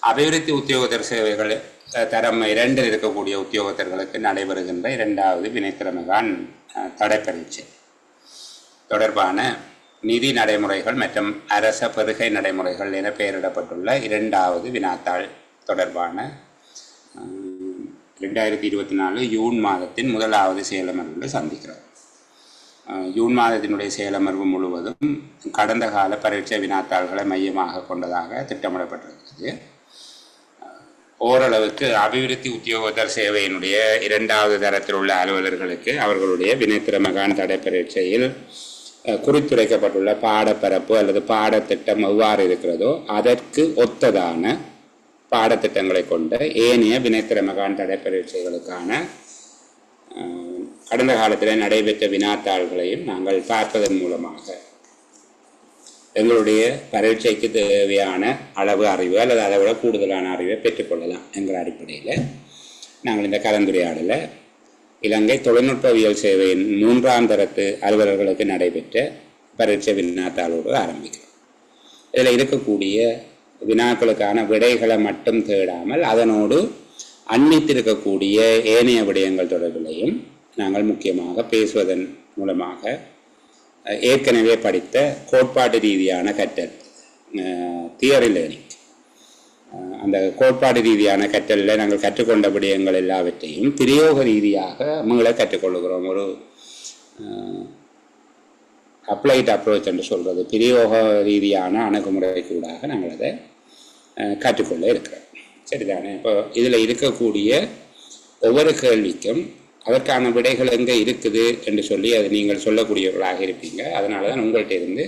அபிவிருத்தி உத்தியோகத்தர் சேவைகள் தரம் 2 இருக்கக்கூடிய உத்தியோகத்தர்களுக்கு நடைபெறுகின்ற 2வது வினைத்திறமைகான் தடைப்பரீட்சை தொடர்பான நிதி நடைமுறைகள் மற்றும் அரச பெறுகை நடைமுறைகள் என பெயரிடப்பட்டுள்ள 2வது வினாத்தாள் தொடர்பான 2024 ஜூன் மாதத்தின் 1வது செயலமர்வில் சந்திக்கிறோம். ஜூன் மாதத்தினுடைய செயலமர்வு முழுவதும் கடந்த கால பரீட்சை வினாத்தாள்களை மையமாக கொண்டதாக திட்டமிடப்பட்டிருக்கிறது. ஓரளவுக்கு அபிவிருத்தி உத்தியோகத்தர் சேவையினுடைய 2வது தரத்தில் உள்ள அலுவலர்களுக்கு அவர்களுடைய வினைத்திறமைகான் தடை பரீட்சையில் குறித்துரைக்கப்பட்டுள்ள பாடப்பரப்பு அல்லது பாடத்திட்டம் எவ்வாறு இருக்கிறதோ அதற்கு ஒத்ததான பாடத்திட்டங்களை கொண்ட ஏனைய வினைத்திறமைகான் தடை பரீட்சைகளுக்கான கடந்த காலத்தில் நடைபெற்ற வினாத்தாள்களையும் நாங்கள் பார்ப்பதன் மூலமாக எங்களுடைய பரீட்சைக்கு தேவையான அளவு அறிவு அல்லது அதை விட கூடுதலான அறிவை பெற்றுக்கொள்ளலாம் என்கிற அடிப்படையில் நாங்கள் இந்த கலந்துரையாடலை இலங்கை தொழில்நுட்பவியல் சேவையின் 3ஆம் தரத்து அலுவலர்களுக்கு நடைபெற்ற பரீட்சை வினாத்தாளோடு ஆரம்பிக்கிறோம். இதில் இருக்கக்கூடிய வினாக்களுக்கான விடைகளை மட்டும் தேடாமல் அதனோடு அண்மித்திருக்கக்கூடிய ஏனைய விடயங்கள் தொடர்பிலையும் நாங்கள் முக்கியமாக பேசுவதன் மூலமாக ஏற்கனவே படித்த கோட்பாடு ரீதியான கற்றல் தியரி லேர்னிங் அந்த கோட்பாடு ரீதியான கற்றலில் நாங்கள் கற்றுக்கொண்ட விடயங்கள் எல்லாவற்றையும் பிரயோக ரீதியாக மீள கற்றுக்கொள்ளுகிறோம். ஒரு அப்ளைட் அப்ரோச் என்று சொல்கிறது பிரயோக ரீதியான அணுகுமுறைக்கூடாக நாங்கள் அதை கற்றுக்கொள்ள இருக்கிறோம். சரிதானே? இப்போ இதில் இருக்கக்கூடிய ஒவ்வொரு கேள்விக்கும் அதற்கான விடைகள் எங்கே இருக்குது என்று சொல்லி அது நீங்கள் சொல்லக்கூடியவர்களாக இருப்பீங்க. அதனால தான் உங்கள்கிட்ட இருந்து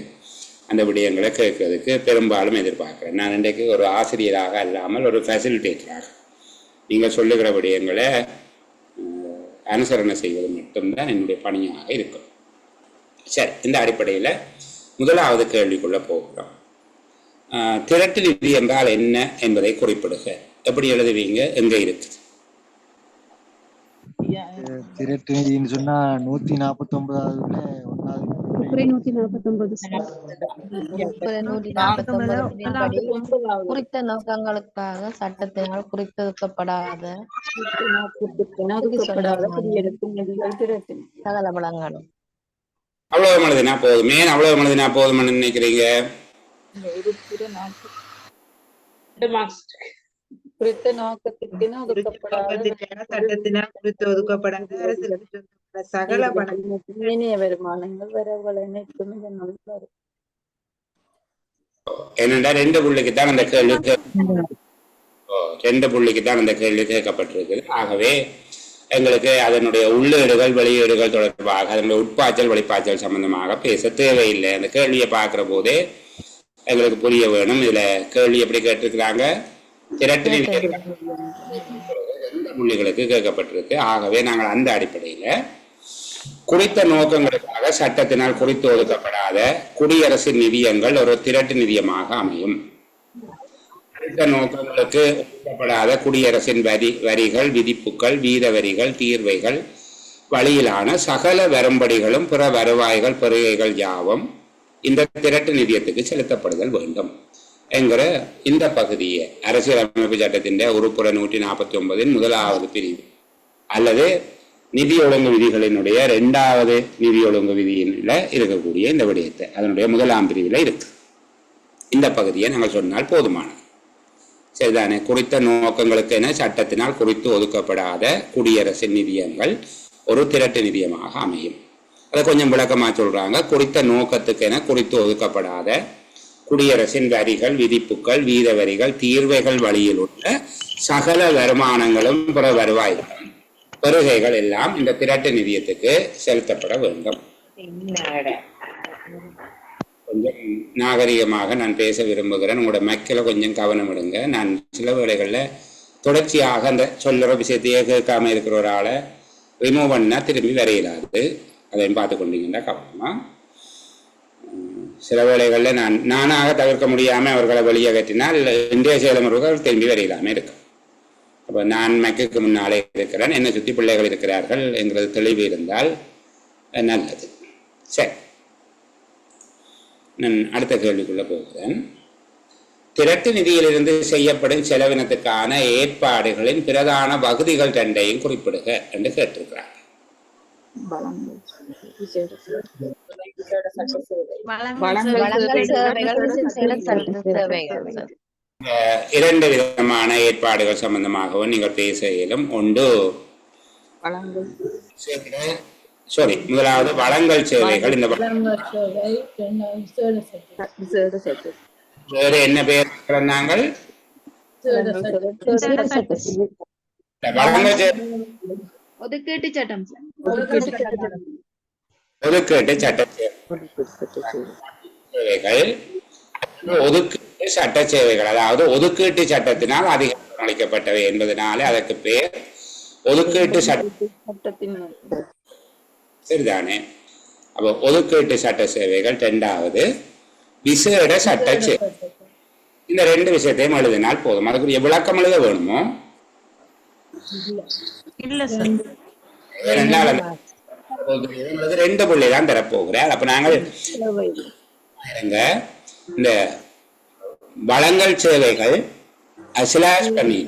அந்த விடயங்களை கேட்கறதுக்கு பெரும்பாலும் எதிர்பார்க்குறேன். நான் இன்றைக்கு ஒரு ஆசிரியராக அல்லாமல் ஒரு ஃபெசிலிட்டேட்டராக நீங்கள் சொல்லுகிற விடயங்களை அனுசரணை செய்வது மட்டும்தான் என்னுடைய பணியாக இருக்கும். சரி, இந்த அடிப்படையில் 1வது கேள்விக்குள்ளே போகிறோம். திரட்டு நிதி என்றால் என்ன என்பதை குறிப்பிடுக. எப்படி எழுதுவீங்க? எங்கே இருக்குது திரட்டு நிதின்னு சொன்னா 149வது குறித்த நோக்கங்களுக்காக சட்டத்தினால் குறித்தொதுக்கப்படாத சகல வளங்களும். அவ்வளவு மனதினா போதும். ஏன் அவ்வளவு மனதினா போதும்னு நினைக்கிறீங்க? குறித்த நோக்கத்தினால் சட்டத்தினால் குறித்து ஒதுக்கப்படாத சகல வருமானங்கள் வரவுகள் அனைத்தும் என்னென்றா 2 புள்ளிக்கு தான் அந்த கேள்வி 2 புள்ளிக்கு தான் அந்த கேள்வி கேட்கப்பட்டிருக்குது. ஆகவே எங்களுக்கு அதனுடைய உள்ளீடுகள் வெளியீடுகள் தொடர்பாக அதனுடைய உட்பாய்ச்சல் வெளிப்பாய்ச்சல் சம்பந்தமாக பேச தேவையில்லை. அந்த கேள்வியை பார்க்குற போதே எங்களுக்கு புரிய வேணும். இதுல கேள்வி எப்படி கேட்டிருக்கிறாங்க? திரட்டு நிதி 2 புள்ளிகளுக்கு கேட்கப்பட்டிருக்கு. ஆகவே நாங்கள் அந்த அடிப்படையில் குறித்த நோக்கங்களுக்காக சட்டத்தினால் குறித்து ஒதுக்கப்படாத குடியரசு நிதியங்கள் ஒரு திரட்டு நிதியமாக அமையும். குறித்த நோக்கங்களுக்கு ஒதுக்கப்படாத குடியரசின் வரிகள் விதிப்புகள் வீத வரிகள் தீர்வைகள் வழியிலான சகல வரும்படிகளும் பிற வருவாய்கள் பெறுகைகள் யாவும் இந்த திரட்டு நிதியத்துக்கு செலுத்தப்படுதல் வேண்டும் என்கிற இந்த பகுதியை அரசியலமைப்பு சட்டத்தின் உறுப்புற 149 1வது பிரிவு அல்லது நிதி ஒழுங்கு விதிகளினுடைய 2வது நிதி ஒழுங்கு விதியில இருக்கக்கூடிய இந்த விடயத்தை அதனுடைய 1ஆம் பிரிவில் இருக்கு. இந்த பகுதியை நாங்கள் சொன்னால் போதுமானது. சரிதானே? குறித்த நோக்கங்களுக்கு என சட்டத்தினால் குறித்து ஒதுக்கப்படாத குடியரசின் நிதியங்கள் ஒரு திரட்டு நிதியமாக அமையும். அதை கொஞ்சம் விளக்கமாக சொல்றாங்க. குறித்த நோக்கத்துக்கு என குறித்து ஒதுக்கப்படாத குடியரசின் வரிகள் விதிப்புகள் வீத வரிகள் தீர்வைகள் வழியில் உள்ள சகல வருமானங்களும் பிற வருவாய்களும் பெறுகைகள் எல்லாம் இந்த திரட்டு நிதியத்துக்கு செலுத்தப்பட வேண்டும். கொஞ்சம் நாகரிகமாக நான் பேச விரும்புகிறேன். உங்களோட மக்களை கொஞ்சம் கவனம் எடுங்க. நான் சில வேளைகளில் தொடர்ச்சியாக அந்த சொல்லுற விஷயத்தையே கேட்காம இருக்கிற ஒரு ஆளை ரிமூவ் பண்ணா திரும்பி வரையிலாது. அதையும் பார்த்து கொண்டீங்கன்னா கவனமா. சில வேளைகளில் நானாக தவிர்க்க முடியாமல் அவர்களை வெளியகற்றினால் இந்திய செயலமர்கள் திரும்பி வரையிலாமல் இருக்கும். அப்போ நான் மக்குக்கு முன்னாலே இருக்கிறேன், என்னை சுற்றி பிள்ளைகள் இருக்கிறார்கள் என்கிறது தெளிவு இருந்தால் நல்லது. சரி, நான் அடுத்த கேள்விக்குள்ளே போகிறேன். திரட்டு நிதியிலிருந்து செய்யப்படும் செலவினத்துக்கான ஏற்பாடுகளின் பிரதான பகுதிகள் ரெண்டையும் குறிப்பிடுக என்று கேட்டிருக்கிறார். வளங்கள் சேவைகள் விசேட சட்ட சேவைகள் சார். இரண்டு விதமான ஏற்பாடுகள் சம்பந்தமாகவும் நீங்கள் பேச இயலும். ஒன்று முதலாவது வளங்கள் சேவைகள். இந்த வேறு என்ன பெயர் நாங்கள் வளங்கள் ஒதுக்கீட்டு சட்டம் ஒதுக்கீட்டு சட்ட சேவைகள் ஒதுக்கீட்டு சட்ட சேவைகள், அதாவது ஒதுக்கீட்டு சட்டத்தினால் அதிகாரம் அளிக்கப்பட்டவை என்பதனாலே அதற்கு பேர் ஒதுக்கீட்டு சட்டத்தின். சரிதானே? அப்போ ஒதுக்கீட்டு சட்ட சேவைகள். இரண்டாவது விசேட சட்ட சேவை. இந்த ரெண்டு விஷயத்தையும் எழுதினால் போதும். அதுக்குரிய விளக்கம் எழுத வேணுமோ? ரெண்டு புள்ளி தான் தரப்போகிறேன். அப்ப நாங்கள் இந்த வளங்கள் சேவைகள் பண்ணி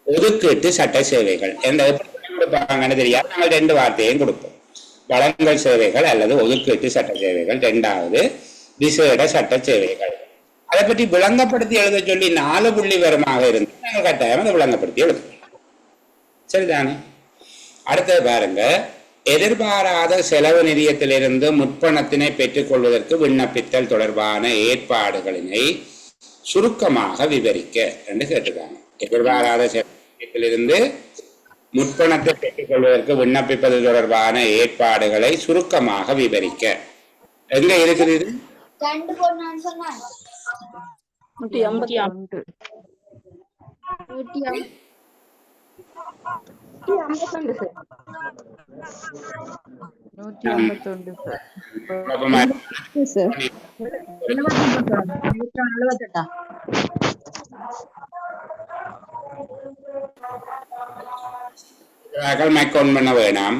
ஒதுக்கீட்டு சட்ட சேவைகள் கொடுப்பாங்கன்னு தெரியாது. நாங்கள் ரெண்டு வார்த்தையும் கொடுப்போம். வளங்கள் சேவைகள் அல்லது ஒதுக்கீட்டு சட்ட சேவைகள். இரண்டாவது விசேட சட்ட சேவைகள். அதை பற்றி விளங்கப்படுத்தி எழுத சொல்லி 4 புள்ளி வரமாக இருந்து நாங்கள் கட்டாயம் அதை விளங்கப்படுத்தி எழுதுவோம். சரிதானே? அடுத்தது பாருங்க, எதிர்பாராத செலவு நிதியத்திலிருந்து முற்பணத்தினை பெற்றுக் கொள்வதற்கு விண்ணப்பித்தல் தொடர்பான ஏற்பாடுகளினை சுருக்கமாக விவரிக்க என்று கேட்டுக்காங்க. எதிர்பாராத செலவு நிதியத்திலிருந்து முற்பணத்தை பெற்றுக் கொள்வதற்கு விண்ணப்பிப்பது தொடர்பான ஏற்பாடுகளை சுருக்கமாக விவரிக்க. எங்க இருக்குது இது? மைக்கோன் பண்ண வேணாம்.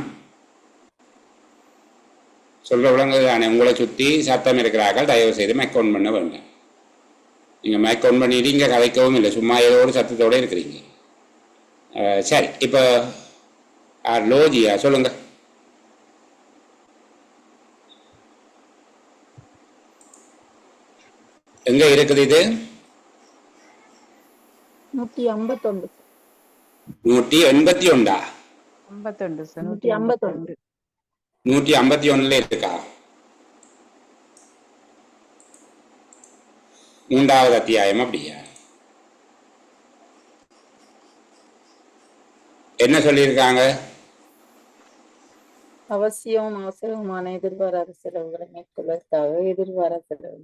சொல்ற விளங்குதானே? உங்களை சுத்தி சத்தம் இருக்கிறார்கள், தயவு செய்து மைக்கோன் பண்ண வேண்டாம். நீங்க மைக்கோன் பண்ணிட்டு இங்க கதைக்கவும் இல்லை, சும்மா ஏதோ ஒரு சத்தத்தோட இருக்கிறீங்க. சரி, இப்போ லோஜியா சொல்லுங்க. எங்க இருக்குது இது? 151. 181. 151. 151 இருக்கா? 3வது அத்தியாயம். அப்படியா? என்ன சொல்லியிருக்காங்க? அவசியம் அவசரமான எதிர்பாராத செலவுகளை மேற்கொள்வதற்காக எதிர்பாராத செலவு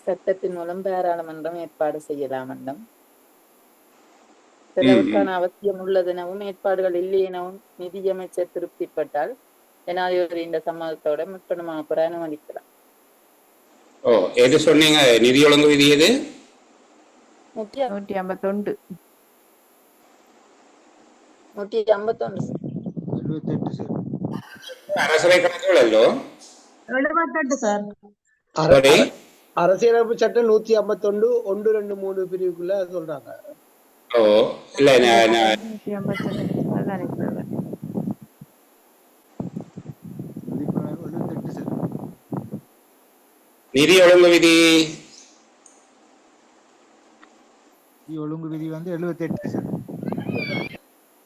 சட்டத்தின் மூலம் பாராளுமன்றம் ஏற்பாடு செய்யலாம் என்றும், செலவுக்கான அவசியம் உள்ளதெனவும் ஏற்பாடுகள் இல்லை எனவும் நிதியமைச்சர் திருப்திப்பட்டால் ஜனாதிபதி இந்த சம்மதத்தோட முற்பணமாக அனுமதிக்கலாம். ஓ, எது சொன்னீங்க? நிதி ஒழுங்கு விதி எது? 151. 78 சார். அரசவை கணக்குகளோ 78 சார். சரி, அரசியலமைப்பு சட்டம் 151 1, 2, 3 பிரிவுக்குள்ள சொல்றாங்க. ஓ இல்ல, நிதி ஒழுங்கு விதி ஒழுங்கு விதி வந்து 78 சார்.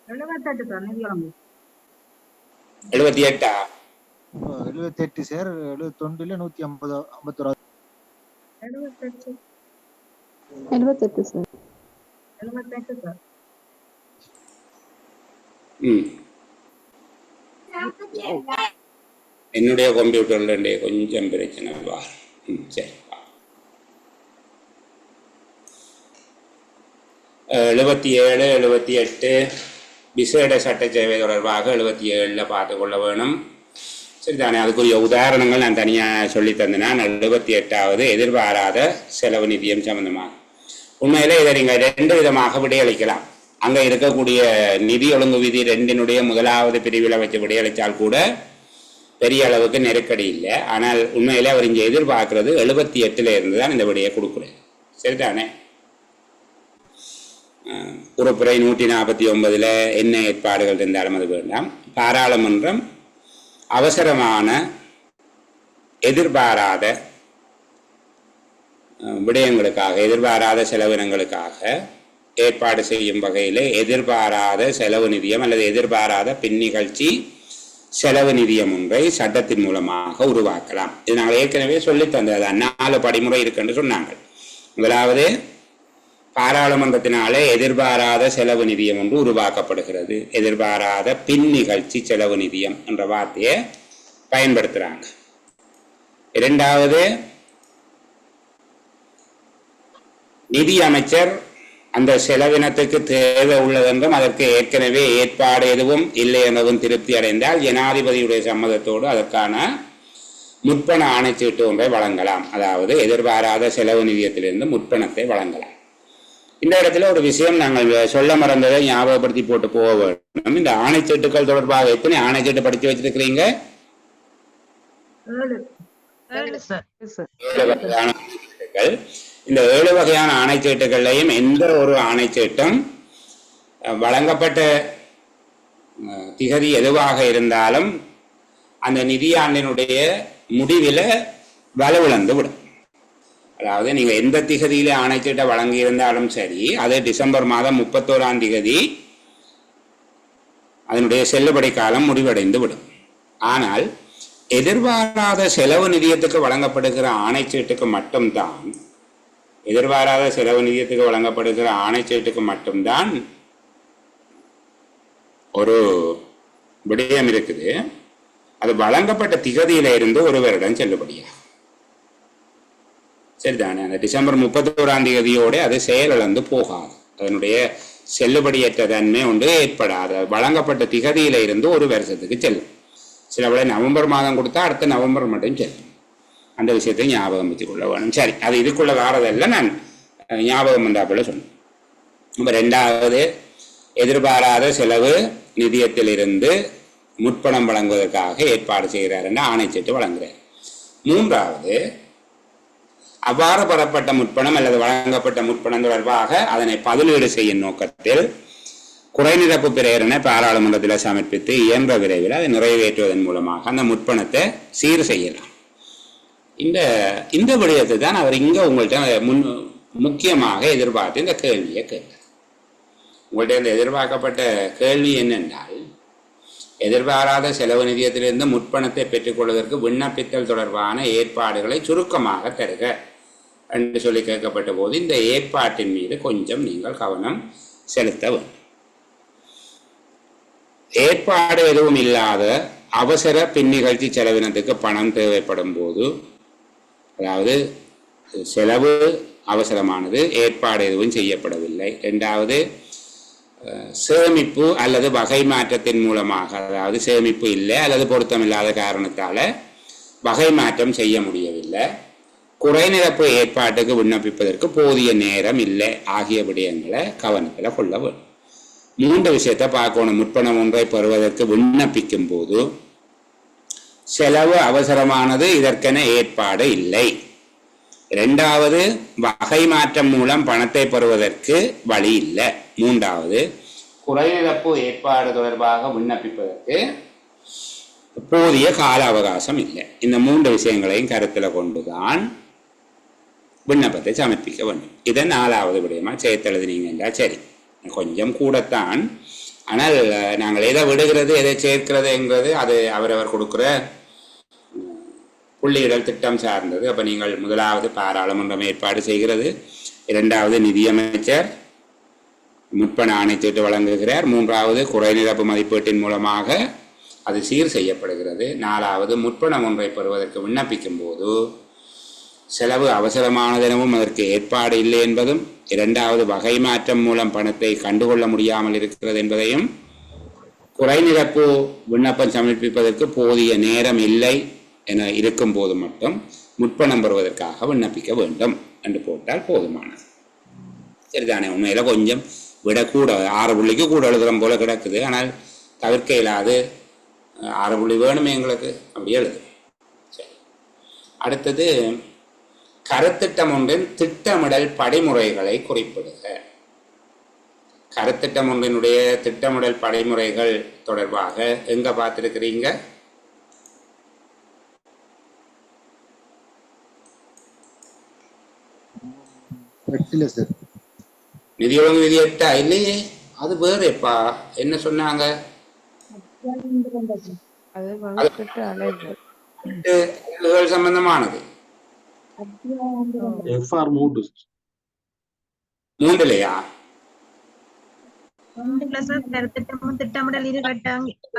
78 சார். நிதி ஒழுங்கு 78. 78 சார். 71 150 51. 78 சார். 78 சார். என்னுடைய கம்ப்யூட்டர்ல கொஞ்சம் பிரச்சனை. சரி, 77 78 விசேட சட்ட சேவை தொடர்பாக 77 பார்த்து கொள்ள வேணும். சரிதானே? அதுக்குரிய உதாரணங்கள் நான் தனியாக சொல்லி தந்தேன். 78வது எதிர்பாராத செலவு நிதியம் சம்பந்தமாக. உண்மையிலே இதை நீங்கள் 2 விதமாக விடையளிக்கலாம். அங்கே இருக்கக்கூடிய நிதி ஒழுங்கு விதி 2னுடைய 1வது பிரிவில் வச்சு விடையளித்தால் கூட பெரிய அளவுக்கு நெருக்கடி இல்லை. ஆனால் உண்மையிலே அவர் இங்கே எதிர்பார்க்கிறது 78 இருந்து தான் இந்த விடையை கொடுக்குறேன். சரிதானே? உறுப்புரை 149 என்ன ஏற்பாடுகள் இருந்தாலும் அது வேண்டாம். பாராளுமன்றம் அவசரமான எதிர்பாராத விடயங்களுக்காக, எதிர்பாராத செலவினங்களுக்காக ஏற்பாடு செய்யும் வகையில் எதிர்பாராத செலவு நிதியம் அல்லது எதிர்பாராத பின் நிகழ்ச்சி செலவு நிதியம் ஒன்றை சட்டத்தின் மூலமாக உருவாக்கலாம். இது நாங்கள் ஏற்கனவே சொல்லி தந்தது 4 படிமுறை இருக்குன்னு சொன்னாங்க. முதலாவது, பாராளுமன்றத்தினாலே எதிர்பாராத செலவு நிதியம் ஒன்று உருவாக்கப்படுகிறது. எதிர்பாராத பின் நிகழ்ச்சி செலவு நிதியம் என்ற வார்த்தையை பயன்படுத்துகிறாங்க. இரண்டாவது, நிதி அமைச்சர் அந்த செலவினத்துக்கு தேவை உள்ளதென்றும் அதற்கு ஏற்கனவே ஏற்பாடு எதுவும் இல்லை எனவும் திருப்தி அடைந்தால் ஜனாதிபதியுடைய சம்மதத்தோடு அதற்கான முற்பண ஆணைச்சீட்டு ஒன்றை வழங்கலாம். அதாவது எதிர்பாராத செலவு நிதியத்திலிருந்து முற்பணத்தை வழங்கலாம். இந்த இடத்துல ஒரு விஷயம் நாங்கள் சொல்ல மறந்ததை ஞாபகப்படுத்தி போட்டு போக வேண்டும். இந்த ஆணைச்சீட்டுகள் தொடர்பாக எத்தனை ஆணைச்சீட்டு படித்து வச்சிருக்கிறீங்க? 7 வகையான ஆணைச்சீட்டுகள். இந்த 7 வகையான ஆணைச்சீட்டுகளையும் எந்த ஒரு ஆணைச்சீட்டும் வழங்கப்பட்ட திகதி எதுவாக இருந்தாலும் அந்த நிதியாண்டினுடைய முடிவில் வலுவிழந்து விடும். அதாவது நீங்க எந்த திகதியில ஆணைச்சீட்டை வழங்கி இருந்தாலும் சரி, அது டிசம்பர் மாதம் 31ஆம் திகதி அதனுடைய செல்லுபடி காலம் முடிவடைந்து விடும். ஆனால் எதிர்பாராத செலவு நிதியத்துக்கு வழங்கப்படுகிற ஆணைச்சீட்டுக்கு மட்டும்தான், எதிர்பாராத செலவு நிதியத்துக்கு வழங்கப்படுகிற ஆணைச்சீட்டுக்கு மட்டும்தான் ஒரு விடயம் இருக்குது. அது வழங்கப்பட்ட திகதியில இருந்து ஒரு வருடம் செல்லுபடியாகும். சரிதானே? அந்த டிசம்பர் 31ஆம் தேதியோடு அது செயலிழந்து போகாது. அதனுடைய செல்லுபடியற்ற தன்மை ஒன்று ஏற்படாது. வழங்கப்பட்ட திகதியில இருந்து ஒரு வருஷத்துக்கு செல்லும். சில வேளை நவம்பர் மாதம் கொடுத்தா அடுத்த நவம்பர் மட்டும் செல்லும். அந்த விஷயத்தை ஞாபகம் வச்சுக் கொள்ள வேணும். சரி, அது இதுக்குள்ள வாரதல்ல, நான் ஞாபகம் என்றாப்புல சொன்னேன். நம்ம 2வது, எதிர்பாராத செலவு நிதியத்திலிருந்து முற்பணம் வழங்குவதற்காக ஏற்பாடு செய்கிறார் என்று ஆணைச்சீட்டு வழங்குகிறார். 3வது, அவ்வாறு பெறப்பட்ட முற்பணம் அல்லது வழங்கப்பட்ட முற்பணம் தொடர்பாக அதனை பதிலீடு செய்யும் நோக்கத்தில் குறைநிரப்பு பிரேரணை பாராளுமன்றத்தில் சமர்ப்பித்து இயன்ற விரைவில் அதை நிறைவேற்றுவதன் மூலமாக அந்த முற்பணத்தை சீர் செய்யலாம். இந்த விடயத்தை தான் அவர் இங்க உங்கள்கிட்ட முக்கியமாக எதிர்பார்த்து இந்த கேள்வியை கேட்டார். உங்கள்கிட்ட இந்த எதிர்பார்க்கப்பட்ட கேள்வி என்னென்றால், எதிர்பாராத செலவு நிதியத்திலிருந்து முற்பணத்தை பெற்றுக்கொள்வதற்கு விண்ணப்பித்தல் தொடர்பான ஏற்பாடுகளை சுருக்கமாக தருக என்று சொல்லி கேட்கப்பட்ட போது இந்த ஏற்பாட்டின் மீது கொஞ்சம் நீங்கள் கவனம் செலுத்த வேண்டும். ஏற்பாடு எதுவும் இல்லாத அவசர பின் நிகழ்ச்சி செலவினத்துக்கு பணம் தேவைப்படும் போது, அதாவது செலவு அவசரமானது, ஏற்பாடு எதுவும் செய்யப்படவில்லை. 2வது, சேமிப்பு அல்லது வகை மாற்றத்தின் மூலமாக, அதாவது சேமிப்பு இல்லை அல்லது பொருத்தமில்லாத காரணத்தால வகை மாற்றம் செய்ய முடியவில்லை, குறைநிரப்பு ஏற்பாட்டுக்கு விண்ணப்பிப்பதற்கு போதிய நேரம் இல்லை ஆகிய விடயங்களை கவனத்தில் கொள்ள வேண்டும். 3 விஷயத்தை பார்க்கணும். முற்பணம் ஒன்றை பெறுவதற்கு விண்ணப்பிக்கும் போது செலவு அவசரமானது, இதற்கென ஏற்பாடு இல்லை. 2வது, வகை மாற்றம் மூலம் பணத்தை பெறுவதற்கு வழி இல்லை. 3வது, குறைநிரப்பு ஏற்பாடு தொடர்பாக விண்ணப்பிப்பதற்கு போதிய கால அவகாசம் இல்லை. இந்த 3 விஷயங்களையும் கருத்தில் கொண்டுதான் விண்ணப்பத்தை சமர்ப்பிக்க வேண்டும். இதை 4வது விடயமா சேர்த்தெழுதினீங்க என்றால் சரி, கொஞ்சம் கூடத்தான். ஆனால் நாங்கள் எதை விடுகிறது எதை சேர்க்கிறது என்கிறது அது அவரவர் கொடுக்குற புள்ளியிடல் திட்டம் சார்ந்தது. அப்போ நீங்கள் 1வது பாராளுமன்றம் ஏற்பாடு செய்கிறது, 2வது நிதியமைச்சர் முற்பண ஆணைச்சீட்டு வழங்குகிறார், 3வது குறைநிரப்பு மதிப்பீட்டின் மூலமாக அது சீர் செய்யப்படுகிறது, 4வது முற்பணம் ஒன்றை பெறுவதற்கு விண்ணப்பிக்கும் போது செலவு அவசரமானதெனவும் அதற்கு ஏற்பாடு இல்லை என்பதும், 2வது வகை மாற்றம் மூலம் பணத்தை கண்டுகொள்ள முடியாமல் இருக்கிறது என்பதையும், குறைநிரப்பு விண்ணப்பம் சமர்ப்பிப்பதற்கு போதிய நேரம் இல்லை என இருக்கும் போது மட்டும் முற்பணம் பெறுவதற்காக விண்ணப்பிக்க வேண்டும் என்று போட்டால் போதுமானது. சரிதானே? உண்மையில கொஞ்சம் விட கூட 6 புள்ளிக்கு கூட எழுதுறம் போல கிடக்குது. ஆனால் தவிர்க்க இயலாது 6 புள்ளி வேணுமே எங்களுக்கு, அப்படி எழுது. சரி, அடுத்தது கருத்திட்டம் ஒன்றின் திட்டமிடல் படிமுறைகளை குறிப்பிடுக. கருத்திட்டம் ஒன்றினுடைய திட்டமிடல் படிமுறைகள் தொடர்பாக எங்க பார்த்திருக்கிறீங்க? சார். நிதி ஒழுங்கு விதி 8 இல்லையே, அது வேறேப்பா. என்ன சொன்னாங்க? அலகுகள் சம்பந்தமானது. 3லையா? திட்டமிடல் ஈடுகட்ட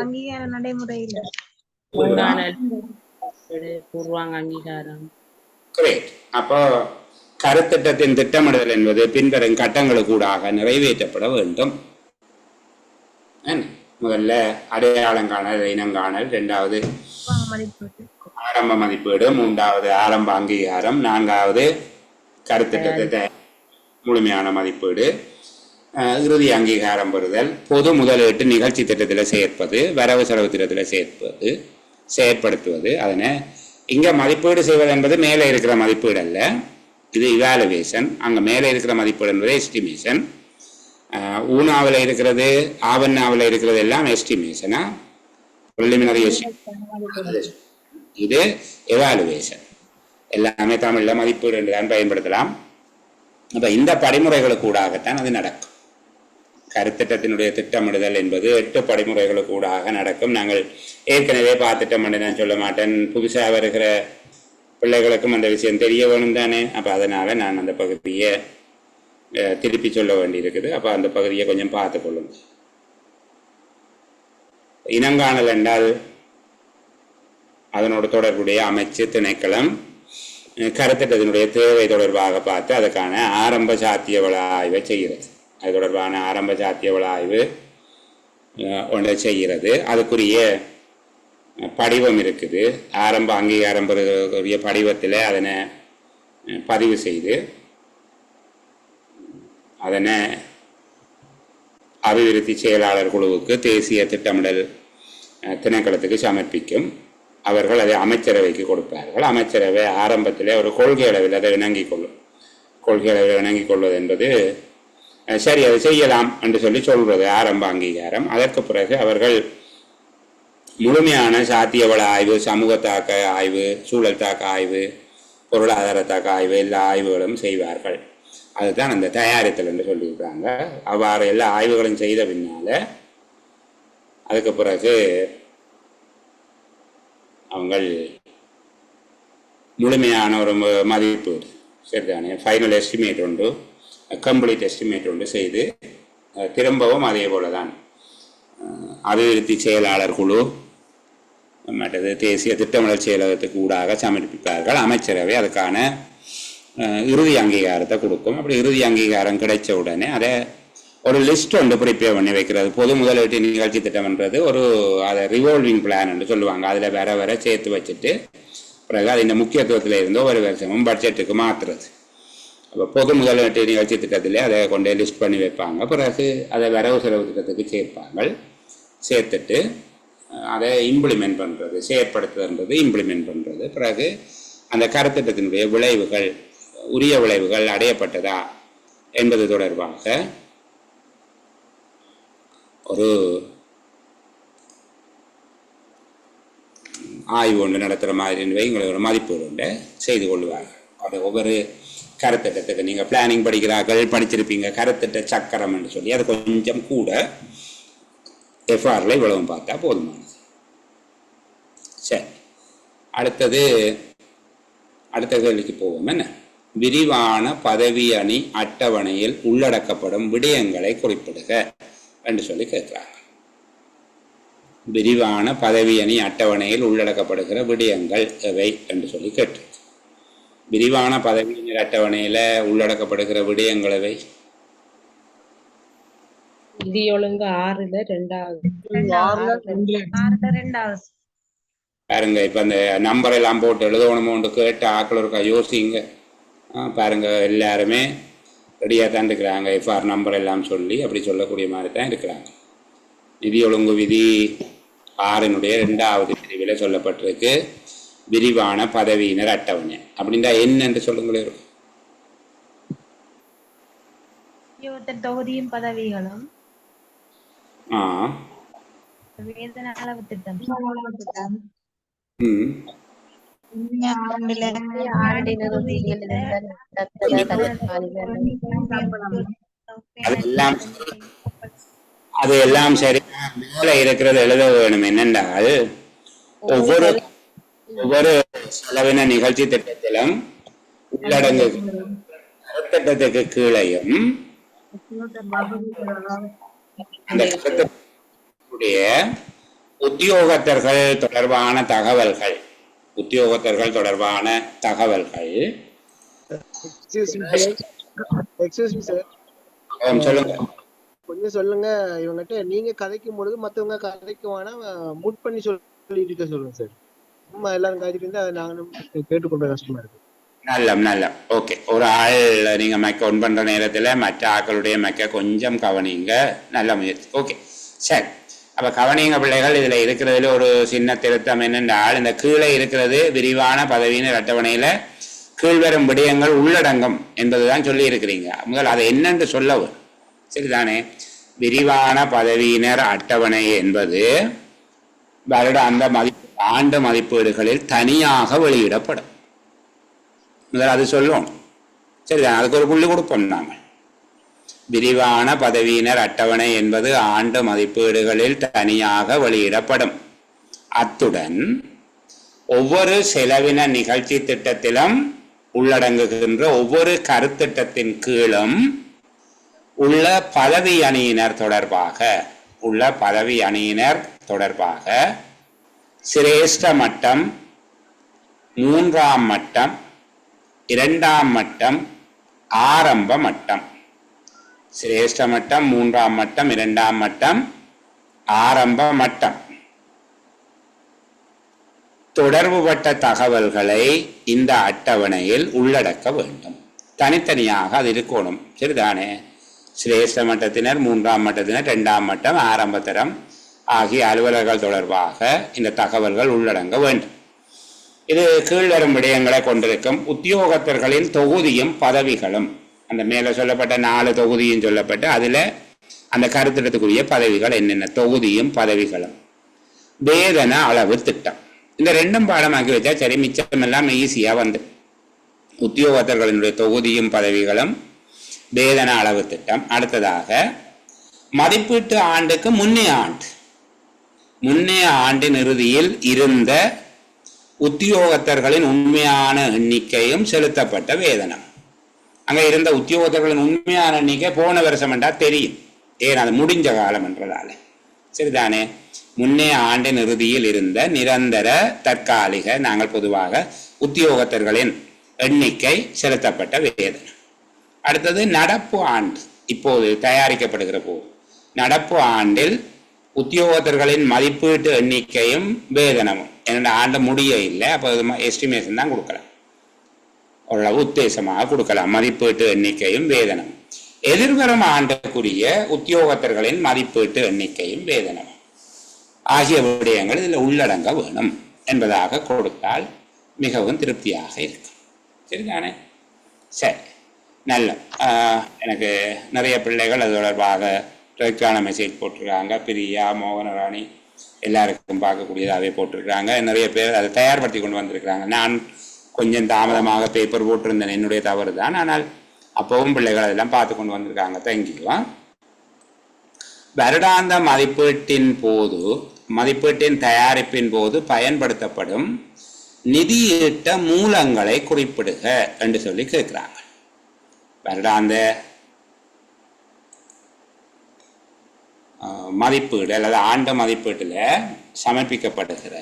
அங்கீகார நடைமுறையில் பூர்வாங்க அங்கீகாரம். கிரேட். அப்போ கருத்திட்டத்தின் திட்டமிடல் என்பது பின்வரும் கட்டங்களுக்கூடாக நிறைவேற்றப்பட வேண்டும். முதல்ல அடையாளங்காணல், இனங்காணல், 2வது ஆரம்ப மதிப்பீடு, 3வது ஆரம்ப அங்கீகாரம், 4வது கருத்திட்டத்தை முழுமையான மதிப்பீடு, இறுதி அங்கீகாரம் பெறுதல், பொது முதலீட்டு நிகழ்ச்சி திட்டத்தில் சேர்ப்பது, வரவு செலவு திட்டத்தில் சேர்ப்பது, செயற்படுத்துவது. அதனை இங்கே மதிப்பீடு செய்வது என்பது மேலே இருக்கிற மதிப்பீடு அல்ல, இது இவாலுவேஷன். அங்கே மேலே இருக்கிற மதிப்பீடு என்பது எஸ்டிமேஷன். ஊனாவில் இருக்கிறது, ஆவண்ணாவில் இருக்கிறது எல்லாம் எஸ்டிமேஷனா, ப்ரிலிமினரி எஸ்டிமேஷன். இது எவாலுவேஷன். எல்லாமே தமிழில் மதிப்பீடு என்று தான் பயன்படுத்தலாம். அப்போ இந்த படிமுறைகளுக்கூடாகத்தான் அது நடக்கும். கருத்திட்டத்தினுடைய திட்டமிடுதல் என்பது 8 படிமுறைகளுக்கூடாக நடக்கும். நாங்கள் ஏற்கனவே பார்த்துட்டோம் என்று நான் சொல்ல மாட்டேன். புதுசாக வருகிற பிள்ளைகளுக்கும் அந்த விஷயம் தெரிய வேணும் தானே. அப்போ அதனால் நான் அந்த பகுதியை திருப்பி சொல்ல வேண்டியிருக்குது. அப்போ அந்த பகுதியை கொஞ்சம் பார்த்து கொள்ளுங்க. இனங்காணல் என்றால் அதனோட தொடர்புடைய அமைச்சு, திணைக்களம் கருத்திட்டத்தினுடைய தேவை தொடர்பாக பார்த்து அதுக்கான ஆரம்ப சாத்தியவள ஆய்வை செய்கிறது. அது தொடர்பான ஆரம்ப சாத்தியவள ஆய்வு ஒன்றை செய்கிறது. அதுக்குரிய படிவம் இருக்குது. ஆரம்ப அங்கீகாரம் பெறக்கூடிய படிவத்தில் அதனை பதிவு செய்து அதனை அபிவிருத்தி செயலாளர் குழுவுக்கு, தேசிய திட்டமிடல் திணைக்களத்துக்கு சமர்ப்பிக்கும். அவர்கள் அதை அமைச்சரவைக்கு கொடுப்பார்கள். அமைச்சரவை ஆரம்பத்தில் ஒரு கொள்கை அளவில் அதை இணங்கிக் கொள்ளும். கொள்கை அளவில் இணங்கிக் கொள்வது என்பது சரி, அதை செய்யலாம் என்று சொல்லி சொல்வது ஆரம்ப அங்கீகாரம். அதற்கு பிறகு அவர்கள் முழுமையான சாத்தியவள ஆய்வு, சமூக தாக்க ஆய்வு, சூழல் தாக்க ஆய்வு, பொருளாதார தாக்க ஆய்வு, எல்லா ஆய்வுகளும் செய்வார்கள். அதுதான் அந்த தயாரித்தல் என்று சொல்லியிருக்காங்க. அவ்வாறு எல்லா ஆய்வுகளும் செய்த பின்னால அதுக்கு பிறகு அவங்கள் முழுமையான ஒரு மதிப்பீடு, சரிதானே, ஃபைனல் எஸ்டிமேட் ஒன்று, கம்ப்ளீட் எஸ்டிமேட் ஒன்று செய்து திரும்பவும் அதே போல தான் அபிவிருத்தி செயலாளர் குழு மற்றது தேசிய திட்டமிடல் செயலகத்துக்கு ஊடாக சமர்ப்பிப்பார்கள். அமைச்சரவை அதுக்கான இறுதி அங்கீகாரத்தை கொடுக்கும். அப்படி இறுதி அங்கீகாரம் கிடைச்ச உடனே அதை ஒரு லிஸ்ட் ஒன்று ப்ரிப்பேர் பண்ணி வைக்கிறது. பொது முதலீட்டு நிகழ்ச்சி திட்டம்ன்றது ஒரு அதை ரிவால்விங் பிளான் என்று சொல்லுவாங்க. அதில் வேற சேர்த்து வச்சுட்டு பிறகு அது இந்த முக்கியத்துவத்தில் இருந்து ஒரு வருஷமும் பட்ஜெட்டுக்கு மாற்றுறது. அப்போ பொது முதலீட்டு நிகழ்ச்சி திட்டத்திலே அதை கொண்டே லிஸ்ட் பண்ணி வைப்பாங்க. பிறகு அதை வரவு செலவு திட்டத்துக்கு சேர்ப்பாங்க. சேர்த்துட்டு அதை இம்ப்ளிமெண்ட் பண்ணுறது, செயற்படுத்துறது, இம்ப்ளிமெண்ட் பண்ணுறது. பிறகு அந்த கருத்திட்டத்தினுடைய விளைவுகள், உரிய விளைவுகள் அடையப்பட்டதா என்பது தொடர்பாக ஒரு ஆய்வு ஒன்று நடத்துகிற மாதிரி எங்களை ஒரு மதிப்பீடு ஒன்று செய்து கொள்வார்கள். அது ஒவ்வொரு கருத்திட்டத்துக்கு நீங்கள் பிளானிங் படிக்கிறார்கள், படிச்சிருப்பீங்க, கருத்திட்ட சக்கரம் என்று சொல்லி அது கொஞ்சம் கூட எஃப்ஆரில் இவ்வளவும் பார்த்தா போதுமானது. சரி, அடுத்த கேள்விக்கு போவோம். என்ன? விரிவான பதவி அணி அட்டவணையில் உள்ளடக்கப்படும் விடயங்களை குறிப்பிடுக என்று சொல்லி கேட்கிறாங்க. விரிவான பதவி அணி அட்டவணையில் உள்ளடக்கப்படுகிற விடயங்கள் எவை என்று சொல்லி கேட்டு, விரிவான பதவி அணி அட்டவணையில உள்ளடக்கப்படுகிற விடயங்கள் எவை? நிதி ஒழுங்கு 6ல 2வது பாருங்க. இப்ப அந்த நம்பர் எல்லாம் போட்டு எழுதணுமோன்னு கேட்டு ஆக்கள் இருக்கா யோசிங்க. பாருங்க, எல்லாருமே ரெடியாக தான் இருக்கிறாங்க. எஃப்ஆர் நம்பர் எல்லாம் சொல்லி அப்படி சொல்லக்கூடிய மாதிரி தான் இருக்கிறாங்க. நிதி ஒழுங்கு விதி 6னுடைய 2வது பிரிவில் சொல்லப்பட்டிருக்கு விரிவான பதவியினர் அட்டவணை. அப்படின்னா என்னன்னு சொல்லுங்களேன். உத்தியோகத்தர் தொகுதியும் பதவிகளும் ஆ வேதன அளவு திட்டம் ம் ஆண்டின் இறுதியில் இருந்த அதெல்லாம் அது எல்லாம் சரி. மேல இருக்கிறது எழுத வேணும். என்னென்றால் ஒவ்வொரு செலவின நிகழ்ச்சி திட்டத்திலும் உள்ளடங்கு திட்டத்துக்கு கீழையும் அந்த திட்டத்துடைய உத்தியோகத்தர்கள் தொடர்பான தகவல்கள் சொல்லுங்க. கொஞ்சம் சொல்லுங்க. இவங்ககிட்ட நீங்க கதைக்கும் பொழுது மத்தவங்க கதைக்கு வேணா மூட் பண்ணி சொல்லிட்டு இருக்க சொல்லுங்க சார். சும்மா எல்லாரும் கதைச்சிட்டு இருந்தா நாங்களும் கேட்டுக்கொள்ள கஷ்டமா இருக்கு. நல்ல ஓகே. ஒரு ஆள் நீங்க மைக்க ஒன் பண்ற நேரத்துல மற்ற ஆக்களுடைய மைக்க கொஞ்சம் கவனிங்க. நல்ல முயற்சி. ஓகே சரி. அப்ப கவனிங்க பிள்ளைகள். இதுல இருக்கிறதுல ஒரு சின்ன திருத்தம் என்னென்றால் இந்த கீழே இருக்கிறது விரிவான பதவியினர் அட்டவணையில கீழ்வரும் விடயங்கள் உள்ளடங்கும் என்பதுதான் சொல்லி இருக்கிறீங்க. முதல் அதை என்னென்று சொல்லவும் சரிதானே. விரிவான பதவியினர் அட்டவணை என்பது வருடாந்த ஆண்டு மதிப்பீடுகளில் தனியாக வெளியிடப்படும். முதல் அது சொல்லும் சரிதான். அதுக்கு ஒரு புள்ளி கொடுப்போம் நாங்கள். விரிவான பதவியினர் அட்டவணை என்பது ஆண்டு மதிப்பீடுகளில் தனியாக வெளியிடப்படும். அத்துடன் ஒவ்வொரு செலவின நிகழ்ச்சி திட்டத்திலும் உள்ளடங்குகின்ற ஒவ்வொரு கருத்திட்டத்தின் கீழும் உள்ள பதவி அணியினர் தொடர்பாக சிரேஷ்ட மட்டம், 3ஆம் மட்டம், 2ஆம் மட்டம், ஆரம்ப மட்டம். சிரேஷ்ட மட்டம், 3ஆம் மட்டம், 2ஆம் மட்டம், ஆரம்ப மட்டம் தொடர்புபட்ட தகவல்களை இந்த அட்டவணையில் உள்ளடக்க வேண்டும். தனித்தனியாக அது இருக்கணும் சரிதானே. சிரேஷ்ட மட்டத்தினர், 3ஆம் மட்டத்தினர், 2ஆம் மட்டம், ஆரம்ப தரம் ஆகிய அலுவலர்கள் தொடர்பாக இந்த தகவல்கள் உள்ளடங்க வேண்டும். இது கீழ்வரும் விடயங்களை கொண்டிருக்கும். உத்தியோகத்தர்களின் தொகுதியும் பதவிகளும் அந்த மேலே சொல்லப்பட்ட 4 தொகுதியும் சொல்லப்பட்டு அதில் அந்த கருத்திட்டத்துக்குரிய பதவிகள் என்னென்ன தொகுதியும் பதவிகளும். வேதன அளவு திட்டம் இந்த 2ம் பாடமாக்கி வச்சா சரி. மிச்சம் எல்லாம் ஈஸியாக வந்து உத்தியோகத்தர்களினுடைய தொகுதியும் பதவிகளும் வேதன அளவு திட்டம். அடுத்ததாக மதிப்பீட்டு ஆண்டுக்கு முன்னைய ஆண்டின் இறுதியில் இருந்த உத்தியோகத்தர்களின் உண்மையான எண்ணிக்கையும் செலுத்தப்பட்ட வேதனம். அங்க இருந்த உத்தியோகத்தர்களின் உண்மையான எண்ணிக்கை போன வருஷம் என்றா தெரியும். ஏன் அது முடிஞ்ச காலம் என்றதால சரிதானே. முன்னைய ஆண்டின் இறுதியில் இருந்த நிரந்தர தற்காலிக நாங்கள் பொதுவாக உத்தியோகத்தர்களின் எண்ணிக்கை செலுத்தப்பட்ட வேதனம். அடுத்தது நடப்பு ஆண்டு. இப்போது தயாரிக்கப்படுகிற போது நடப்பு ஆண்டில் உத்தியோகத்தர்களின் மதிப்பீட்டு எண்ணிக்கையும் வேதனமும். என்னென்ன ஆண்டு முடிய இல்லை. அப்போ எஸ்டிமேஷன் தான் கொடுக்கலாம். ஓரளவு உத்தேசமாக கொடுக்கலாம். மதிப்பீட்டு எண்ணிக்கையும் வேதனம். எதிர்வரும் ஆண்டுக்குரிய உத்தியோகத்தர்களின் மதிப்பீட்டு எண்ணிக்கையும் வேதனம் ஆகிய விடயங்கள் இதில் உள்ளடங்க வேணும் என்பதாக கொடுத்தால் மிகவும் திருப்தியாக இருக்கும் சரிதானே. சரி நல்ல. எனக்கு நிறைய பிள்ளைகள் அது தொடர்பாக ட்ரெக்கான மெசேஜ் போட்டிருக்காங்க. பிரியா, மோகனராணி எல்லாருக்கும் பார்க்கக்கூடியதாகவே போட்டிருக்கிறாங்க. நிறைய பேர் அதை தயார்படுத்தி கொண்டு வந்திருக்கிறாங்க. நான் கொஞ்சம் தாமதமாக பேப்பர் போட்டிருந்தேன், என்னுடைய தவறு தான். ஆனால் அப்பவும் பிள்ளைகள் அதெல்லாம் பார்த்து கொண்டு வந்திருக்காங்க. தேங்க்யூ. வருடாந்த மதிப்பீட்டின் தயாரிப்பின் போது பயன்படுத்தப்படும் நிதியீட்ட மூலங்களை குறிப்பிடுக என்று சொல்லி கேட்கிறாங்க. வருடாந்த மதிப்பீடு அல்லது ஆண்டு மதிப்பீட்டில் சமர்ப்பிக்கப்படுகிற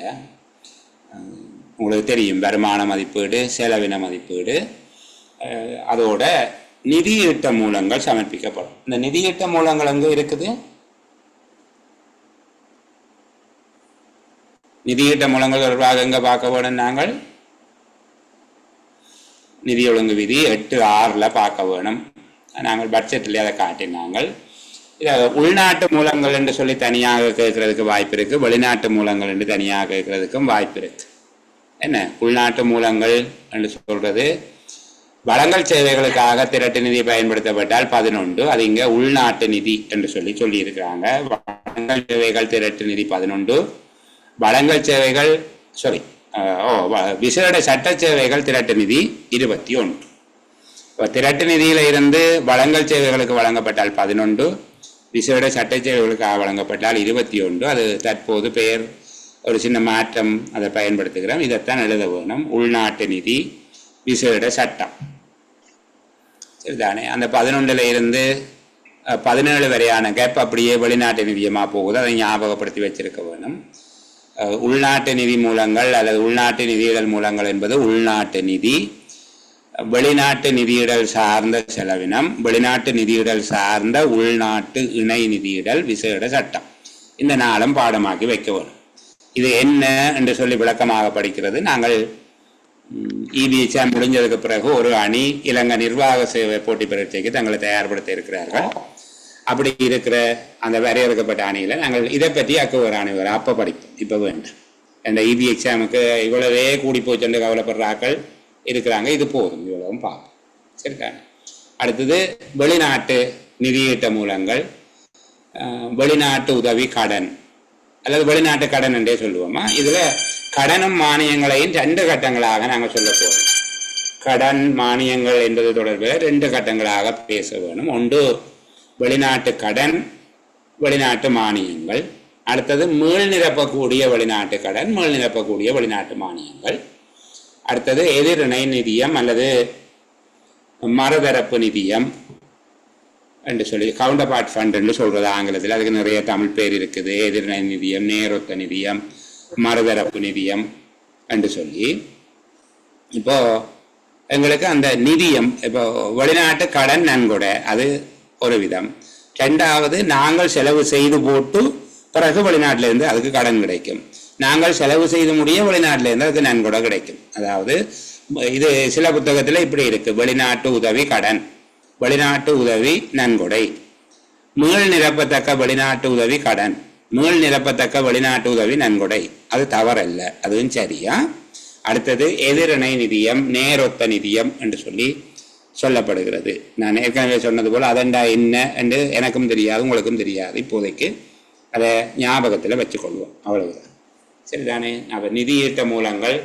உங்களுக்கு தெரியும் வருமான மதிப்பீடு, செலவின மதிப்பீடு, அதோட நிதியீட்ட மூலங்கள் சமர்ப்பிக்கப்படும். இந்த நிதியீட்ட மூலங்கள் எங்கே இருக்குது? நிதியீட்ட மூலங்கள் தொடர்பாக எங்கே பார்க்க வேணும்? நாங்கள் நிதி ஒழுங்கு விதி 8.6 பார்க்க வேணும். நாங்கள் பட்ஜெட்டில் அதை காட்டினாங்கள். உள்நாட்டு மூலங்கள் என்று சொல்லி தனியாக கேட்கறதுக்கு வாய்ப்பு இருக்கு, வெளிநாட்டு மூலங்கள் என்று தனியாக கேட்கறதுக்கும் வாய்ப்பு இருக்கு. என்ன உள்நாட்டு மூலங்கள் என்று சொல்றது வழங்கல் சேவைகளுக்காக திரட்டு நிதி பயன்படுத்தப்பட்டால் 11, அது இங்க உள்நாட்டு நிதி என்று சொல்லி இருக்கிறாங்க. வழங்கல் சேவைகள் திரட்டு நிதி 11, வழங்கல் சேவைகள் விசேட சட்ட சேவைகள் திரட்டு நிதி 21. திரட்டு நிதியில இருந்து வழங்கல் சேவைகளுக்கு வழங்கப்பட்டால் 11, விசேட சட்ட சேவைகளுக்காக வழங்கப்பட்டால் 21. அது தற்போது பெயர் ஒரு சின்ன மாற்றம் அதை பயன்படுத்துகிறோம். இதைத்தான் எழுத வேணும். உள்நாட்டு நிதி விசேட சட்டம், சரிதானே? அந்த 11ல் இருந்து 17 வரையான கேப் அப்படியே வெளிநாட்டு நிதியமாக போகுது, அதை ஞாபகப்படுத்தி வச்சிருக்க வேணும். உள்நாட்டு நிதி மூலங்கள் அல்லது உள்நாட்டு நிதியிடல் மூலங்கள் என்பது உள்நாட்டு நிதி, வெளிநாட்டு நிதியிடல் சார்ந்த செலவினம், வெளிநாட்டு நிதியிடல் சார்ந்த உள்நாட்டு இணை நிதியிடல் விசேட சட்டம். இந்த நாளும் பாடமாக்கி வைக்க வேணும். இது என்ன என்று சொல்லி விளக்கமாக படிக்கிறது. நாங்கள் EBHM முடிஞ்சதுக்கு பிறகு ஒரு அணி இலங்கை நிர்வாக சேவை போட்டி பரீட்சைக்கு தங்களை தயார்படுத்த இருக்கிறார்கள். அப்படி இருக்கிற அந்த வரையறுக்கப்பட்ட அணியில் நாங்கள் இதை பற்றி ஒரு அணி வர அப்போ படிப்போம். இப்போ வேண்டாம். அந்த EBHMக்கு இவ்வளவே கூடி போச்சு கவலைப்படுற ஆக்கள் இருக்கிறாங்க. இது போதும், இவ்வளவும் பார்ப்போம். சரிதானே? அடுத்தது வெளிநாட்டு நிதியீட்ட மூலங்கள், வெளிநாட்டு உதவி கடன் அல்லது வெளிநாட்டு கடன் என்றே சொல்லுவோமா. இதுல கடனும் மானியங்களையும் 2 கட்டங்களாக நாங்கள் சொல்ல போறோம். கடன் மானியங்கள் என்பது தொடர்பில் 2 கட்டங்களாக பேச வேணும். ஒன்று வெளிநாட்டு கடன், வெளிநாட்டு மானியங்கள். அடுத்தது மீள் நிரப்பக்கூடிய வெளிநாட்டு கடன், மீள் நிரப்பக்கூடிய வெளிநாட்டு மானியங்கள். அடுத்தது எதிரிணை நிதியம் அல்லது மறுதரப்பு நிதியம் என்று சொல்லி கவுண்டர் பார்ட் ஃபண்ட் என்று சொல்றது ஆங்கிலத்தில். அதுக்கு நிறைய தமிழ் பேர் இருக்குது. எதிரிணை நிதியம், நேரொத்த நிதியம், மறுதரப்பு நிதியம் என்று சொல்லி. இப்போ எங்களுக்கு அந்த நிதியம், இப்போ வெளிநாட்டு கடன் நன்கொடை அது ஒரு விதம். 2வது நாங்கள் செலவு செய்து போட்டு பிறகு வெளிநாட்டிலிருந்து அதுக்கு கடன் கிடைக்கும். நாங்கள் செலவு செய்து முடிய வெளிநாட்டிலிருந்து அதுக்கு நன்கொடை கிடைக்கும். அதாவது இது சில புத்தகத்தில் இப்படி இருக்கு: வெளிநாட்டு உதவி கடன், வெளிநாட்டு உதவி நன்கொடை, மீள் நிரப்பத்தக்க வெளிநாட்டு உதவி கடன், மீள் நிரப்பத்தக்க வெளிநாட்டு உதவி நன்கொடை. அது தவறல்ல, அதுவும் சரியா. அடுத்தது எதிரிணை நிதியம், நேரொத்த நிதியம் என்று சொல்லி சொல்லப்படுகிறது. நான் ஏற்கனவே சொன்னது போல் அதண்டா என்ன என்று எனக்கும் தெரியாது, உங்களுக்கும் தெரியாது. இப்போதைக்கு அதை ஞாபகத்தில் வச்சுக்கொள்வோம், அவ்வளவுதான். சரிதானே? அப்போ நிதியீட்ட மூலங்கள்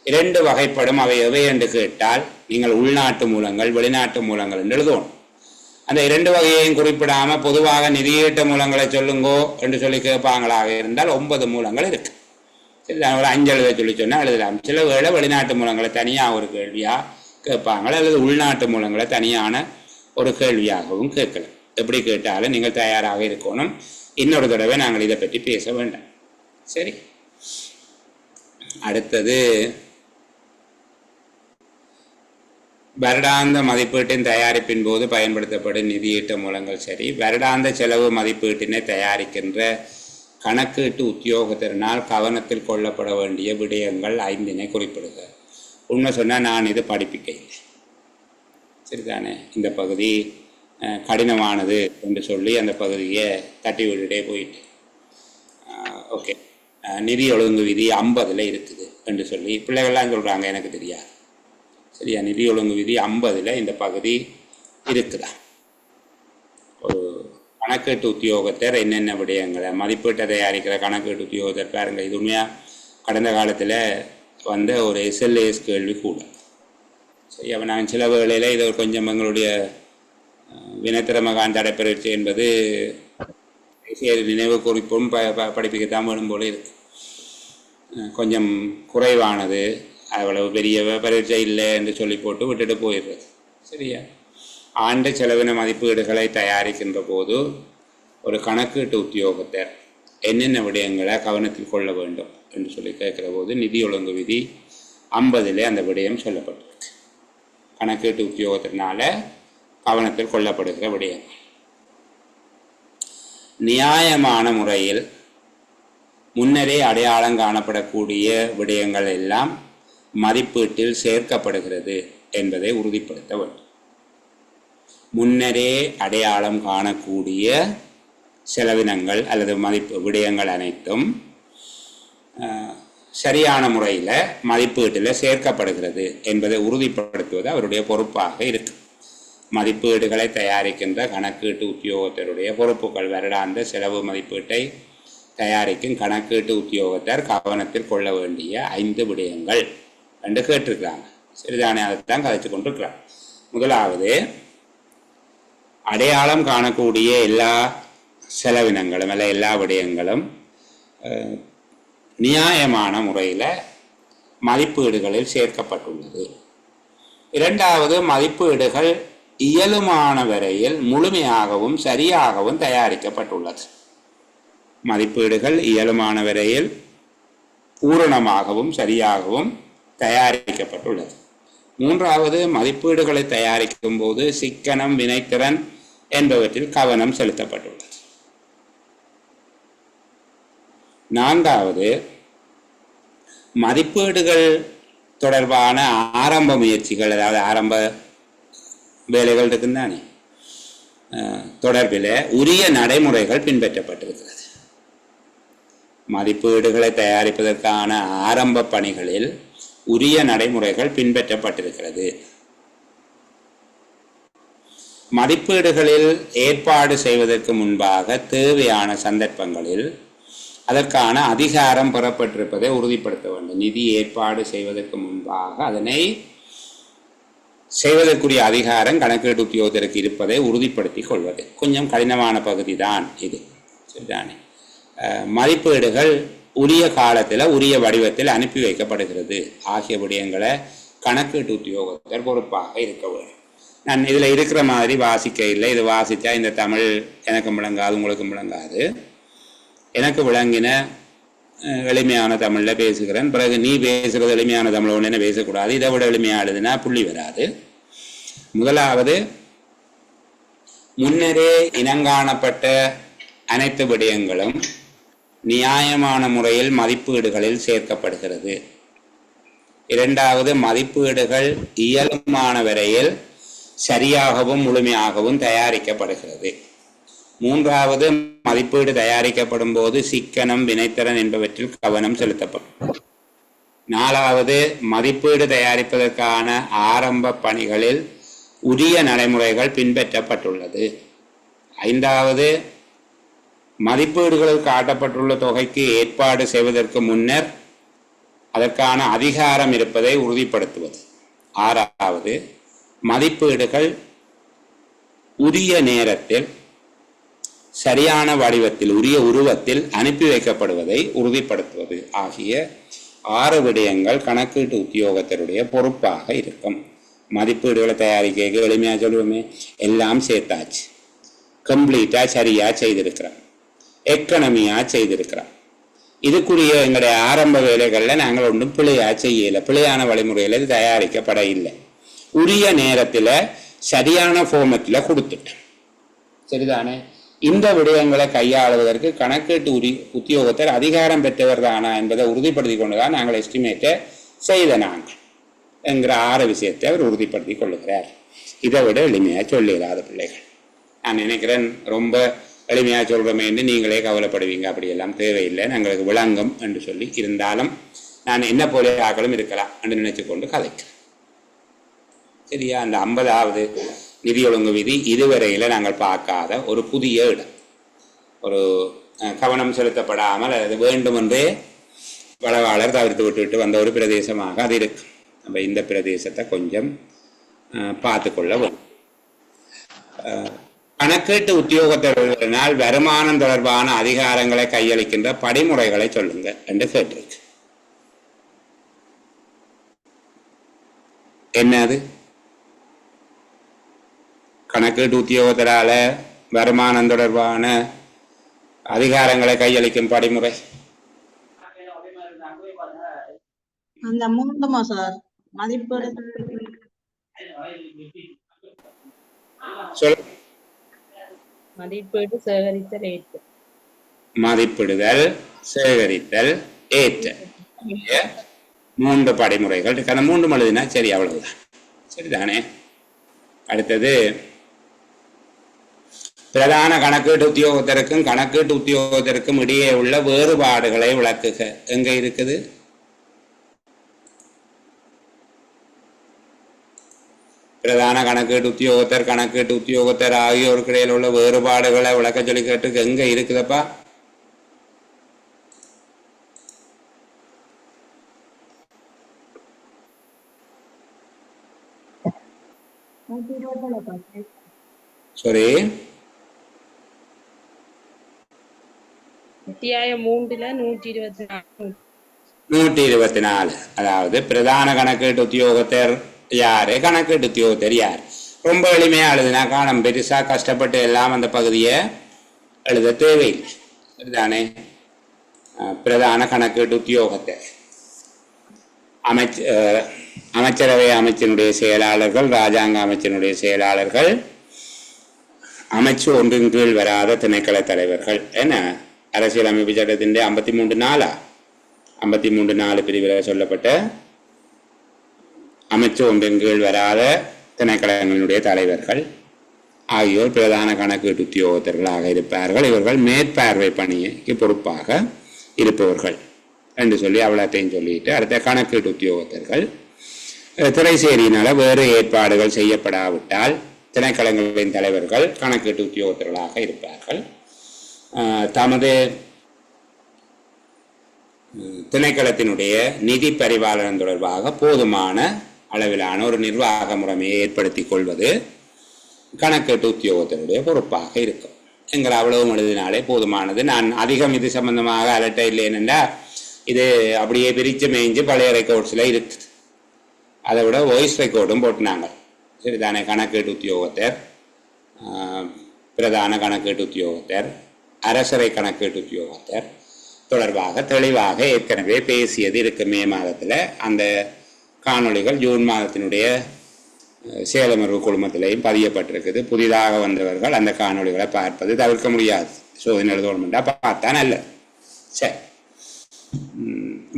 2 வகைப்படும். அவை எவை என்று கேட்டால் நீங்கள் உள்நாட்டு மூலங்கள், வெளிநாட்டு மூலங்கள் என்று எழுதுவோம். அந்த 2 வகையையும் குறிப்பிடாம பொதுவாக நிதியீட்ட மூலங்களை சொல்லுங்கோ என்று சொல்லி கேட்பாங்களாக இருந்தால் 9 மூலங்கள் இருக்கு. சரிதான்? ஒரு 5 எழுத சொல்லி சொன்னால் எழுதலாம். சில வேளை வெளிநாட்டு மூலங்களை தனியாக ஒரு கேள்வியா கேட்பாங்க, அல்லது உள்நாட்டு மூலங்களை தனியான ஒரு கேள்வியாகவும் கேட்கலாம். எப்படி கேட்டாலும் நீங்கள் தயாராக இருக்கணும். இன்னொரு தடவை நாங்கள் இதை பற்றி பேச வேண்டாம். சரி, அடுத்தது வருடாந்த மதிப்பீட்டின் தயாரிப்பின் போது பயன்படுத்தப்படும் நிதியீட்ட மூலங்கள். சரி, வருடாந்த செலவு மதிப்பீட்டினை தயாரிக்கின்ற கணக்கீட்டு உத்தியோகத்தினால் கவனத்தில் கொள்ளப்பட வேண்டிய விடயங்கள் 5 குறிப்பிடுக. உண்மை சொன்னால் நான் இது படிப்பிக்க இல்லை. சரிதானே? இந்த பகுதி கடினமானது என்று சொல்லி அந்த பகுதியை தட்டி விட்டுட்டே போயிட்டு ஓகே, நிதி ஒழுங்கு விதி 50 இருக்குது என்று சொல்லி பிள்ளைகள்லாம் சொல்கிறாங்க, எனக்கு தெரியாது. சரியா? நிதி ஒழுங்கு விதி 50 இந்த பகுதி இருக்குதா? ஒரு கணக்கீட்டு உத்தியோகத்தர் என்னென்ன விடயங்களை மதிப்பீட்டை தயாரிக்கிற கணக்கீட்டு உத்தியோகத்தர் பாருங்க. இது உண்மையாக கடந்த காலத்தில் வந்த ஒரு SLAS கேள்வி கூட. சரி, அப்போ நான் சில வேளையில் இது கொஞ்சம் எங்களுடைய வினைத்திறமகான் தடைப்பயிற்சி என்பது நினைவு குறிப்பும் படிப்பிக்கத்தான் வேணும் போல இருக்கு. கொஞ்சம் குறைவானது, அவ்வளவு பெரிய பரீட்சை இல்லை என்று சொல்லி போட்டு விட்டுட்டு போயிடுறது. சரியா? ஆண்டு செலவின மதிப்பீடுகளை தயாரிக்கின்ற போது ஒரு கணக்கீட்டு உத்தியோகத்தர் என்னென்ன விடயங்களை கவனத்தில் கொள்ள வேண்டும் என்று சொல்லி கேட்குற போது நிதி ஒழுங்கு விதி 50 அந்த விடயம் சொல்லப்பட்டிருக்கு. கணக்கீட்டு உத்தியோகத்தினால கவனத்தில் கொள்ளப்படுகிற விடயங்கள். நியாயமான முறையில் முன்னரே அடையாளம் காணப்படக்கூடிய விடயங்கள் எல்லாம் மதிப்பீட்டில் சேர்க்கப்படுகிறது என்பதை உறுதிப்படுத்த வேண்டும். முன்னரே அடையாளம் காணக்கூடிய செலவினங்கள் அல்லது மதிப்பு விடயங்கள் அனைத்தும் சரியான முறையில் மதிப்பீட்டில் சேர்க்கப்படுகிறது என்பதை உறுதிப்படுத்துவது அவருடைய பொறுப்பாக இருக்கு. மதிப்பீடுகளை தயாரிக்கின்ற கணக்கீட்டு உத்தியோகத்தருடைய பொறுப்புகள் வருடாந்த செலவு மதிப்பீட்டை தயாரிக்கும் கணக்கீட்டு உத்தியோகத்தர் கவனத்தில் கொள்ள வேண்டிய 5 விடயங்கள் என்று கேட்டிருக்கிறாங்க. சரிதானே? அதைத்தான் கதைச்சு கொண்டிருக்கிறாங்க. முதலாவது, அடையாளம் காணக்கூடிய எல்லா செலவினங்களும் அல்ல எல்லா விடயங்களும் நியாயமான முறையில் மதிப்பீடுகளில் சேர்க்கப்பட்டுள்ளது. இரண்டாவது, மதிப்பீடுகள் இயலுமான வரையில் முழுமையாகவும் சரியாகவும் தயாரிக்கப்பட்டுள்ளது. மதிப்பீடுகள் இயலுமான வரையில் பூரணமாகவும் சரியாகவும் தயாரிக்கப்பட்டுள்ளது. மூன்றாவது, மதிப்பீடுகளை தயாரிக்கும் போது சிக்கனம், வினைத்திறன் என்பவற்றில் கவனம் செலுத்தப்பட்டுள்ளது. நான்காவது, மதிப்பீடுகள் தொடர்பான ஆரம்ப முயற்சிகள், அதாவது ஆரம்ப வேலைகள் இருக்குந்தானே, தொடர்பில் உரிய நடைமுறைகள் பின்பற்றப்பட்டிருக்கிறது. மதிப்பீடுகளை தயாரிப்பதற்கான ஆரம்ப பணிகளில் உரிய நடைமுறைகள் பின்பற்றப்பட்டிருக்கிறது. மதிப்பீடுகளில் ஏற்பாடு செய்வதற்கு முன்பாக தேவையான சந்தர்ப்பங்களில் அதற்கான அதிகாரம் பெறப்பட்டிருப்பதை உறுதிப்படுத்த வேண்டும். நிதி ஏற்பாடு செய்வதற்கு முன்பாக அதனை செய்வதற்குரிய அதிகாரம் கணக்கீட்டு உத்தியோகத்திற்கு இருப்பதை உறுதிப்படுத்திக் கொள்வது கொஞ்சம் கடினமான பகுதி தான் இது. சரிதானே? மதிப்பீடுகள் உரிய காலத்தில் உரிய வடிவத்தில் அனுப்பி வைக்கப்படுகிறது ஆகிய விடயங்களை கணக்கீட்டு உத்தியோகத்தர் பொறுப்பாக இருக்க வேண்டும். நான் இதில் இருக்கிற மாதிரி வாசிக்க இல்லை. இது வாசித்தா இந்த தமிழ் எனக்கு விளங்காது, உங்களுக்கு விளங்காது. எனக்கு விளங்கின எளிமையான தமிழில் பேசுகிறேன். பிறகு நீ பேசுகிறது எளிமையான தமிழ் ஒன்று பேசக்கூடாது, இதை விட எளிமையானதுன்னா புள்ளி வராது. முதலாவது, முன்னரே இனங்காணப்பட்ட அனைத்து விடயங்களும் நியாயமான முறையில் மதிப்பீடுகளில் சேர்க்கப்படுகிறது. இரண்டாவது, மதிப்பீடுகள் இயலுமான வரையில் சரியாகவும் முழுமையாகவும் தயாரிக்கப்படுகிறது. மூன்றாவது, மதிப்பீடு தயாரிக்கப்படும் போது சிக்கனம், வினைத்திறன் என்பவற்றில் கவனம் செலுத்தப்படும். நாலாவது, மதிப்பீடு தயாரிப்பதற்கான ஆரம்ப பணிகளில் உரிய நடைமுறைகள் பின்பற்றப்பட்டுள்ளது. ஐந்தாவது, மதிப்பீடுகளில் காட்டப்பட்டுள்ள தொகைக்கு ஏற்பாடு செய்வதற்கு முன்னர் அதற்கான அதிகாரம் இருப்பதை உறுதிப்படுத்துவது. ஆறாவது, மதிப்பீடுகள் உரிய நேரத்தில் சரியான வடிவத்தில் உரிய உருவத்தில் அனுப்பி வைக்கப்படுவதை உறுதிப்படுத்துவது ஆகிய 6 விடயங்கள் கணக்கீட்டு உத்தியோகத்தருடைய பொறுப்பாக இருக்கும். மதிப்பீடுகளை தயாரிக்க எளிமையாக சொல்லுவோமே, எல்லாம் சேர்த்தாச்சு, கம்ப்ளீட்டாக சரியாக செய்திருக்கிறோம், எக்கனமியாக செய்திருக்கிறோம். இதுக்குரிய எங்களுடைய ஆரம்ப வேலைகளில் நாங்கள் ஒன்றும் பிழையாக செய்யலை, பிழையான வழிமுறையில் இது தயாரிக்கப்பட இல்லை, உரிய நேரத்தில் சரியான ஃபார்மேட்டில் கொடுத்துட்டோம். சரிதானே? இந்த விடயங்களை கையாளுவதற்கு கணக்கீட்டு உத்தியோகத்தர் அதிகாரம் பெற்றவர் தானா என்பதை உறுதிப்படுத்தி கொண்டுதான் நாங்கள் எஸ்டிமேட்டை செய்த நாங்கள் என்கிற 6 விஷயத்தை அவர் உறுதிப்படுத்தி கொள்ளுகிறார். இதை விட எளிமையாக சொல்லிடாத பிள்ளைகள். நான் நினைக்கிறேன் ரொம்ப எளிமையாக சொல்கிறோமே என்று நீங்களே கவலைப்படுவீங்க. அப்படியெல்லாம் தேவையில்லை, நாங்களுக்கு விளங்கும் என்று சொல்லி இருந்தாலும் நான் என்ன போல ஆக்களும் இருக்கலாம் என்று நினைச்சு கொண்டு கதைக்கிறேன். சரியா? அந்த 50வது நிதி ஒழுங்கு விதி இதுவரையில் நாங்கள் பார்க்காத ஒரு புதிய இடம், ஒரு கவனம் செலுத்தப்படாமல் அது வேண்டுமென்றே வளவாளர் தவிர்த்து விட்டு வந்த ஒரு பிரதேசமாக அது இருக்கு. நம்ம இந்த பிரதேசத்தை கொஞ்சம் பார்த்து கொள்ள வேண்டும். கணக்கீட்டு உத்தியோகத்தர்களால் வருமானம் தொடர்பான அதிகாரங்களை கையளிக்கின்ற படிமுறைகளை சொல்லுங்க என்று கேட்டிருக்கு. என்னது? கணக்கீட்டு உத்தியோகத்தரால வருமானம் தொடர்பான அதிகாரங்களை கையளிக்கும் படிமுறை அந்த 3 மாசம் மதிப்பீடு சொல். மதிப்பீடு, சேகரித்தல், ஏற்றல். மதிப்பிடுதல், சேகரித்தல், ஏற்றல் 3 படிமுறைகள் இருக்கு. அந்த 3 எழுதினா சரி, அவ்வளவுதான். சரிதானே? அடுத்தது பிரதான கணக்கீட்டு உத்தியோகத்தருக்கும் கணக்கீட்டு உத்தியோகத்தருக்கும் இடையே உள்ள வேறுபாடுகளை விளக்குக. எங்க இருக்குது? பிரதான கணக்கீட்டு உத்தியோகத்தர் கணக்கீட்டு உத்தியோகத்தர் ஆகியோருக்கு இடையில் உள்ள வேறுபாடுகளை விளக்க சொல்லி கேட்டுக்கு எங்க இருக்குதப்பா? சரி, அத்தியாயம் 3ல 124. 124. அதாவது பிரதான கணக்கீட்டு உத்தியோகத்தர் யாரு, கணக்கீட்டு உத்தியோகத்தர் யார்? ரொம்ப எளிமையா எழுதுனா காணும், பெருசா கஷ்டப்பட்டு எல்லாம் அந்த பகுதியை எழுத தேவையில்லை. சரிதானே? பிரதான கணக்கீட்டு உத்தியோகத்தர் அமைச்சரவை அமைச்சினுடைய செயலாளர்கள், ராஜாங்க அமைச்சினுடைய செயலாளர்கள், அமைச்சு ஒன்றின் கீழ் வராத திணைக்கள தலைவர்கள். என்ன அரசியலமைப்பு சட்டத்தின் 53(4) பிரிவில் சொல்லப்பட்ட அமைச்சு ஒன்றின் கீழ் வராத திணைக்களங்களினுடைய தலைவர்கள் ஆகியோர் பிரதான கணக்கீட்டு உத்தியோகத்தர்களாக இருப்பார்கள். இவர்கள் மேற்பார்வை பணிக்கு பொறுப்பாக இருப்பவர்கள் என்று சொல்லி அவ்வளத்தையும் சொல்லிட்டு, அடுத்த கணக்கீட்டு உத்தியோகத்தர்கள் திரைசேரியினால வேறு ஏற்பாடுகள் செய்யப்படாவிட்டால் திணைக்களங்களின் தலைவர்கள் கணக்கீட்டு உத்தியோகத்தர்களாக இருப்பார்கள். தமது திணைக்களத்தினுடைய நிதி பரிபாலனம் தொடர்பாக போதுமான அளவிலான ஒரு நிர்வாக முறைமையை ஏற்படுத்தி கொள்வது கணக்கீட்டு உத்தியோகத்தினுடைய பொறுப்பாக இருக்கும். எங்கள் அவ்வளவு எழுதினாலே போதுமானது. நான் அதிகம் இது சம்பந்தமாக அலட்ட இல்லைன்னா இது அப்படியே பிரித்து மேய்ஞ்சு பழைய ரெக்கார்ட்ஸில் இருக்குது. அதை விட வாய்ஸ் ரெக்கார்டும் போட்டுனாங்க. சரிதானே? கணக்கீட்டு உத்தியோகத்தர், பிரதான கணக்கீட்டு உத்தியோகத்தர், அரசரை கணக்கீட்டு உத்தியோகத்தர் தொடர்பாக தெளிவாக ஏற்கனவே பேசியது இருக்கு. மே மாதத்தில் அந்த காணொளிகள் ஜூன் மாதத்தினுடைய சேலமர்வு குழுமத்திலையும் பதியப்பட்டிருக்குது. புதிதாக வந்தவர்கள் அந்த காணொளிகளை பார்ப்பது தவிர்க்க முடியாது. சோதனை எழுதணும்னா பார்த்தா நல்லது. சரி,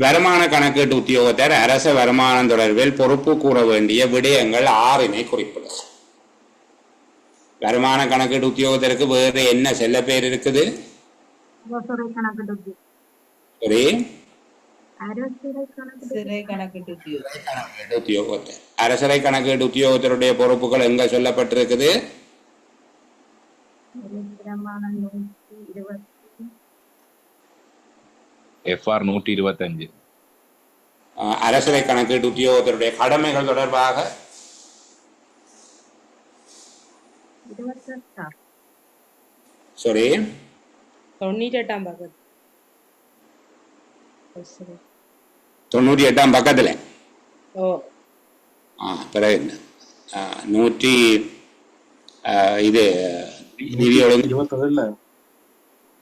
வருமான கணக்கீட்டு உத்தியோகத்தர் அரச வருமானம் தொடர்பில் பொறுப்பு கூற வேண்டிய விடயங்கள் 6 குறிப்பிடும். வருமான கணக்கீட்டு உத்தியோகத்தருக்கு வேறு என்ன செல்ல பேர் இருக்குது? உத்தியோகத்தர். அரசரை கணக்கீட்டு உத்தியோகத்தருடைய பொறுப்புகள் எங்க சொல்லப்பட்டிருக்குது? FR 125. அரசரை கணக்கீட்டு உத்தியோகத்தருடைய கடமைகள் தொடர்பாக சாரி 98ஆம் பக்கத்துல 98ஆம் பக்கத்துல பிறகு என்ன 100 இது நிதி ஒழுங்கு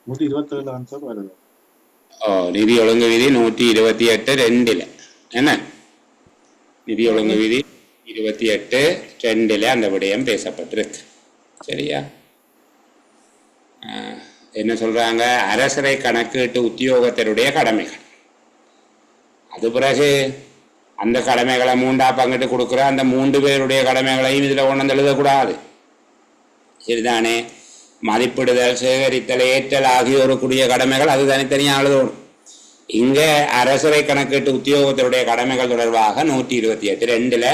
127 வருது. நிதி ஒழுங்கு விதி 128(2) என்ன நிதி ஒழுங்கு விதி 28(2) அந்த விடயம் பேசப்பட்டிருக்கு. சரியா? என்ன சொல்றாங்க? அரசரை கணக்கீட்டு உத்தியோகத்தருடைய கடமைகள். அது பிறகு அந்த கடமைகளை 3ஆ பங்கிட்டு கொடுக்குற அந்த 3 பேருடைய கடமைகளையும் இதுல ஒன்று எழுதக்கூடாது. சரிதானே? மதிப்பிடுதல், சேகரித்தல், ஏற்றல் ஆகியோருக்குரிய கடமைகள் அது தனித்தனியாக எழுதணும். இங்க அரசரை கணக்கீட்டு உத்தியோகத்தருடைய கடமைகள் தொடர்பாக 128(2)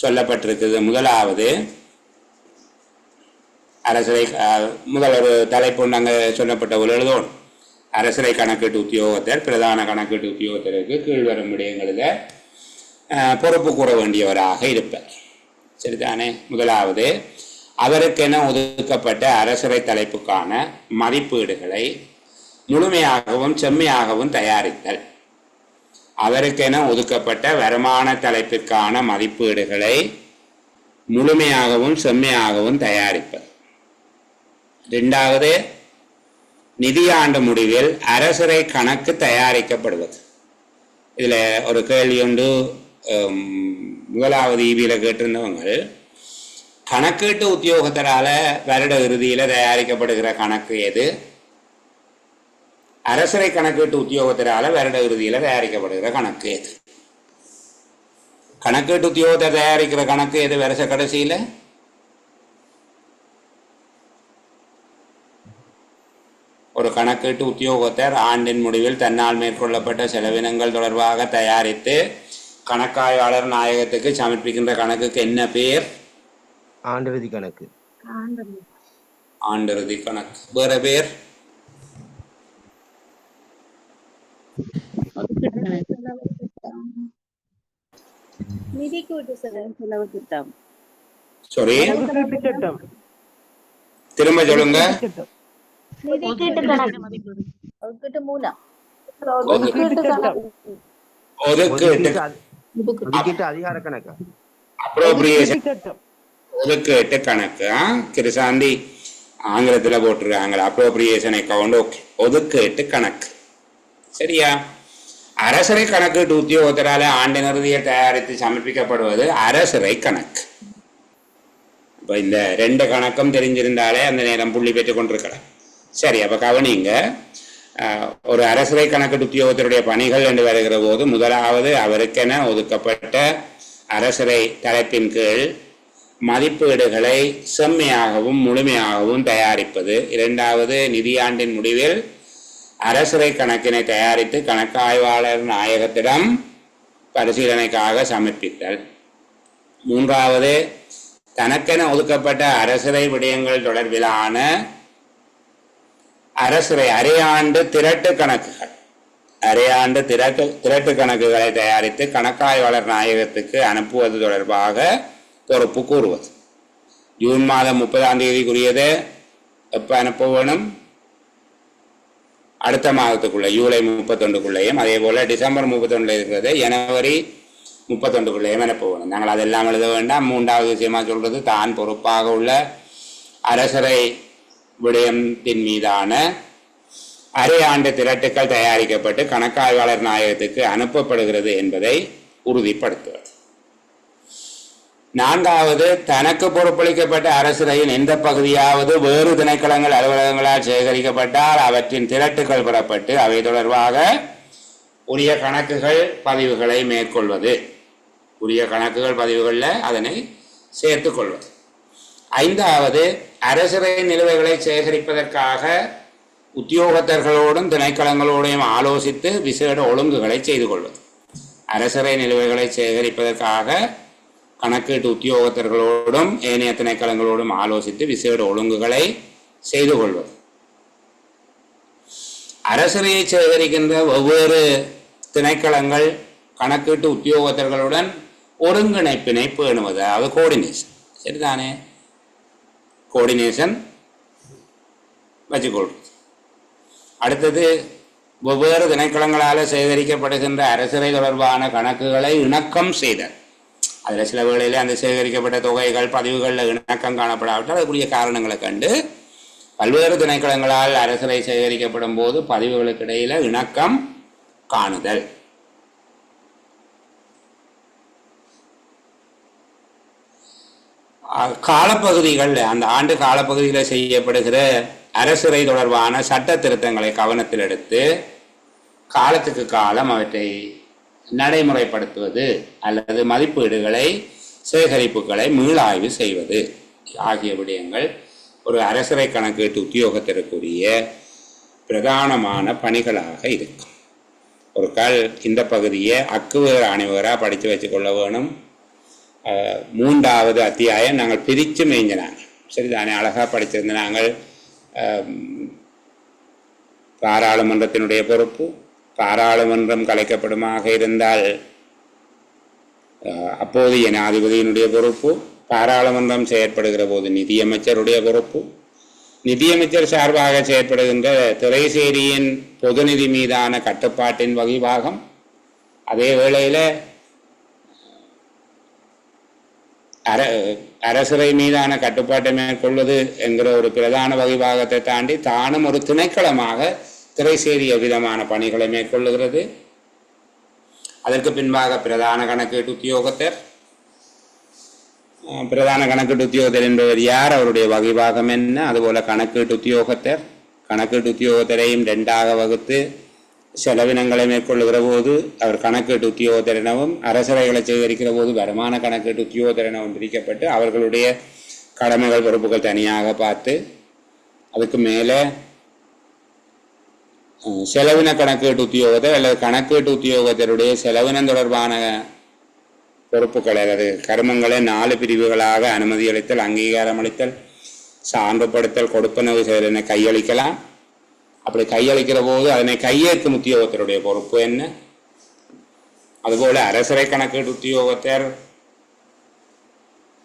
சொல்லப்பட்டிருக்குது. முதலாவது அரசரை முதல் ஒரு தலைப்பு நாங்கள் சொல்லப்பட்ட ஒரு எழுதணும். அரசரை கணக்கீட்டு உத்தியோகத்தர் பிரதான கணக்கீட்டு உத்தியோகத்தருக்கு கீழ்வரும் விடயங்களில் பொறுப்பு கூற வேண்டியவராக இருப்பார். சரிதானே? முதலாவது, அவருக்கென ஒதுக்கப்பட்ட அரசரை தலைப்புக்கான மதிப்பீடுகளை முழுமையாகவும் செம்மையாகவும் தயாரித்தல். அவருக்கென ஒதுக்கப்பட்ட வருமான தலைப்பிற்கான மதிப்பீடுகளை முழுமையாகவும் செம்மையாகவும் தயாரிப்பது. 2வது, நிதியாண்டு முடிவில் அரசரை கணக்கு தயாரிக்கப்படுவது. இதுல ஒரு கேள்வி ஒன்று முதலாவது ஈபியில கேட்டிருந்தவங்க, கணக்கீட்டு உத்தியோகத்தரால வருட இறுதியில தயாரிக்கப்படுகிற கணக்கு எது? அரசரை கணக்கீட்டு உத்தியோகத்தரால வருட இறுதியில தயாரிக்கப்படுகிற கணக்கு எது? கணக்கீட்டு உத்தியோகத்தர் தயாரிக்கிற கணக்கு எது வருஷ கடைசியில? ஒரு கணக்கீட்டு உத்தியோகத்தர் ஆண்டின் முடிவில் தன்னால் மேற்கொள்ளப்பட்ட செலவினங்கள் தொடர்பாக தயாரித்து கணக்காய்வாளர் நாயகத்துக்கு சமர்ப்பிக்கின்ற கணக்குக்கு என்ன பேர்? ஆண்டிறுதி கணக்கு. ஆண்டிறுதி கணக்கு. வேற பேர்? சாரி, திரும்ப சொல்லுங்க. ஒதுக்கீட்டு அதிகார கணக்கு. அப்ரோப்ரியேஷன் ஒதுக்கீட்டு கணக்கு. கிருசாந்தி ஆங்கிலத்துல போட்டிருக்காங்க அப்ரோப்ரியேஷன் அக்கவுண்ட். ஓகே, ஒதுக்கீட்டு கணக்கு. சரியா? அரசரை கணக்கீட்டு உத்தியோகத்தரால ஆண்டின் இறுதியில் தயாரித்து சமர்ப்பிக்கப்படுவது அரசரை கணக்கு. இப்போ இந்த 2 கணக்கும் தெரிஞ்சிருந்தாலே அந்த நேரம் புள்ளி பெற்றுக் கொண்டிருக்கலாம். சரி, அப்ப கவனிங்க. ஒரு அரசரை கணக்கீட்டு உத்தியோகத்தருடைய பணிகள் என்று வருகிற போது முதலாவது அவருக்கென ஒதுக்கப்பட்ட அரசரை தலைப்பின் கீழ் மதிப்பீடுகளை செம்மையாகவும் முழுமையாகவும் தயாரிப்பது. 2வது நிதியாண்டின் முடிவில் அரசரை கணக்கினை தயாரித்து கணக்காய்வாளர் நாயகத்திடம் பரிசீலனைக்காக சமர்ப்பித்தல். 3வது தனக்கென ஒதுக்கப்பட்ட அரசரை விடயங்கள் தொடர்பிலான அரசரை அரையாண்டு திரட்டு கணக்குகள், அரையாண்டு திரட்டு கணக்குகளை தயாரித்து கணக்காய்வாளர் நாயகத்துக்கு அனுப்புவது தொடர்பாக பொறுப்பு கூறுவது. ஜூன் மாதம் 30ஆம் தேதிக்குரியது எப்போ அனுப்ப வேணும்? அடுத்த மாதத்துக்குள்ள ஜூலை 31க்குள்ளேயும், அதே போல டிசம்பர் 31 இருக்கிறது ஜனவரி 31க்குள்ளேயும் அனுப்ப வேணும். நாங்கள் அதெல்லாம் எழுத வேண்டாம். 3வது விஷயமா சொல்றது, தான் பொறுப்பாக உள்ள அரசரை விடயத்தின் மீதான அரையாண்டு திரட்டுக்கள் தயாரிக்கப்பட்டு கணக்காய்வாளர் நாயகத்துக்கு அனுப்பப்படுகிறது என்பதை உறுதிப்படுத்துவது. 4வது தனக்கு பொறுப்பளிக்கப்பட்ட அரசரையின் எந்த பகுதியாவது வேறு திணைக்களங்கள் அலுவலகங்களால் சேகரிக்கப்பட்டால் அவற்றின் திரட்டுகள் பெறப்பட்டு அவை தொடர்பாக உரிய கணக்குகள் பதிவுகளை மேற்கொள்வது. உரிய கணக்குகள் பதிவுகளில் அதனை சேர்த்துக் கொள்வது. 5வது அரசரை நிலுவைகளை சேகரிப்பதற்காக உத்தியோகத்தர்களோடும் திணைக்களங்களோடையும் ஆலோசித்து விசேட ஒழுங்குகளை செய்து கொள்வது. அரசரை நிலுவைகளை சேகரிப்பதற்காக கணக்கீட்டு உத்தியோகத்தர்களோடும் ஏனைய திணைக்களங்களோடும் ஆலோசித்து விசேட ஒழுங்குகளை செய்து கொள்வது. அரசரையை சேகரிக்கின்ற ஒவ்வொரு திணைக்களங்கள் கணக்கீட்டு உத்தியோகத்தர்களுடன் ஒருங்கிணைப்பினை பேணுவது, அதாவது கோஆர்டினேஷன். சரிதானே? கோஆர்டினேஷன் வச்சுக்கொள்வது. அடுத்தது வெவ்வேறு திணைக்களங்களால் சேகரிக்கப்படுகின்ற அரசரை தொடர்பான கணக்குகளை இணக்கம் செய்தல். அதில் சில வேளையில் அந்த சேகரிக்கப்பட்ட தொகைகள் பதிவுகளில் இணக்கம் காணப்படாவிட்டால் அதுக்குரிய காரணங்களை கண்டு பல்வேறு திணைக்களங்களால் அரசரை சேகரிக்கப்படும் போது பதிவுகளுக்கு இடையில இணக்கம் காணுதல். காலப்பகுதிகளில் அந்த ஆண்டு காலப்பகுதியில் செய்யப்படுகிற அரசரை தொடர்பான சட்ட திருத்தங்களை கவனத்தில் எடுத்து காலத்துக்கு காலம் அவற்றை நடைமுறைப்படுத்துவது அல்லது மதிப்பீடுகளை சேகரிப்புகளை மீளாய்வு செய்வது ஆகிய விடயங்கள் ஒரு அரசரை கணக்கீட்டு உத்தியோகத்திற்குரிய பிரதானமான பணிகளாக இருக்கும். ஒரு கால் இந்த பகுதியை அக்குவேறு அணிவராக படித்து வச்சுக்கொள்ள வேணும். 3வது அத்தியாயம் நாங்கள் பிரித்து மேய்ஞ்சினாங்க. சரிதானே? அழகாக படிச்சிருந்த நாங்கள் பாராளுமன்றத்தினுடைய பொறுப்பு, பாராளுமன்றம் கலைக்கப்படுமாக இருந்தால் அப்போதைய ஜனாதிபதியினுடைய பொறுப்பு, பாராளுமன்றம் செயற்படுகிற போது நிதியமைச்சருடைய பொறுப்பு, நிதியமைச்சர் சார்பாக செயற்படுகின்ற திரைசேரியின் பொது நிதி மீதான கட்டுப்பாட்டின் வகிபாகம், அதே வேளையில் அரசரை மீதான கட்டுப்பாட்டை மேற்கொள்வது என்கிற ஒரு பிரதான வகிபாகத்தை தாண்டி தானும் ஒரு திணைக்களமாக திரைசேரிய விதமான பணிகளை மேற்கொள்ளுகிறது. அதற்கு பின்பாக பிரதான கணக்கீட்டு உத்தியோகத்தர். பிரதான கணக்கீட்டு உத்தியோகத்தர் என்பவர் யார், அவருடைய வகிபாகம் என்ன, அதுபோல கணக்கீட்டு உத்தியோகத்தர். கணக்கீட்டு உத்தியோகத்தரையும் 2ஆக வகுத்து செலவினங்களை மேற்கொள்ளுகிற போது அவர் கணக்கீட்டு உத்தியோகத்தர் எனவும், அரசரைகளை சேகரிக்கிற போது வருமான கணக்கீட்டு உத்தியோகத்தர் எனவும் பிரிக்கப்பட்டு அவர்களுடைய கடமைகள் பொறுப்புகள் தனியாக பார்த்து அதுக்கு மேலே செலவின கணக்கீட்டு உத்தியோகத்தர் அல்லது கணக்கீட்டு உத்தியோகத்தருடைய செலவினம் தொடர்பான பொறுப்புகள் அல்லது கர்மங்களை 4 பிரிவுகளாக அனுமதி அளித்தல், அங்கீகாரம் அளித்தல், சான்றுபடுத்தல், கொடுப்பனவு செயலினை கையளிக்கலாம். அப்படி கையளிக்கிற போது அதனை கையேற்கும் உத்தியோகத்தருடைய பொறுப்பு என்ன? அதுபோல அரசரை கணக்கீட்டு உத்தியோகத்தர்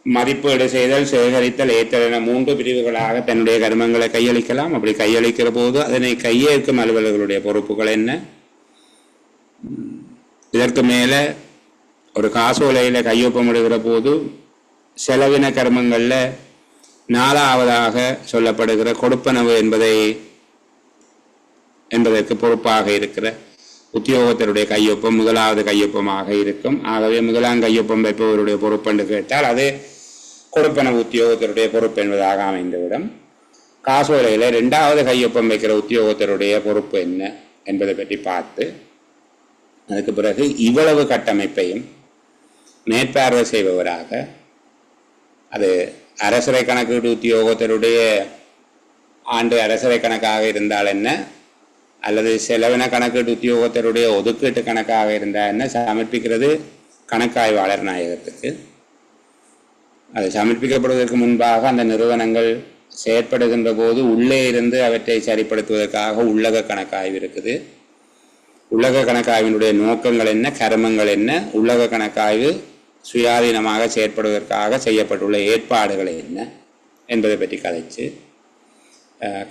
மதிப்பீடு செய்தல், சேகரித்தல், ஏற்றல் என 3 பிரிவுகளாக தன்னுடைய கர்மங்களை கையளிக்கலாம். அப்படி கையளிக்கிற போது அதனை கையேற்கும் அலுவலர்களுடைய பொறுப்புகள் என்ன? இதற்கு மேல ஒரு காசோலையில கையொப்பமிடுகிற போது செலவின கர்மங்கள்ல 4ஆவதாக சொல்லப்படுகிற கொடுப்பனவு என்பதற்கு பொறுப்பாக இருக்கிற உத்தியோகத்தருடைய கையொப்பம் 1வது கையொப்பமாக இருக்கும். ஆகவே 1ஆம் கையொப்பம் வைப்பவருடைய பொறுப்பு என்று கேட்டால் அது கொடுப்பனவு உத்தியோகத்தருடைய பொறுப்பு என்பதாக அமைந்துவிடும். காசோலையில 2வது கையொப்பம் வைக்கிற உத்தியோகத்தருடைய பொறுப்பு என்ன என்பதை பற்றி பார்த்து அதுக்கு பிறகு இவ்வளவு கட்டமைப்பையும் மேற்பார்வை செய்பவராக, அது அரசரை கணக்கீட்டு உத்தியோகத்தருடைய ஆண்டு அரசரை கணக்காக இருந்தால் என்ன, அல்லது செலவின கணக்கீட்டு உத்தியோகத்தருடைய ஒதுக்கீட்டு கணக்காக இருந்தால் என்ன, சமர்ப்பிக்கிறது கணக்காய்வாளர் நாயகத்துக்கு. அது சமர்ப்பிக்கப்படுவதற்கு முன்பாக அந்த நிறுவனங்கள் செயற்படுகின்ற போது உள்ளே இருந்து அவற்றை சரிப்படுத்துவதற்காக உள்ளக கணக்காய்வு இருக்குது. உள்ளக கணக்காய்வினுடைய நோக்கங்கள் என்ன, கர்மங்கள் என்ன, உள்ளக கணக்காய்வு சுயாதீனமாக செயற்படுவதற்காக செய்யப்பட்டுள்ள ஏற்பாடுகள் என்ன என்பதை பற்றி கதைச்சு,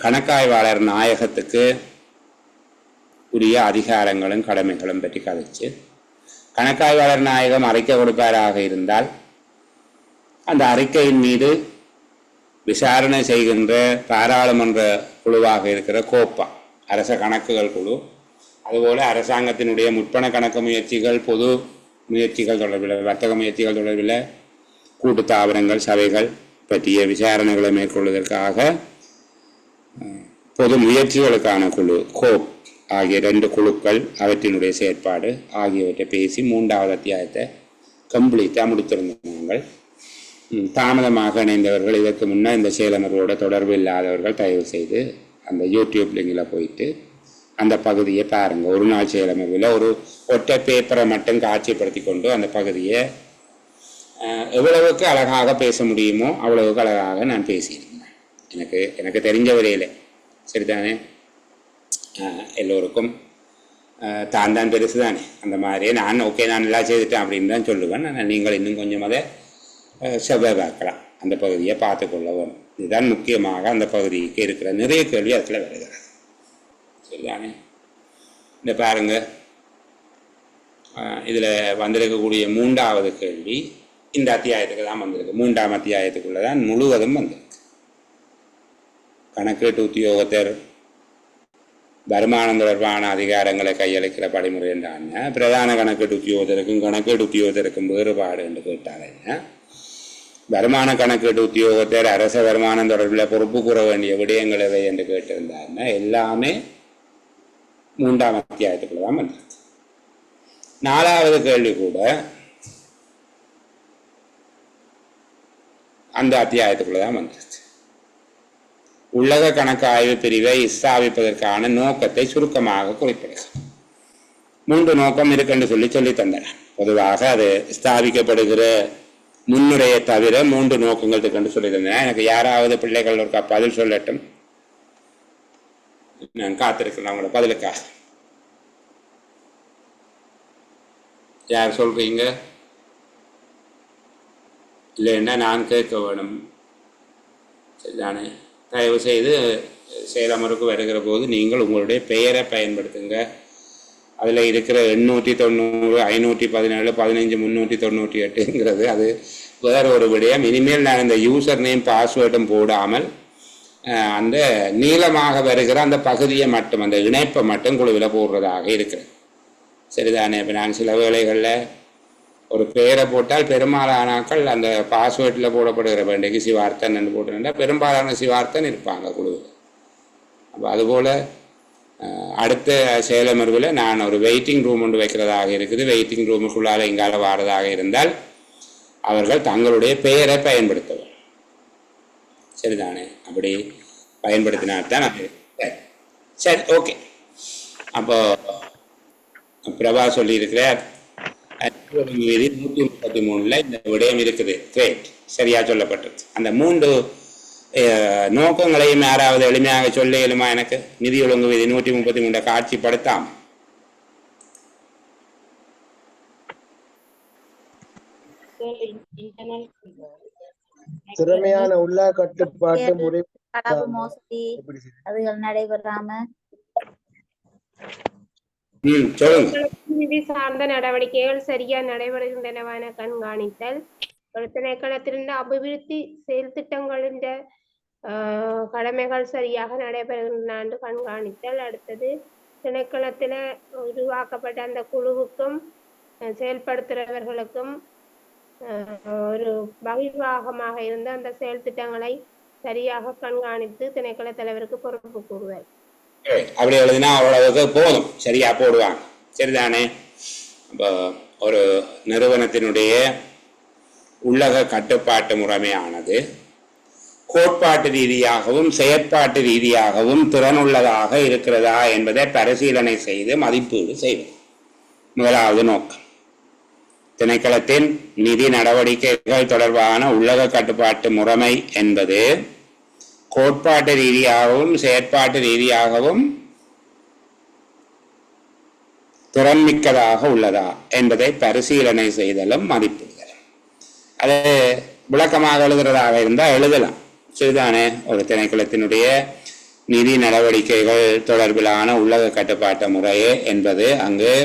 கணக்காய்வாளர் நாயகத்துக்கு உரிய அதிகாரங்களும் கடமைகளும் பற்றி கதைச்சு, கணக்காய்வாளர் நாயகம் அறிக்கை கொடுப்பாராக இருந்தால் அந்த அறிக்கையின் மீது விசாரணை செய்கின்ற பாராளுமன்ற குழுவாக இருக்கிற கோப்பா அரச கணக்குகள் குழு, அதுபோல அரசாங்கத்தினுடைய முற்பண கணக்கு முயற்சிகள், பொது முயற்சிகள் தொடர்பில், வர்த்தக முயற்சிகள் தொடர்பில் கூட்டு தாபனங்கள் சபைகள் பற்றிய விசாரணைகளை மேற்கொள்வதற்காக பொது முயற்சிகளுக்கான குழு கோப் ஆகிய 2 குழுக்கள், அவற்றினுடைய செயற்பாடு ஆகியவற்றை பேசி 3வது அத்தியாயத்தை கம்ப்ளீட்டாக முடித்திருந்தாங்கள். தாமதமாக இணைந்தவர்கள், இதற்கு முன்னர் இந்த செயலமர்களோட தொடர்பு இல்லாதவர்கள் தயவு செய்து அந்த யூடியூப் லிங்கில் போயிட்டு அந்த பகுதியை பாருங்கள். ஒரு நாள் செயலமர்வில் ஒரு ஒற்றை பேப்பரை மட்டும் காட்சிப்படுத்தி கொண்டு அந்த பகுதியை எவ்வளவுக்கு அழகாக பேச முடியுமோ அவ்வளவுக்கு அழகாக நான் பேசியிருந்தேன். எனக்கு தெரிஞ்ச வரையில் சரிதானே, எல்லோருக்கும் தான் பெருசு தானே, அந்த மாதிரியே நான் நான் எல்லாம் செய்துட்டேன் அப்படின்னு தான் சொல்லுவேன். ஆனால் நீங்கள் இன்னும் கொஞ்சம் அதை செவ்வாய்க்கலாம், அந்த பகுதியை பார்த்துக்கொள்ள வேணும். இதுதான் முக்கியமாக அந்த பகுதிக்கு இருக்கிற நிறைய கேள்வி அதில் வருகிறது. சரிதானே, இந்த பாருங்க, இதில் வந்திருக்கக்கூடிய 3வது கேள்வி இந்த அத்தியாயத்துக்கு தான் வந்திருக்கு. 3ஆம் அத்தியாயத்துக்குள்ள தான் முழுவதும் வந்திருக்கு. கணக்கீட்டு உத்தியோகத்தர் வருமானம் தொடர்பான அதிகாரங்களை கையளிக்கிற படிமுறை என்றான பிரதான கணக்கீட்டு உத்தியோகத்தருக்கும் கணக்கீட்டு உத்தியோகத்தருக்கும் வேறுபாடு என்று கேட்டால் என்ன, வருமான கணக்கீட்டு உத்தியோகத்தர் அரச வருமானம் தொடர்பில் பொறுப்பு கூற வேண்டிய விடயங்கள் எவை என்று கேட்டிருந்தாருன்னா எல்லாமே 3ஆம் அத்தியாயத்துக்குள்ள தான் வந்திருக்கு. 4வது கேள்வி கூட அந்த அத்தியாயத்துக்குள்ள தான் வந்திருக்கு. உள்ளக கணக்கு ஆய்வு பிரிவை ஸ்தாபிப்பதற்கான நோக்கத்தை சுருக்கமாக குறிப்பிடுகிறது. 3 நோக்கம் இருக்குன்னு சொல்லி தந்தன. பொதுவாக அது ஸ்தாபிக்கப்படுகிற முன்னுரையை தவிர 3 நோக்கங்கள் இருக்குன்னு சொல்லி தந்தன. எனக்கு யாராவது பிள்ளைகள் ஒரு பதில் சொல்லட்டும், நான் காத்திருக்கிறேன் அவங்களோட பதிலுக்காக. யார் சொல்றீங்க? இல்லைன்னா நான் கேட்க வேணும். சரிதானே, தயவு செய்து செயலமருக்கு வருகிற போது நீங்கள் உங்களுடைய பெயரை பயன்படுத்துங்க. அதில் இருக்கிற 890, 517, 15, 398ங்கிறது அது வேற ஒரு விடயம். இனிமேல் நான் இந்த யூசர் நேம் பாஸ்வேர்டும் போடாமல் அந்த நீளமாக வருகிற அந்த பகுதியை மட்டும், அந்த இணைப்பை மட்டும் குழுவில் போடுறதாக இருக்கிறது. சரிதானே, இப்போ நான் சில வேளைகளில் ஒரு பெயரை போட்டால் பெரும்பாலானாக்கள் அந்த பாஸ்வேர்டில் போடப்படுகிற வேண்டிய சிவார்த்தன் என்று போட்டுருந்தா பெரும்பாலான சிவார்த்தன் இருப்பாங்க குழுவில். அப்போ அதுபோல் அடுத்த செயலமர்வில் நான் ஒரு வெயிட்டிங் ரூம் ஒன்று வைக்கிறதாக இருக்குது. வெயிட்டிங் ரூமுக்குள்ளால் இங்கால வாரதாக இருந்தால் அவர்கள் தங்களுடைய பெயரை பயன்படுத்துவார். சரிதானே, அப்படி பயன்படுத்தினால்தான் அது சரி. ஓகே, அப்போ பிரபா சொல்லியிருக்கிறார் விதி 133 இந்த விடயம் இருக்குது. கிரேட், சரியா சொல்லப்பட்டது. அந்த 3 நோக்கங்களையும் யாராவது எளிமையாக சொல்ல இயலுமா? எனக்கு நிதி ஒழுங்கு விதி 133 காட்சிப்படுத்தாம. திறமையான உள்ள கட்டுப்பாட்டு முறை களவு மோசடி அதுகள் நடைபெறாம சொல்லுங்க. நிதி சார்ந்த நடவடிக்கைகள் சரியா நடைபெறுகின்றனவான கண்காணித்தல். ஒரு திணைக்களத்திலிருந்து அபிவிருத்தி செயல் திட்டங்களின் கடமைகள் சரியாக நடைபெறுகின்றன என்று கண்காணித்தல். அடுத்தது திணைக்களத்தில் உருவாக்கப்பட்ட அந்த குழுவுக்கும் செயல்படுத்துகிறவர்களுக்கும் ஒரு பகிர்வாகமாக இருந்து அந்த செயல் திட்டங்களை சரியாக கண்காணித்து திணைக்கள தலைவருக்கு பொறுப்பு கூறுவர். அப்படி எழுதினா அவ்வளவுக்கு போதும், சரியா போடுவாங்க. சரிதானே? இப்போ ஒரு நிறுவனத்தினுடைய உள்ளக கட்டுப்பாட்டு முறைமையானது கோட்பாட்டு ரீதியாகவும் செயற்பாட்டு ரீதியாகவும் திறனுள்ளதாக இருக்கிறதா என்பதை பரிசீலனை செய்து மதிப்பீடு செய்வது முதலாவது நோக்கம். திணைக்களத்தின் நிதி நடவடிக்கைகள் தொடர்பான உள்ளக கட்டுப்பாட்டு முறைமை என்பது கோட்பாட்டு ரீதியாகவும் செயற்பாட்டு ரீதியாகவும் திறன்மிக்கதாக உள்ளதா என்பதை பரிசீலனை செய்தலும் மதிப்பிடுதலும். அது விளக்கமாக எழுதுறதாக இருந்தால் எழுதலாம். சரிதானே? ஒரு திணைக்களத்தினுடைய நிதி நடவடிக்கைகள் தொடர்பிலான உள்ளக கட்டுப்பாட்டு முறையே என்பது அங்கு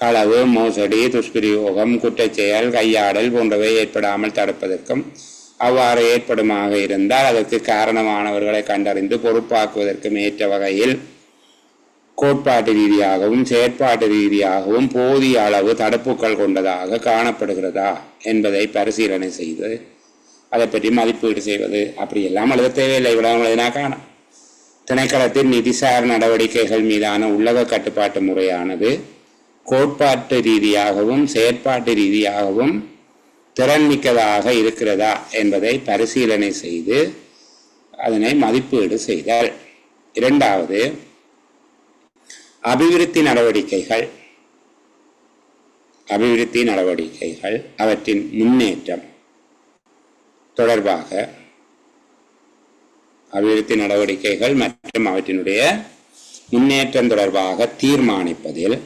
களவு, மோசடி, துஷ்பிரயோகம், குற்றச்செயல், கையாடல் போன்றவை ஏற்படாமல் தடுப்பதற்கும் அவ்வாறு ஏற்படுமாக இருந்தால் அதற்கு காரணமானவர்களை கண்டறிந்து பொறுப்பாக்குவதற்கும் ஏற்ற வகையில் கோட்பாட்டு ரீதியாகவும் செயற்பாட்டு ரீதியாகவும் போதிய அளவு தடுப்புகள் கொண்டதாக காணப்படுகிறதா என்பதை பரிசீலனை செய்து அதை பற்றி மதிப்பீடு செய்வது. அப்படி எல்லாம் எழுத தேவையில்லை, இவ்வளவு எழுதினா காணும். திணைக்களத்தின் நிதிசார் நடவடிக்கைகள் மீதான உள்ளக கட்டுப்பாட்டு முறையானது கோட்பாட்டு ரீதியாகவும் செயற்பாட்டு ரீதியாகவும் திறன்மிக்கதாக இருக்கிறதா என்பதை பரிசீலனை செய்து அதனை மதிப்பீடு செய்தால். இரண்டாவது, அபிவிருத்தி நடவடிக்கைகள் அவற்றின் முன்னேற்றம் தொடர்பாக அபிவிருத்தி நடவடிக்கைகள் மற்றும் அவற்றினுடைய முன்னேற்றம் தொடர்பாக தீர்மானிப்பதில்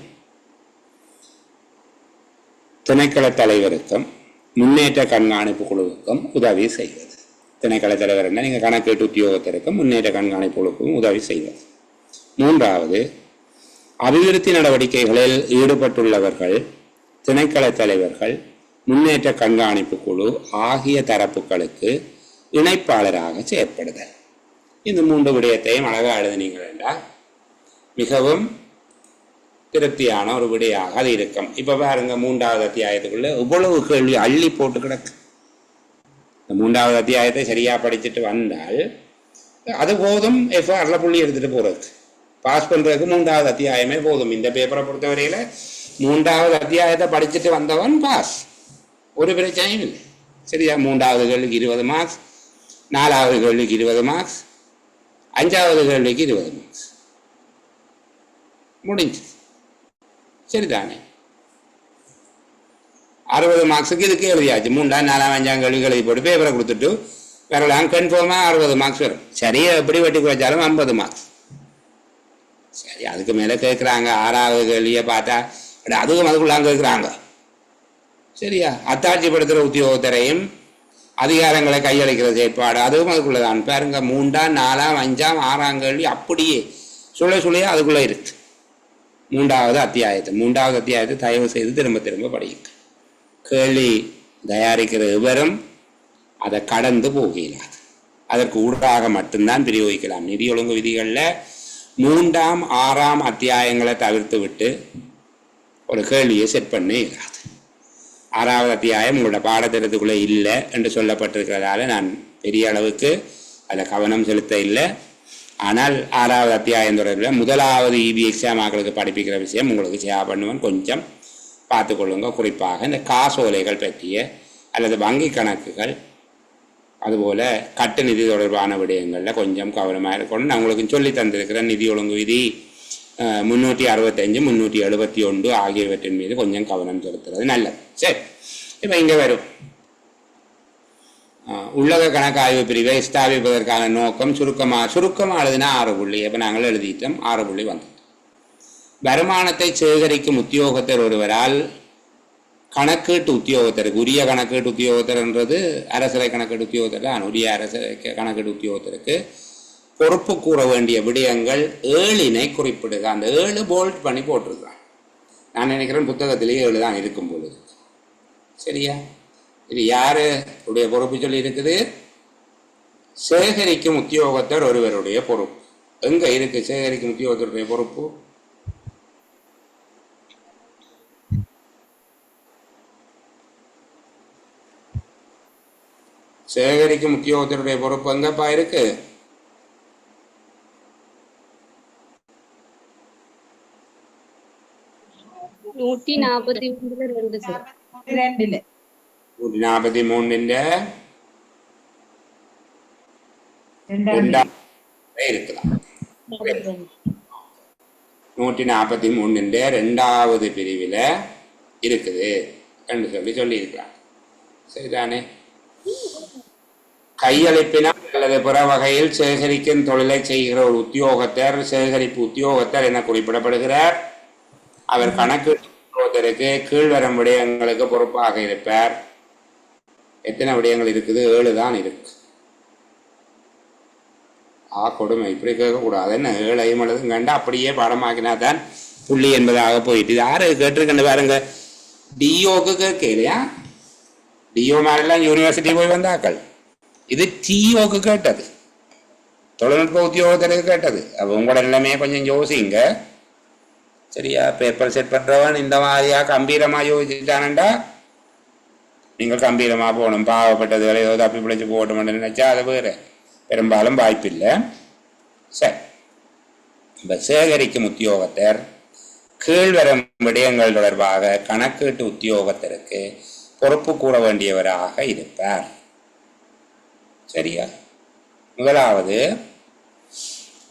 திணைக்கள தலைவருக்கும் முன்னேற்ற கண்காணிப்பு குழுவுக்கும் உதவி செய்வது. திணைக்கள தலைவர் என்ன, நீங்கள் கணக்கீட்டு உத்தியோகத்திற்கும் முன்னேற்ற கண்காணிப்பு குழுவுக்கும் உதவி செய்வது. மூன்றாவது, அபிவிருத்தி நடவடிக்கைகளில் ஈடுபட்டுள்ளவர்கள், திணைக்கள தலைவர்கள், முன்னேற்ற கண்காணிப்பு குழு ஆகிய தரப்புகளுக்கு இணைப்பாளராக செயற்படுதல். இந்த 3 விடயத்தையும் அழகாக எழுதினீங்கள் என்றால் மிகவும் திருப்தியான ஒரு விடையாக அது இருக்கும். இப்போ பாருங்க, 3வது அத்தியாயத்துக்குள்ள இவ்வளவு கேள்வி அள்ளி போட்டு கிடக்கு. இந்த 3வது அத்தியாயத்தை சரியா படிச்சுட்டு வந்தால் அது போதும். எஃப்ஆர்ல புள்ளி எடுத்துட்டு போறதுக்கு, பாஸ் பண்றதுக்கு 3வது அத்தியாயமே போதும். இந்த பேப்பரை பொறுத்தவரையில 3வது அத்தியாயத்தை படிச்சுட்டு வந்தவன் பாஸ், ஒரு பிரச்சனையும் இல்லை. சரியா? 3வது கேள்விக்கு 20 மார்க்ஸ், 4வது கேள்விக்கு 20 மார்க்ஸ், 5வது கேள்விக்கு 20 மார்க்ஸ், முடிஞ்சு. சரிதானே? 60 மார்க்ஸுக்கு இதுக்கு எழுதியாச்சு. 3, 4, 5 கேள்வி எழுதி போட்டு பேப்பரை கொடுத்துட்டு வரலாம். கன்ஃபார்மா 60 மார்க்ஸ் வரும். சரியா? எப்படி வெட்டி குறைச்சாலும் 50 மார்க்ஸ். சரி, அதுக்கு மேலே கேட்குறாங்க. 6வது கேள்வியை பார்த்தா அதுவும் அதுக்குள்ளாங்க கேட்குறாங்க. சரியா? அத்தாட்சிப்படுத்துகிற உத்தியோகத்தரையும் அதிகாரங்களை கையளிக்கிற செயற்பாடு அதுவும் அதுக்குள்ளதான். பாருங்க, 3, 4, 5, 6 கேள்வி அப்படியே சொல்லையா அதுக்குள்ளே இருக்கு. 3வது அத்தியாயத்தை தயவு செய்து திரும்ப திரும்ப படியுங்க. கேள்வி தயாரிக்கிற இவரும் அதை கடந்து போகலாது. அதற்கு ஊடாக மட்டும்தான் பிரயோகிக்கலாம். நிதி ஒழுங்கு விதிகளில் 3ஆம் 6ஆம் அத்தியாயங்களை தவிர்த்து விட்டு ஒரு கேள்வியை செட் பண்ண இயலாது. 6வது அத்தியாயம் உங்களோட பாடத்திட்டத்துக்குள்ளே இல்லை என்று சொல்லப்பட்டிருக்கிறதால நான் பெரிய அளவுக்கு அதில் கவனம் செலுத்த இல்லை. ஆனால் 6வது அத்தியாயம் தொடர்பில் 1வது EB எக்ஸாம் ஆக்களுக்கு படிப்பிக்கிற விஷயம் உங்களுக்கு ஷேர் பண்ணுவேன். கொஞ்சம் பார்த்துக்கொள்ளுங்க. குறிப்பாக இந்த காசோலைகள் பற்றிய அல்லது வங்கி கணக்குகள் அதுபோல் கட்டு நிதி தொடர்பான விடயங்களில் கொஞ்சம் கவனமாக இருக்கணும். நான் உங்களுக்கு சொல்லி தந்திருக்கிறேன். நிதி ஒழுங்கு விதி 365 371 ஆகியவற்றின் மீது கொஞ்சம் கவனம் செலுத்துறது நல்லது. சரி, இப்போ இங்கே வரும் உள்ளக கணக்காய்வு பிரிவை ஸ்தாபிப்பதற்கான நோக்கம் சுருக்கமாக எழுதினா 6 புள்ளி. இப்போ நாங்கள் எழுதிட்டோம் 6 புள்ளி வந்தது. வருமானத்தை சேகரிக்கும் உத்தியோகத்தர் ஒருவரால் கணக்கீட்டு உத்தியோகத்தருக்கு உரிய கணக்கீட்டு உத்தியோகத்தர்ன்றது அரசரை கணக்கீட்டு உத்தியோகத்தர் தான். உரிய அரசரை கணக்கீட்டு உத்தியோகத்தருக்கு பொறுப்பு கூற வேண்டிய விடயங்கள் 7 குறிப்பிடுக. அந்த 7 போல்ட் பண்ணி போட்டிருக்கான். நான் நினைக்கிறேன் புத்தகத்திலேயே 7 தான் இருக்கும் பொழுது. சரியா? இது யாருடைய பொறுப்பு சொல்லி இருக்குது? சேகரிக்கும் உத்தியோகத்தர் ஒருவருடைய பொறுப்பு. எங்க இருக்கு சேகரிக்கும் உத்தியோகத்தருடைய பொறுப்பு? சேகரிக்கும் உத்தியோகத்தருடைய பொறுப்பு எங்கப்பா இருக்கு? நூற்றி 43 சார். 143 இருக்கலாம். 143 2வது பிரிவில் இருக்குது என்று சொல்லி இருக்கலாம். சரிதானே? கையளிப்பினால் அல்லது பிற வகையில் சேகரிக்கும் தொழிலை செய்கிற ஒரு உத்தியோகத்தர் சேகரிப்பு உத்தியோகத்தர் என குறிப்பிடப்படுகிறார். அவர் கணக்கு கீழ்வரும் விடயங்களுக்கு பொறுப்பாக இருப்பார். எத்தனை விடயங்கள் இருக்குது? 7 தான் இருக்கு. கொடுமை, இப்படி கேட்கக்கூடாது. என்ன 7 எழுதும் கண்டு அப்படியே பாடமாக்கினா தான் புள்ளி என்பதாக போயிட்டு. யாரு கேட்டிருக்கேன்னு பாருங்க. டிஓக்கு கேட்கலையா? டிஓ மாதிரிலாம் யூனிவர்சிட்டி போய் வந்தாக்கள். இது டிஓக்கு கேட்டது, தொழில்நுட்ப உத்தியோகத்தருக்கு கேட்டது. அப்போ உங்களோட நிலைமையை கொஞ்சம் யோசிங்க. சரியா? பேப்பர் செட் பண்ணுறவன் இந்த மாதிரியா கம்பீரமாக யோசிச்சுட்டானண்டா நீங்கள் கம்பீரமாக போகணும். பாவப்பட்டது வேலை ஏதோ தப்பி பிடிச்சி போகணும்னு நினைச்சா அது வேறு, பெரும்பாலும் வாய்ப்பில்லை. சரி, இப்போ சேகரிக்கும் உத்தியோகத்தர் கீழ்வரும் விடயங்கள் தொடர்பாக கணக்கீட்டு உத்தியோகத்தருக்கு பொறுப்பு கூற வேண்டியவராக இருப்பார். சரியா? முதலாவது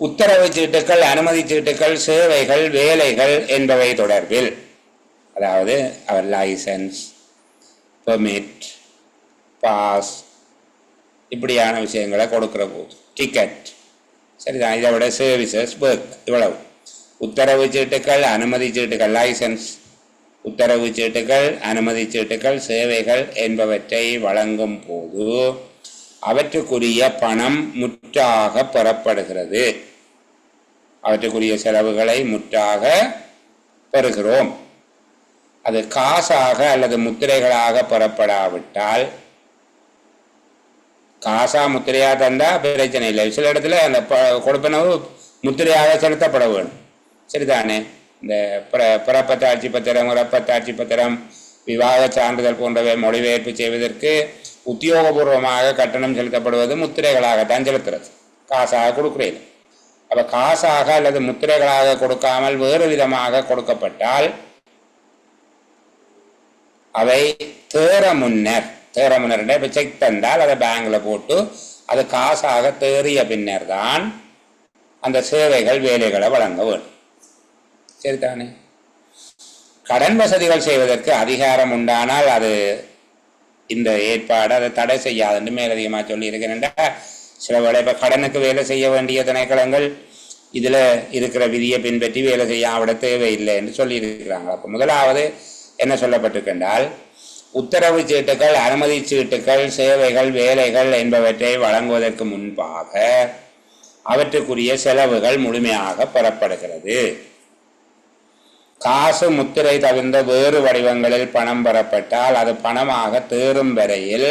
உத்தரவு சீட்டுகள், அனுமதி சீட்டுகள், சேவைகள், வேலைகள் என்பவை தொடர்பில், அதாவது அவர் லைசன்ஸ், பெர்மிட், பாஸ் இப்படியான விஷயங்களை கொடுக்கிற போது, டிக்கெட், சரிதான், இதை விட சர்வீசஸ், ஒர்க், இவ்வளவு. உத்தரவு சீட்டுகள், அனுமதி சீட்டுகள், லைசன்ஸ், உத்தரவு சீட்டுகள், அனுமதி சீட்டுகள், சேவைகள் என்பவற்றை வழங்கும் போது அவற்றுக்குரிய பணம் முற்றாக பெறப்படுகிறது. அவற்றுக்குரிய செலவுகளை முற்றாக பெறுகிறோம். அது காசாக அல்லது முத்திரைகளாக பெறப்படாவிட்டால், காசா முத்திரையாக தந்தா பிரச்சனை இல்லை. சில இடத்துல அந்த கொடுப்பனவு முத்திரையாக செலுத்தப்பட வேணும். சரிதானே? இந்த பிறப்பத்தாட்சி பத்திரம், இறப்பத்தாட்சி பத்திரம், விவாக சான்றிதழ் போன்றவை மொழிபெயர்ப்பு செய்வதற்கு உத்தியோகபூர்வமாக கட்டணம் செலுத்தப்படுவது முத்திரைகளாகத்தான் செலுத்துறது, காசாக கொடுக்குறது. அப்போ காசாக அல்லது முத்திரைகளாக கொடுக்காமல் வேறு விதமாக கொடுக்கப்பட்டால் அவை தேற முன்னர் இப்போ செக் தந்தால் அதை பேங்க்ல போட்டு அது காசாக தேறிய பின்னர் தான் அந்த சேவைகள் வேலைகளை வழங்க வேண்டும். சரிதானே? கடன் வசதிகள் செய்வதற்கு அதிகாரம் உண்டானால் அது இந்த ஏற்பாடு அதை தடை செய்யாதுன்னு மேலதிகமாக சொல்லி இருக்கிறேன்டா. சில வேலை இப்போ கடனுக்கு வேலை செய்ய வேண்டிய திணைக்களங்கள் இதில் இருக்கிற விதியை பின்பற்றி வேலை செய்ய விட தேவையில்லை என்று சொல்லி இருக்கிறாங்க. அப்போ முதலாவது என்ன சொல்லப்பட்டிருக்கின்றால், உத்தரவு சீட்டுகள், அனுமதி சீட்டுகள், சேவைகள், வேலைகள் என்பவற்றை வழங்குவதற்கு முன்பாக அவற்றுக்குரிய செலவுகள் முழுமையாக பெறப்படுகிறது. காசு முத்திரை தவிர்ந்த வேறு வடிவங்களில் பணம் பெறப்பட்டால் அது பணமாக தேறும் வரையில்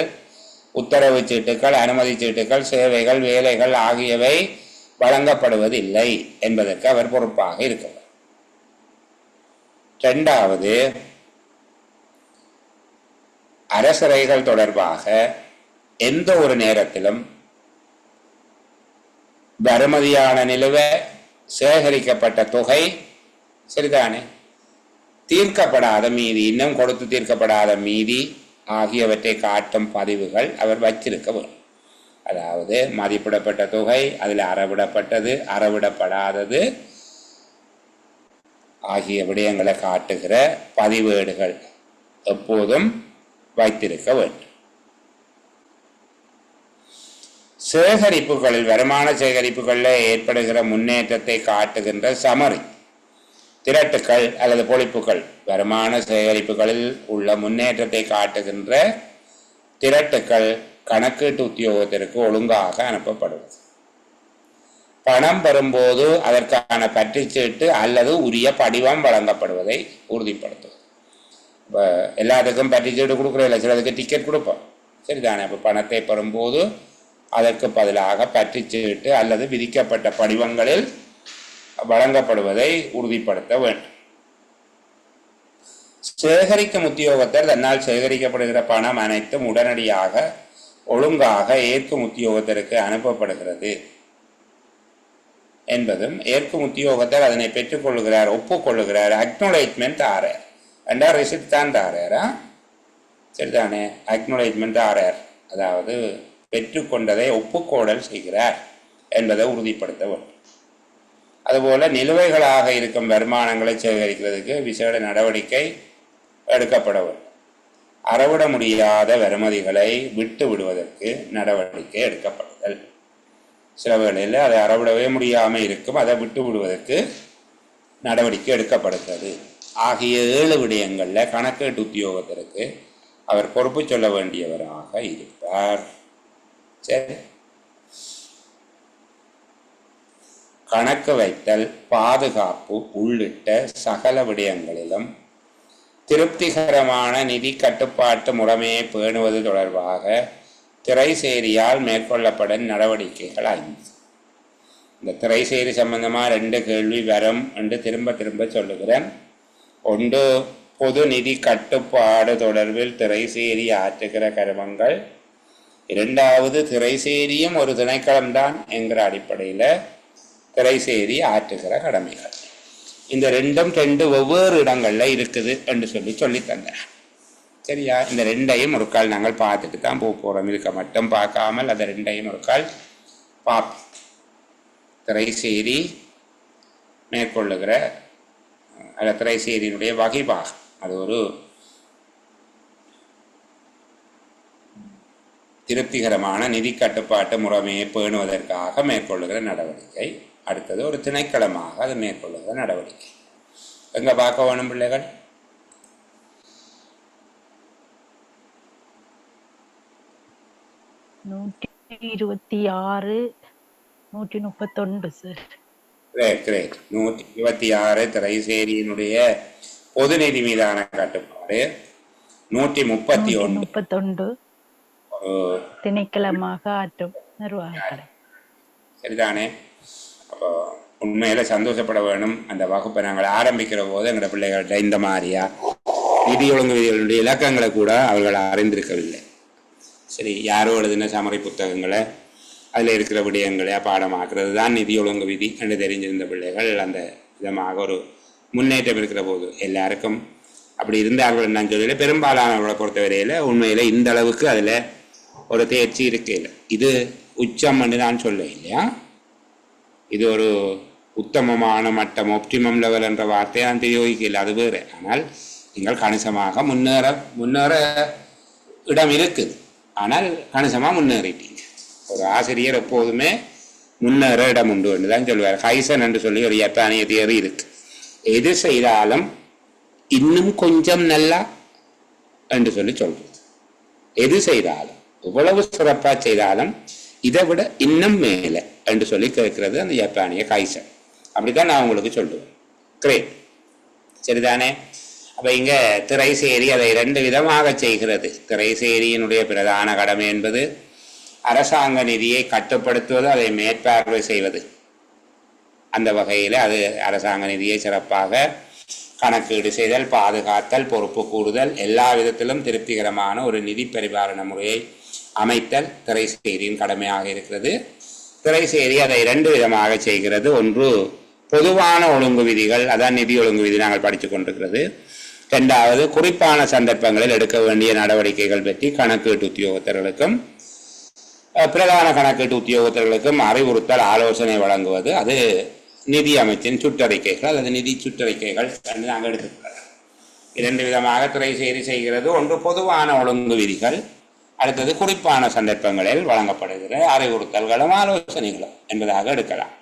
உத்தரவு சீட்டுகள், அனுமதி சீட்டுகள், சேவைகள், வேலைகள் ஆகியவை வழங்கப்படுவதில்லை என்பதற்கு அவர் பொறுப்பாக இருக்கிறார். இரண்டாவது, அரசரைகள் தொடர்பாக எந்த ஒரு நேரத்திலும் வருமதியான நிலுவை, சேகரிக்கப்பட்ட தொகை, சரிதானே, தீர்க்கப்படாத மீதி, இன்னும் கொடுத்து தீர்க்கப்படாத மீதி ஆகியவற்றை காட்டும் பதிவுகள் அவர் வச்சிருக்க வேண்டும். அதாவது மதிப்பிடப்பட்ட தொகை, அதில் அறவிடப்பட்டது, அறவிடப்படாதது, ஆகிய விடயங்களை காட்டுகிற பதிவேடுகள் எப்போதும் வைத்திருக்க வேண்டும். சேகரிப்புகளில், வருமான சேகரிப்புகளில் ஏற்படுகிற முன்னேற்றத்தை காட்டுகின்ற சமரி, திரட்டுக்கள் அல்லது பொழிப்புகள், வருமான சேகரிப்புகளில் உள்ள முன்னேற்றத்தை காட்டுகின்ற திரட்டுக்கள் கணக்கீட்டு உத்தியோகத்திற்கு ஒழுங்காக அனுப்பப்படுவது. பணம் பெறும்போது அதற்கான பற்றுச்சீட்டு அல்லது உரிய படிவம் வழங்கப்படுவதை உறுதிப்படுத்துவது. இப்போ எல்லாத்துக்கும் பற்றுச்சீட்டு கொடுக்குறதில்ல, சிலதுக்கு டிக்கெட் கொடுப்போம், சரிதானே? இப்போ பணத்தை பெறும்போது அதற்கு பதிலாக பற்றுச்சீட்டு அல்லது விதிக்கப்பட்ட படிவங்களில் வழங்கப்படுவதை உறுதிப்படுத்த வேண்டும். சேகரிக்கும் உத்தியோகத்தர் தன்னால் சேகரிக்கப்படுகிற பணம் அனைத்தும் உடனடியாக ஒழுங்காக ஏற்கும் உத்தியோகத்தருக்கு அனுப்பப்படுகிறது என்பதும், ஏற்கும் உத்தியோகத்தர் அதனை பெற்றுக்கொள்ளுகிறார், ஒப்புக்கொள்ளுகிறார், அக்னாலேஜ்மெண்ட் ஆறார் என்றா ரிசிப்ட் தான் தாராரா, சரிதானே? அக்னாலேஜ்மெண்ட் ஆறார், அதாவது பெற்றுக்கொண்டதை ஒப்புக்கோடல் செய்கிறார் என்பதை உறுதிப்படுத்த வேண்டும். அதுபோல நிலுவைகளாக இருக்கும் வருமானங்களை சேகரிக்கிறதுக்கு விசேட நடவடிக்கை எடுக்கப்பட வேண்டும். அறவிட முடியாத வருமதிகளை விட்டு விடுவதற்கு நடவடிக்கை எடுக்கப்படுதல். சில வேளையில் அதை அறவிடவே முடியாமல் இருக்கும், அதை விட்டு விடுவதற்கு நடவடிக்கை எடுக்கப்படுகிறது. ஆகிய 7 விடயங்களில் கணக்கீட்டு உத்தியோகத்திற்கு அவர் பொறுப்பு சொல்ல வேண்டியவராக இருப்பார். சரி, கணக்கு வைத்தல், பாதுகாப்பு உள்ளிட்ட சகல விடயங்களிலும் திருப்திகரமான நிதி கட்டுப்பாட்டு முறைமையை பேணுவது தொடர்பாக திரைசேரியால் மேற்கொள்ளப்படும் நடவடிக்கைகள் 5. இந்த திரைசேரி சம்பந்தமாக 2 கேள்வி வரும் என்று திரும்ப திரும்ப சொல்லுகிறேன். ஒன்று, பொது நிதி கட்டுப்பாடு தொடர்பில் திரைசேரி ஆற்றுகிற கருமங்கள். 2வது, திரைசேரியும் ஒரு திணைக்களம்தான் என்கிற அடிப்படையில் திரைசேரி ஆற்றுகிற கடமைகள். இந்த 2 வெவ்வேறு இடங்களில் இருக்குது என்று சொல்லி தந்தேன். சரியா? இந்த 2ஐயும் ஒரு கால் நாங்கள் பார்த்துட்டு தான் போகிறோம். இருக்க மட்டும் பார்க்காமல் அதை 2ஐயும் ஒரு கால் பார்ப்போம். திரைசேரி மேற்கொள்ளுகிற அல்ல திரைசேரியினுடைய வகைபாகம், அது ஒரு திருப்திகரமான நிதி கட்டுப்பாட்டு முறைமையை பேணுவதற்காக மேற்கொள்ளுகிற நடவடிக்கை. அடுத்தது ஒரு திணைக்களமாக அது மேற்கொள்ளுகிற நடவடிக்கை. எங்க பார்க்க வேணும் பிள்ளைகள்? (126, 131) சார். கிரேட். 126 திரைசேரியினுடைய பொது நிதி மீதான கட்டுப்பாடு. 131 திணைக்களமாக ஆற்றும் நிர்வாக. சரிதானே? அப்போ உண்மையில சந்தோஷப்பட வேணும். அந்த வகுப்பை நாங்கள் ஆரம்பிக்கிற போது எங்களோட பிள்ளைகள்கிட்ட இந்த மாதிரியா நிதி ஒழுங்கு விதிகளுடைய இலக்கங்களை கூட அவர்கள் அறிந்திருக்கவில்லை. சரி, யாரோ எழுதின சமரை புத்தகங்களை அதில் இருக்கிற விடயங்களை பாடமாக்குறது தான் நிதி ஒழுங்கு விதி என்று தெரிஞ்சிருந்த பிள்ளைகள் அந்த விதமாக ஒரு முன்னேற்றம் இருக்கிற போது எல்லாருக்கும் அப்படி இருந்தார்கள் நான் சொல்லல. பெரும்பாலானவர்களை பொறுத்தவரையில் உண்மையில் இந்த அளவுக்கு அதில் ஒரு தேர்ச்சி இருக்கையில் இது உச்சம் என்று நான் சொல்ல இல்லையா. இது ஒரு உத்தமமான மட்டம், ஆப்டிமம் லெவல் என்ற வார்த்தையை நான் தெரிவிக்கல, அது வேறு. ஆனால் நீங்கள் கணிசமாக முன்னேற இடம் இருக்குது. ஆனால் கணிசமாக முன்னேறிட்டீங்க. ஒரு ஆசிரியர் எப்போதுமே முன்னேற இடம் உண்டு என்று தான் சொல்லுவார். ஹைசன் என்று சொல்லி ஒரு ஜப்பானிய தியரி இருக்கு. எது செய்தாலும் இன்னும் கொஞ்சம் நல்லா என்று சொல்லி சொல்றது. எது செய்தாலும் எவ்வளவு சிறப்பாக செய்தாலும் இதை விட இன்னும் மேலே என்று சொல்லி கேட்கிறது அந்த ஜப்பானிய ஹைசன். அப்படித்தான் நான் உங்களுக்கு சொல்லுவேன். கிரேட், சரிதானே? அப்போ இங்கே திரைசேரி அதை 2 விதமாக செய்கிறது. திரைசேரியினுடைய பிரதான கடமை என்பது அரசாங்க நிதியை கட்டுப்படுத்துவது, அதை மேற்பார்வை செய்வது. அந்த வகையில் அது அரசாங்க நிதியை சிறப்பாக கணக்கீடு செய்தல், பாதுகாத்தல், பொறுப்பு கூடுதல், எல்லா விதத்திலும் திருப்திகரமான ஒரு நிதி பரிபாலன முறையை அமைத்தல் திரைசேரியின் கடமையாக இருக்கிறது. திரைசேரி அதை 2 விதமாக செய்கிறது. ஒன்று, பொதுவான ஒழுங்கு விதிகள், அதான் நிதி ஒழுங்கு விதி நாங்கள் படித்து கொண்டிருக்கிறது. 2வது, குறிப்பான சந்தர்ப்பங்களில் எடுக்க வேண்டிய நடவடிக்கைகள் பற்றி கணக்கீட்டு உத்தியோகத்தர்களுக்கும் பிரதான கணக்கீட்டு உத்தியோகத்தர்களுக்கும் அறிவுறுத்தல், ஆலோசனை வழங்குவது. அது நிதி அமைச்சின் சுற்றறிக்கைகள் அல்லது நிதி சுற்றறிக்கைகள் என்று நாங்கள் எடுத்துக்கொள்ளலாம். 2 விதமாக துறை சேரி செய்கிறது. ஒன்று பொதுவான ஒழுங்கு விதிகள், அடுத்தது குறிப்பான சந்தர்ப்பங்களில் வழங்கப்படுகிற அறிவுறுத்தல்களும் ஆலோசனைகளும் என்பதாக எடுக்கலாம்.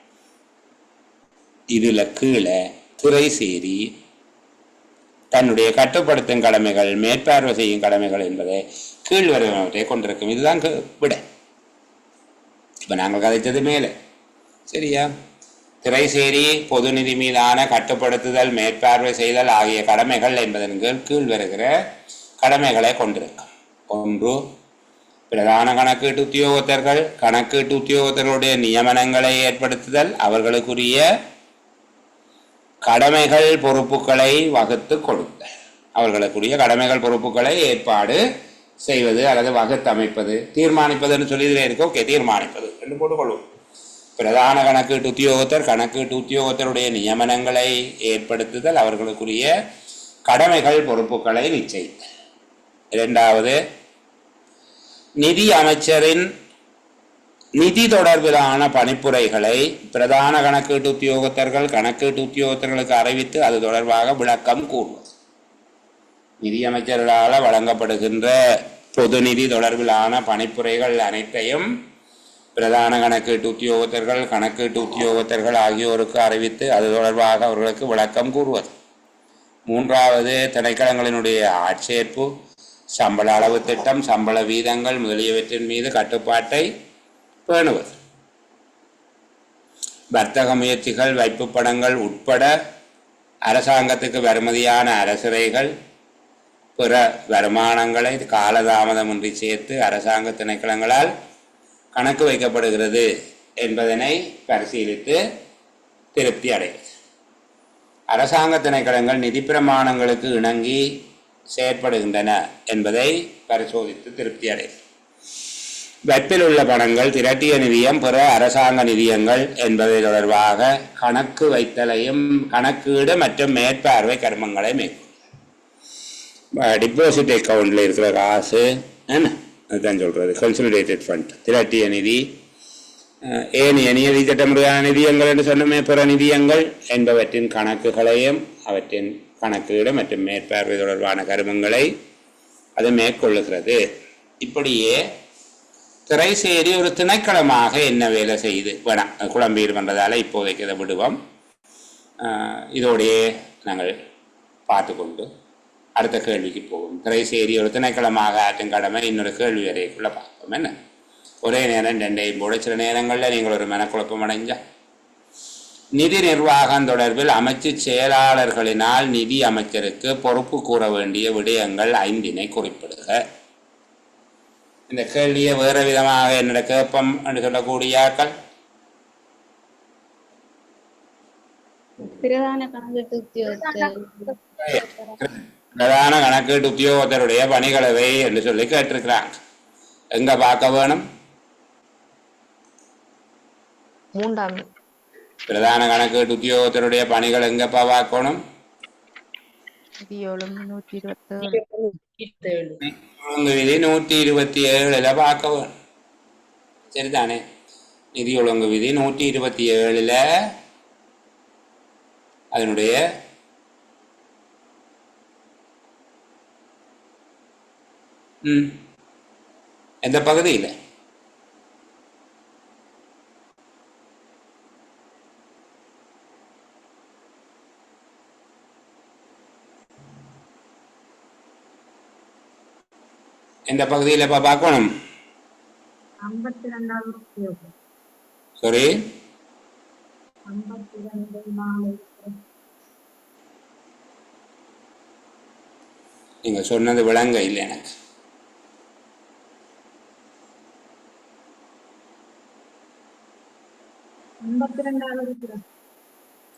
இதுல கீழே துறை சேரி தன்னுடைய கட்டுப்படுத்தும் கடமைகள், மேற்பார்வை செய்யும் கடமைகள் என்பதை கீழ் வருவனவற்றை கொண்டிருக்கும். இதுதான் விட. இப்ப நாங்கள் கதைத்தது மேலே, சரியா? துறை சேரி பொது நிதி மீதான கட்டுப்படுத்துதல், மேற்பார்வை செய்தல் ஆகிய கடமைகள் என்பதன் கீழ் வருகிற கடமைகளை கொண்டிருக்கும். ஒன்று, பிரதான கணக்கீட்டு உத்தியோகத்தர்கள் கணக்கீட்டு உத்தியோகத்தர்களுடைய நியமனங்களை ஏற்படுத்துதல், அவர்களுக்குரிய கடமைகள் பொறுப்புகளை வகுத்து கொடுத்தல். அவர்களுக்குரிய கடமைகள் பொறுப்புகளை ஏற்பாடு செய்வது அல்லது வகுத்தமைப்பது, தீர்மானிப்பதுன்னு சொல்லி இதில் இருக்க. ஓகே, தீர்மானிப்பது என்று போட்டுக்கொள்வோம். பிரதான கணக்கீட்டு உத்தியோகத்தர் கணக்கீட்டு உத்தியோகத்தருடைய நியமனங்களை ஏற்படுத்துதல், அவர்களுக்குரிய கடமைகள் பொறுப்புகளை நிச்சயித்தல். 2வது, நிதி அமைச்சரின் நிதி தொடர்பிலான பணிப்புரைகளை பிரதான கணக்கீட்டு உத்தியோகத்தர்கள் கணக்கீட்டு உத்தியோகத்தர்களுக்கு அறிவித்து அது தொடர்பாக விளக்கம் கூறுவது. நிதி அமைச்சர்களால் வழங்கப்படுகின்ற பொது நிதி தொடர்பிலான பணிப்புரைகள் அனைத்தையும் பிரதான கணக்கீட்டு உத்தியோகத்தர்கள் கணக்கீட்டு உத்தியோகத்தர்கள் ஆகியோருக்கு அறிவித்து அது தொடர்பாக அவர்களுக்கு விளக்கம் கூறுவது. 3வது, திணைக்களங்களினுடைய ஆட்சேர்ப்பு, சம்பள அளவு திட்டம், சம்பள வீதங்கள் முதலியவற்றின் மீது கட்டுப்பாட்டை பேணுவது. வர்த்தக முயற்சிகள், வைப்பு படங்கள் உட்பட அரசாங்கத்துக்கு வருமதியான அரசுரைகள், பிற வருமானங்களை காலதாமதமின்றி சேர்த்து அரசாங்க திணைக்களங்களால் கணக்கு வைக்கப்படுகிறது என்பதனை பரிசீலித்து திருப்தி அடைவது. அரசாங்க திணைக்களங்கள் நிதி பிரமாணங்களுக்கு இணங்கி செயற்படுகின்றன என்பதை பரிசோதித்து திருப்தி அடைவது. வைப்பில் உள்ள பணங்கள் திரட்டிய நிதியம் பிற அரசாங்க நிதியங்கள் என்பதை தொடர்பாக கணக்கு வைத்தலையும் கணக்கீடு மற்றும் மேற்பார்வை கர்மங்களை மேற்கொள்ளும். டிபாசிட் அக்கௌண்ட்ல இருக்கிற காசு என்ன அதுதான் சொல்றது, கன்சாலிடேட்டட் ஃபண்ட், திரட்டிய நிதி, ஏனைய நிதி திட்டமுறையான நிதியங்கள் என்று சொன்னமே பிற நிதியங்கள் என்பவற்றின் கணக்குகளையும் அவற்றின் கணக்கீடு மற்றும் மேற்பார்வை தொடர்பான கருமங்களை அது மேற்கொள்ளுகிறது. இப்படியே துறை சேரி ஒரு திணைக்களமாக என்ன வேலை செய்யுது வேணாம், குழம்பீடு பண்ணுறதால இப்போதைக்கு இதை விடுவோம். இதோடையே நாங்கள் பார்த்து கொண்டு அடுத்த கேள்விக்கு போவோம். துறை சேரி ஒரு திணைக்களமாக ஆற்றும் கடமை இன்னொரு கேள்வி வரைக்குள்ள பார்ப்போம். என்ன ஒரே நேரம் 2ஐயும் போட சில நேரங்களில் நீங்கள் ஒரு மனக்குழப்பம் அடைஞ்சா, நிதி நிர்வாகம் தொடர்பில் அமைச்சு செயலாளர்களினால் நிதி அமைச்சருக்கு பொறுப்பு கூற வேண்டிய விடயங்கள் 5 குறிப்பிடுக. இந்த கேள்வியை வேறு விதமாக என்னோட கேட்பம் என்று சொல்லக்கூடிய ஆக்கள், பிரதான கணக்கீட்டு உத்தியோகத்தருடைய பணிகளவை என்று சொல்லி கேட்டிருக்கிறாங்க. எங்க பார்க்க வேணும்? 3ஆம் பிரதான கணக்கீட்டு உத்தியோகத்தருடைய பணிகள் எங்கப்பா பார்க்கணும்? ஒழுங்கு விதி 127 பார்க்க வேணும். சரிதானே? நிதி ஒழுங்கு விதி 127 அதனுடைய எந்த பகுதியில்? எந்த பகுதியில் இப்ப பார்க்கணும்? 52வது சரி, 52 நீங்க சொன்னது விளங்க இல்லை எனக்கு.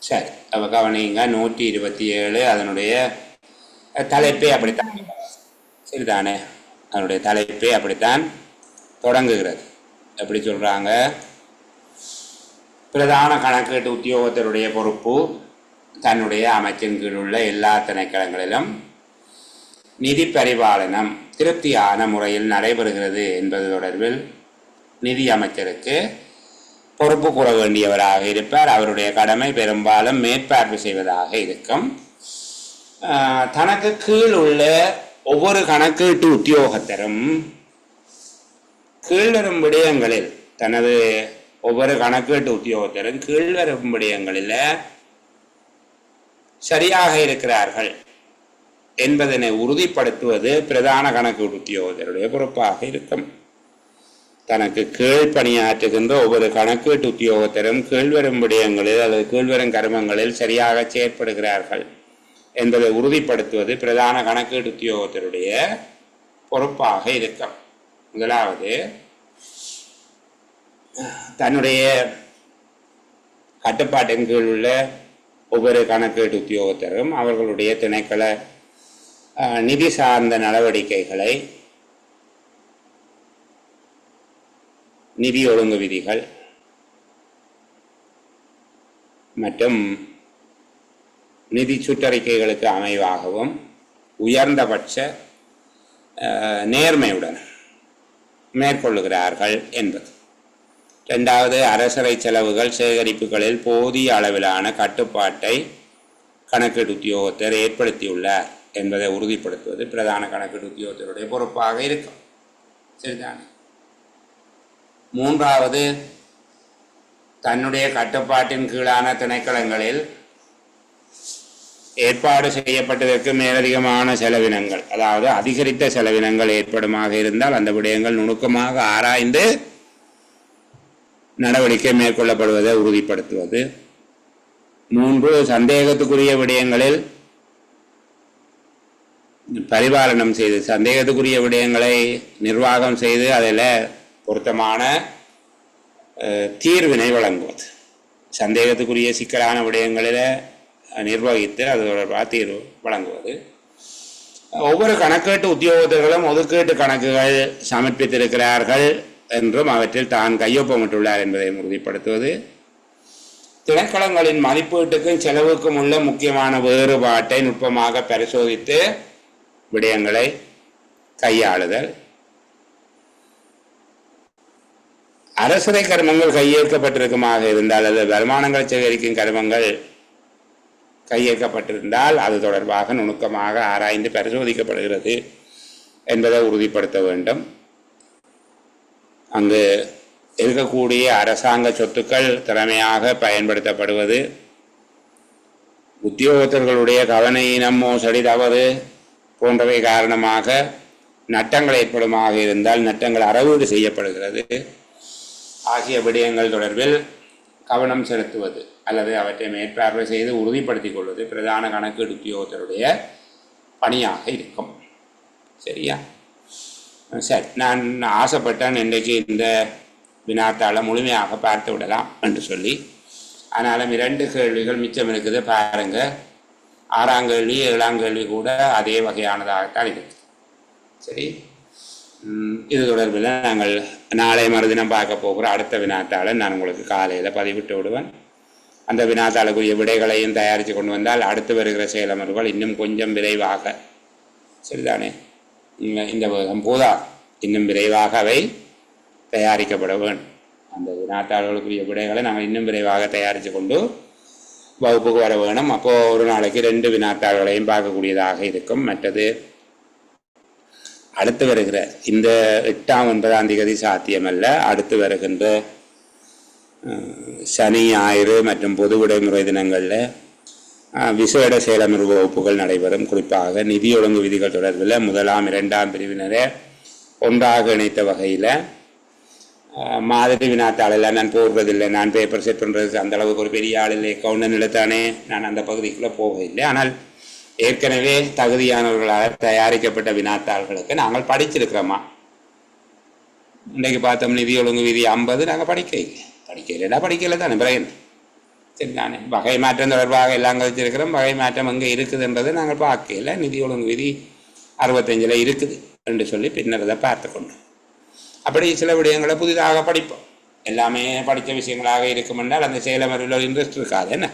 சரி, அப்ப கவனிங்க. 127 அதனுடைய தலைப்பே அப்படித்தான். சரிதானே? அதனுடைய தலைப்பே அப்படித்தான் தொடங்குகிறது. எப்படி சொல்றாங்க? பிரதான கணக்கீட்டு உத்தியோகத்தருடைய பொறுப்பு தன்னுடைய அமைச்சின் கீழ் உள்ள எல்லா திணைக்களங்களிலும் நிதி பரிபாலனம் திருப்தியான முறையில் நடைபெறுகிறது என்பது தொடர்பில் நிதி அமைச்சருக்கு பொறுப்பு கூற வேண்டியவராக இருப்பார். அவருடைய கடமை பெரும்பாலும் மேற்பார்வை செய்வதாக இருக்கும். தனக்கு கீழ் உள்ள ஒவ்வொரு கணக்கீட்டு உத்தியோகத்தரும் கீழ்வரும் விடயங்களில் தனது ஒவ்வொரு கணக்கீட்டு உத்தியோகத்தரும் கீழ்வரும் விடயங்களில் சரியாக இருக்கிறார்கள் என்பதனை உறுதிப்படுத்துவது பிரதான கணக்கீட்டு உத்தியோகத்தருடைய பொறுப்பாக இருக்கும். தனக்கு கீழ் பணியாற்றுகின்ற ஒவ்வொரு கணக்கீட்டு உத்தியோகத்தரும் கீழ்வரும் விடயங்களில் அல்லது கீழ்வரும் கர்மங்களில் சரியாக செயற்படுகிறார்கள் என்பதை உறுதிப்படுத்துவது பிரதான கணக்கீட்டு உத்தியோகத்தருடைய பொறுப்பாக இருக்கும். முதலாவது, தன்னுடைய கட்டுப்பாட்டின் கீழ் உள்ள ஒவ்வொரு கணக்கீட்டு உத்தியோகத்தரும் அவர்களுடைய திணைக்கள நிதி சார்ந்த நடவடிக்கைகளை, நிதி ஒழுங்கு விதிகள் மற்றும் நிதி சுற்றறிக்கைகளுக்கு அமைவாகவும் உயர்ந்தபட்ச நேர்மையுடன் மேற்கொள்ளுகிறார்கள் என்பது. இரண்டாவது, அரசரை செலவுகள் சேகரிப்புகளில் போதிய அளவிலான கட்டுப்பாட்டை கணக்கீட்டு உத்தியோகத்தர் ஏற்படுத்தியுள்ளார் என்பதை உறுதிப்படுத்துவது பிரதான கணக்கீட்டு உத்தியோகத்தருடைய பொறுப்பாக இருக்கும். சரிதானே? மூன்றாவது, தன்னுடைய கட்டுப்பாட்டின் கீழான திணைக்களங்களில் ஏற்பாடு செய்யப்பட்டதற்கு மேலதிகமான செலவினங்கள், அதாவது அதிகரித்த செலவினங்கள் ஏற்படுமாக இருந்தால் அந்த விடயங்கள் நுணுக்கமாக ஆராய்ந்து நடவடிக்கை மேற்கொள்ளப்படுவதை உறுதிப்படுத்துவது. மூன்று, சந்தேகத்துக்குரிய விடயங்களில் பரிபாலனம் செய்து சந்தேகத்துக்குரிய விடயங்களை நிர்வாகம் செய்து அதில் பொருத்தமான தீர்வினை வழங்குவது. சந்தேகத்துக்குரிய சிக்கலான விடயங்களில் நிர்வகித்து அது தொடர்பாக தீர்வு வழங்குவது. ஒவ்வொரு கணக்கீட்டு உத்தியோகத்தர்களும் ஒதுக்கீட்டு கணக்குகள் சமர்ப்பித்திருக்கிறார்கள் என்றும் அவற்றில் தான் கையொப்பமிட்டுள்ளார் என்பதை உறுதிப்படுத்துவது. திணைக்களங்களின் மதிப்பீட்டுக்கும் செலவுக்கும் உள்ள முக்கியமான வேறுபாட்டை நுட்பமாக பரிசோதித்து விடயங்களை கையாளுதல். அரசரை கர்மங்கள் கையேற்கப்பட்டிருக்குமாக இருந்தால் அல்லது வருமானங்களை சேகரிக்கும் கர்மங்கள் கையேற்கப்பட்டிருந்தால் அது தொடர்பாக நுணுக்கமாக ஆராய்ந்து பரிசோதிக்கப்படுகிறது என்பதை உறுதிப்படுத்த வேண்டும். அங்கு இருக்கக்கூடிய அரசாங்க சொத்துக்கள் திறமையாக பயன்படுத்தப்படுவது, உத்தியோகத்தர்களுடைய கவனஈனம், மோசடி, தவறு போன்றவை காரணமாக நட்டங்கள் ஏற்படுமாக இருந்தால் நட்டங்கள் அறவீடு செய்யப்படுகிறது ஆகிய விடயங்கள் தொடர்பில் கவனம் செலுத்துவது அல்லது அவற்றை மேற்பார்வை செய்து உறுதிப்படுத்திக் கொள்வது பிரதான கணக்கீடு உத்தியோகத்தருடைய பணியாக இருக்கும். சரியா? சரி, நான் ஆசைப்பட்டேன் இன்றைக்கு இந்த வினாத்தாளை முழுமையாக பார்த்து விடலாம் என்று சொல்லி. ஆனாலும் 2 கேள்விகள் மிச்சம் இருக்குது பாருங்க. 6ஆம் கேள்வி 7ஆம் கேள்வி கூட அதே வகையானதாகத்தான் இருக்குது. சரி, இது தொடர்பில் நாங்கள் நாளை மறுதினம் பார்க்க போகிற அடுத்த வினாத்தாளை நான் உங்களுக்கு காலையில் பதிவிட்டு விடுவேன். அந்த வினாத்தாளுக்குரிய விடைகளையும் தயாரித்து கொண்டு வந்தால் அடுத்து வருகிற செயலமர்வுகள் இன்னும் கொஞ்சம் விரைவாக, சரிதானே, இந்த வேகம் போதா, இன்னும் விரைவாக அவை தயாரிக்கப்பட வேண்டும். அந்த வினாத்தாளர்களுக்குரிய விடைகளை நாங்கள் இன்னும் விரைவாக தயாரித்து கொண்டு வகுப்புக்கு வர வேணும். அப்போது ஒரு நாளைக்கு 2 வினாத்தாள்களையும் பார்க்கக்கூடியதாக இருக்கும். மற்றது அடுத்து வருகிற இந்த 8ஆம் 9ஆம் தேதி சாத்தியமல்ல. அடுத்து வருகின்ற சனி, ஞாயிறு மற்றும் பொது விடுமுறை தினங்களில் விசேட செயலமர்வு வகுப்புகள் நடைபெறும். குறிப்பாக நிதி ஒழுங்கு விதிகள் தொடர்பில் 1ஆம் 2ஆம் பிரிவினரை ஒன்றாக இணைத்த வகையில் மாதிரி வினாத்தாளெல்லாம் நான் போடுறதில்லை. நான் பேப்பர் செட் பண்ணுறதுக்கு அந்தளவுக்கு ஒரு பெரிய ஆள் இல்லை, கவுண்டன் இல்லத்தானே, நான் அந்த பகுதிக்குள்ளே போகவில்லை. ஆனால் ஏற்கனவே தகுதியானவர்களால் தயாரிக்கப்பட்ட வினாத்தாள்களுக்கு நாங்கள் படிச்சிருக்கிறோமா? இன்றைக்கு பார்த்தோம் நிதி ஒழுங்கு விதி 50 நாங்கள் படிக்கல தானே, பிறகு சரிதானே. வகை மாற்றம் தொடர்பாக எல்லாம் கழிச்சிருக்கிறோம். வகை மாற்றம் அங்கே இருக்குதுன்றதை நாங்கள் பார்க்கல. நிதி ஒழுங்கு விதி 65 இருக்குது என்று சொல்லி பின்னர் அதை பார்த்து கொண்டோம். அப்படி சில விடயங்களை புதிதாக படிப்போம். எல்லாமே படித்த விஷயங்களாக இருக்கும் என்றால் அந்த செயலமர்வில் இன்ட்ரெஸ்ட் இருக்காது. என்ன,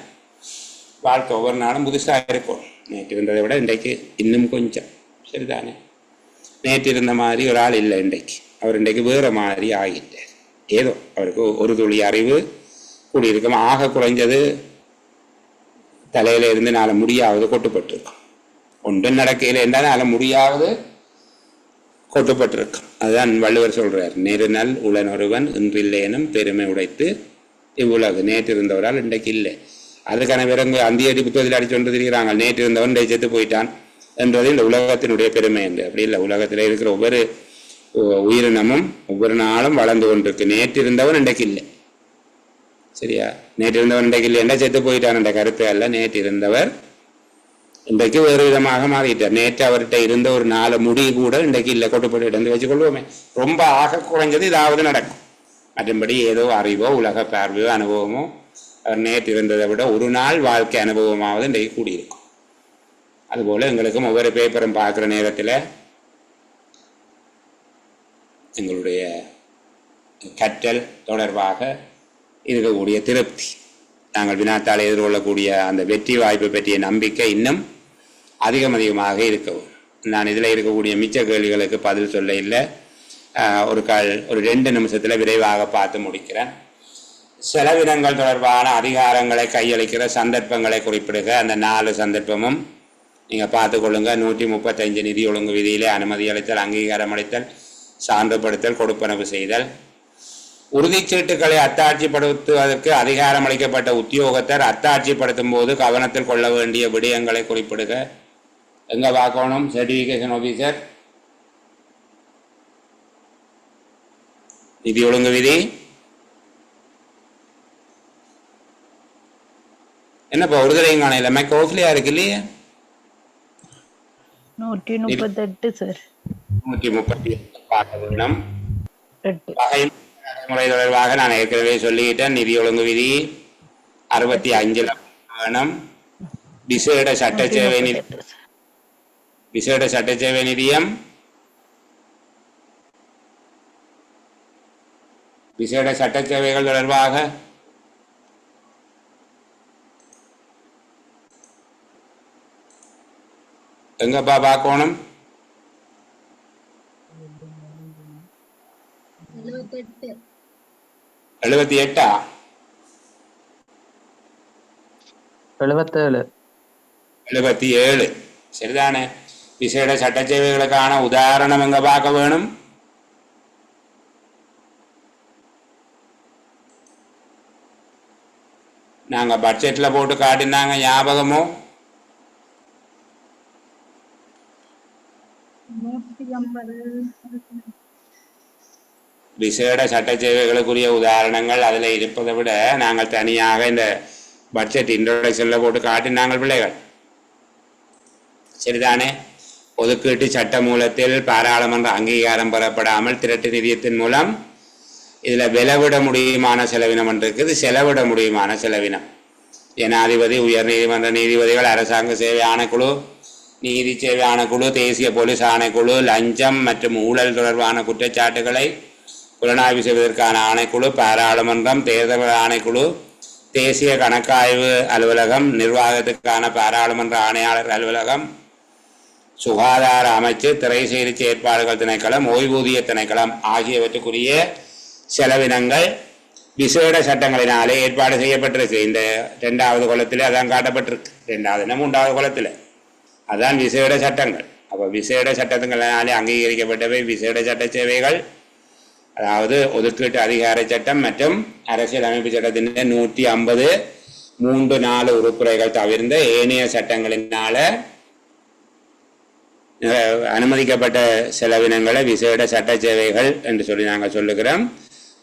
வாழ்க்கை ஒவ்வொரு நாளும் புதுசாக இருக்கும். நேற்று இருந்ததை விட இன்றைக்கு இன்னும் கொஞ்சம், சரிதானே. நேற்று இருந்த மாதிரி ஒரு ஆள் இல்லை இன்றைக்கு. அவர் இன்றைக்கு வேறு மாதிரி ஆகிட்டார். ஏதோ அவருக்கு ஒரு துளி அறிவு கூடியிருக்கும். ஆக குறைஞ்சது தலையில இருந்து நாள முடியாவது கொட்டுப்பட்டிருக்கும். ஒன்றும் நடக்கையில் என்றால் நாள முடியாவது கொட்டுப்பட்டிருக்கும். அதுதான் வள்ளுவர் சொல்றார், நெருநல் உளனொருவன் இன்றில்லேனும் பெருமை உடைத்து இவ்வுலகு. நேற்று இருந்தவரால் இன்றைக்கு இல்லை. அதுக்கான விரங்கு அந்தியடி புத்தகத்தில் அடிச்சு கொண்டு திரிகிறாங்க, நேற்று இருந்தவன் இன்றைக்கு செத்து போயிட்டான் என்றது இந்த உலகத்தினுடைய பெருமை என்று. அப்படி இல்லை, உலகத்தில் இருக்கிற ஒவ்வொரு உயிரினமும் ஒவ்வொரு நாளும் வளர்ந்து கொண்டிருக்கு. நேற்று இருந்தவன் இன்றைக்கு இல்லை. சரியா? நேற்று இருந்தவன் இன்றைக்கு இல்லை என்ன செத்து போயிட்டான் என்ற கருத்து அல்ல. நேற்று இருந்தவர் இன்றைக்கு வேறு விதமாக மாறிட்டார். நேற்று அவர்கிட்ட இருந்த ஒரு 4 முடி கூட இன்றைக்கு இல்லை, கொட்டுப்பட்டு இருந்து வச்சுக்கொள்வோமே. ரொம்ப ஆக குறைஞ்சது இதாவது நடக்கும். மற்றபடி ஏதோ அறிவோ உலக பார்வையோ அனுபவமோ அவர் நேற்று இருந்ததை விட ஒரு நாள் வாழ்க்கை அனுபவமாவது இன்றைக்கு கூடியிருக்கும். அதுபோல் எங்களுக்கும் ஒவ்வொரு பேப்பரும் பார்க்குற நேரத்தில் எங்களுடைய கற்றல் தொடர்பாக இருக்கக்கூடிய திருப்தி, நாங்கள் வினாத்தால் எதிர்கொள்ளக்கூடிய அந்த வெற்றி வாய்ப்பை பற்றிய நம்பிக்கை இன்னும் அதிகமாக இருக்கவும். நான் இதில் இருக்கக்கூடிய மிச்ச கேள்விகளுக்கு பதில் சொல்ல இல்லை. ஒரு 2 நிமிஷத்தில் விரைவாக பார்த்து முடிக்கிறேன். செலவினங்கள் தொடர்பான அதிகாரங்களை கையளிக்கிற சந்தர்ப்பங்களை குறிப்பிடுக. அந்த 4 சந்தர்ப்பமும் நீங்கள் பார்த்துக்கொள்ளுங்க. 135 நிதி ஒழுங்கு விதியிலே அனுமதி அளித்தல், அங்கீகாரம் அளித்தல், சான்றுபடுத்தல், கொடுப்பனவு செய்தல். உறுதிச்சீட்டுகளை அத்தாட்சிப்படுத்துவதற்கு அதிகாரம் அளிக்கப்பட்ட உத்தியோகத்தர் அத்தாட்சிப்படுத்தும் போது கவனத்தில் கொள்ள வேண்டிய விடயங்களை குறிப்பிடுக. எங்க பார்க்கணும்? சர்டிஃபிகேஷன் ஆபீசர், நிதி ஒழுங்கு விதி. என்னப்பா ஒரு தடவை காண இல்லை, மைக் ஆஃப்லியா இருக்கு இல்லையா? 138 சார். 138 பார்க்க வேணும். நடைமுறை தொடர்பாக நான் ஏற்கனவே சொல்லிக்கிட்டேன். நிதி ஒழுங்கு விதி 65 வேணும். விசேட சட்டச்சேவை நிதியம், விசேட சட்டச்சேவைகள் தொடர்பாக எங்கப்பா பார்க்கணும்? 78 77 சரிதானே? விசேட சட்டச்சேவைகளுக்கான உதாரணம் எங்க பார்க்க வேணும்? நாங்க பட்ஜெட்ல போட்டு காட்டினாங்க, ஞாபகமோ? விசேட சட்டச்சேவைகளுக்குரிய உதாரணங்கள் அதில் இருப்பதை விட நாங்கள் தனியாக இந்த பட்ஜெட் இன்ட்ரோடக்ஷன்ல போட்டு காட்டினாங்க பிள்ளைகள். சரிதானே? ஒதுக்கீட்டு சட்ட மூலத்தில் பாராளுமன்ற அங்கீகாரம் பெறப்படாமல் திரட்டு நிதியத்தின் மூலம் இதில் விலவிட முடியுமான செலவினம் என்று இருக்குது. செலவிட முடியுமான செலவினம் ஜனாதிபதி, உயர் நீதிமன்ற நீதிபதிகள், அரசாங்க சேவை ஆணைக்குழு, நீதி சேவை ஆணைக்குழு, தேசிய போலீஸ் ஆணைக்குழு, லஞ்சம் மற்றும் ஊழல் தொடர்பான குற்றச்சாட்டுகளை புலனாய்வு செய்வதற்கான ஆணைக்குழு, பாராளுமன்றம், தேர்தல் ஆணைக்குழு, தேசிய கணக்காய்வு அலுவலகம், நிர்வாகத்துக்கான பாராளுமன்ற ஆணையாளர் அலுவலகம், சுகாதார அமைச்சு, திரைசேரி செயற்பாடுகள் திணைக்களம், ஓய்வூதிய திணைக்களம் ஆகியவற்றுக்குரிய செலவினங்கள் விசேட சட்டங்களினாலே ஏற்பாடு செய்யப்பட்டிருக்கு. இந்த 2வது குலத்தில் அதான் காட்டப்பட்டிருக்கு. 2வது 3வது குலத்தில் அதான் விசேட சட்டங்கள். அப்போ விசேட சட்டங்களினாலே அங்கீகரிக்கப்பட்டவை விசேட சட்ட சேவைகள். அதாவது ஒதுக்கீட்டு அதிகார சட்டம் மற்றும் அரசியல் அமைப்பு சட்டத்தின் 150 3-4 உறுப்புரைகள் தவிர்ந்த ஏனைய சட்டங்களினால அனுமதிக்கப்பட்ட செலவினங்களை விசேட சட்ட சேவைகள் என்று சொல்லி நாங்கள் சொல்லுகிறோம்.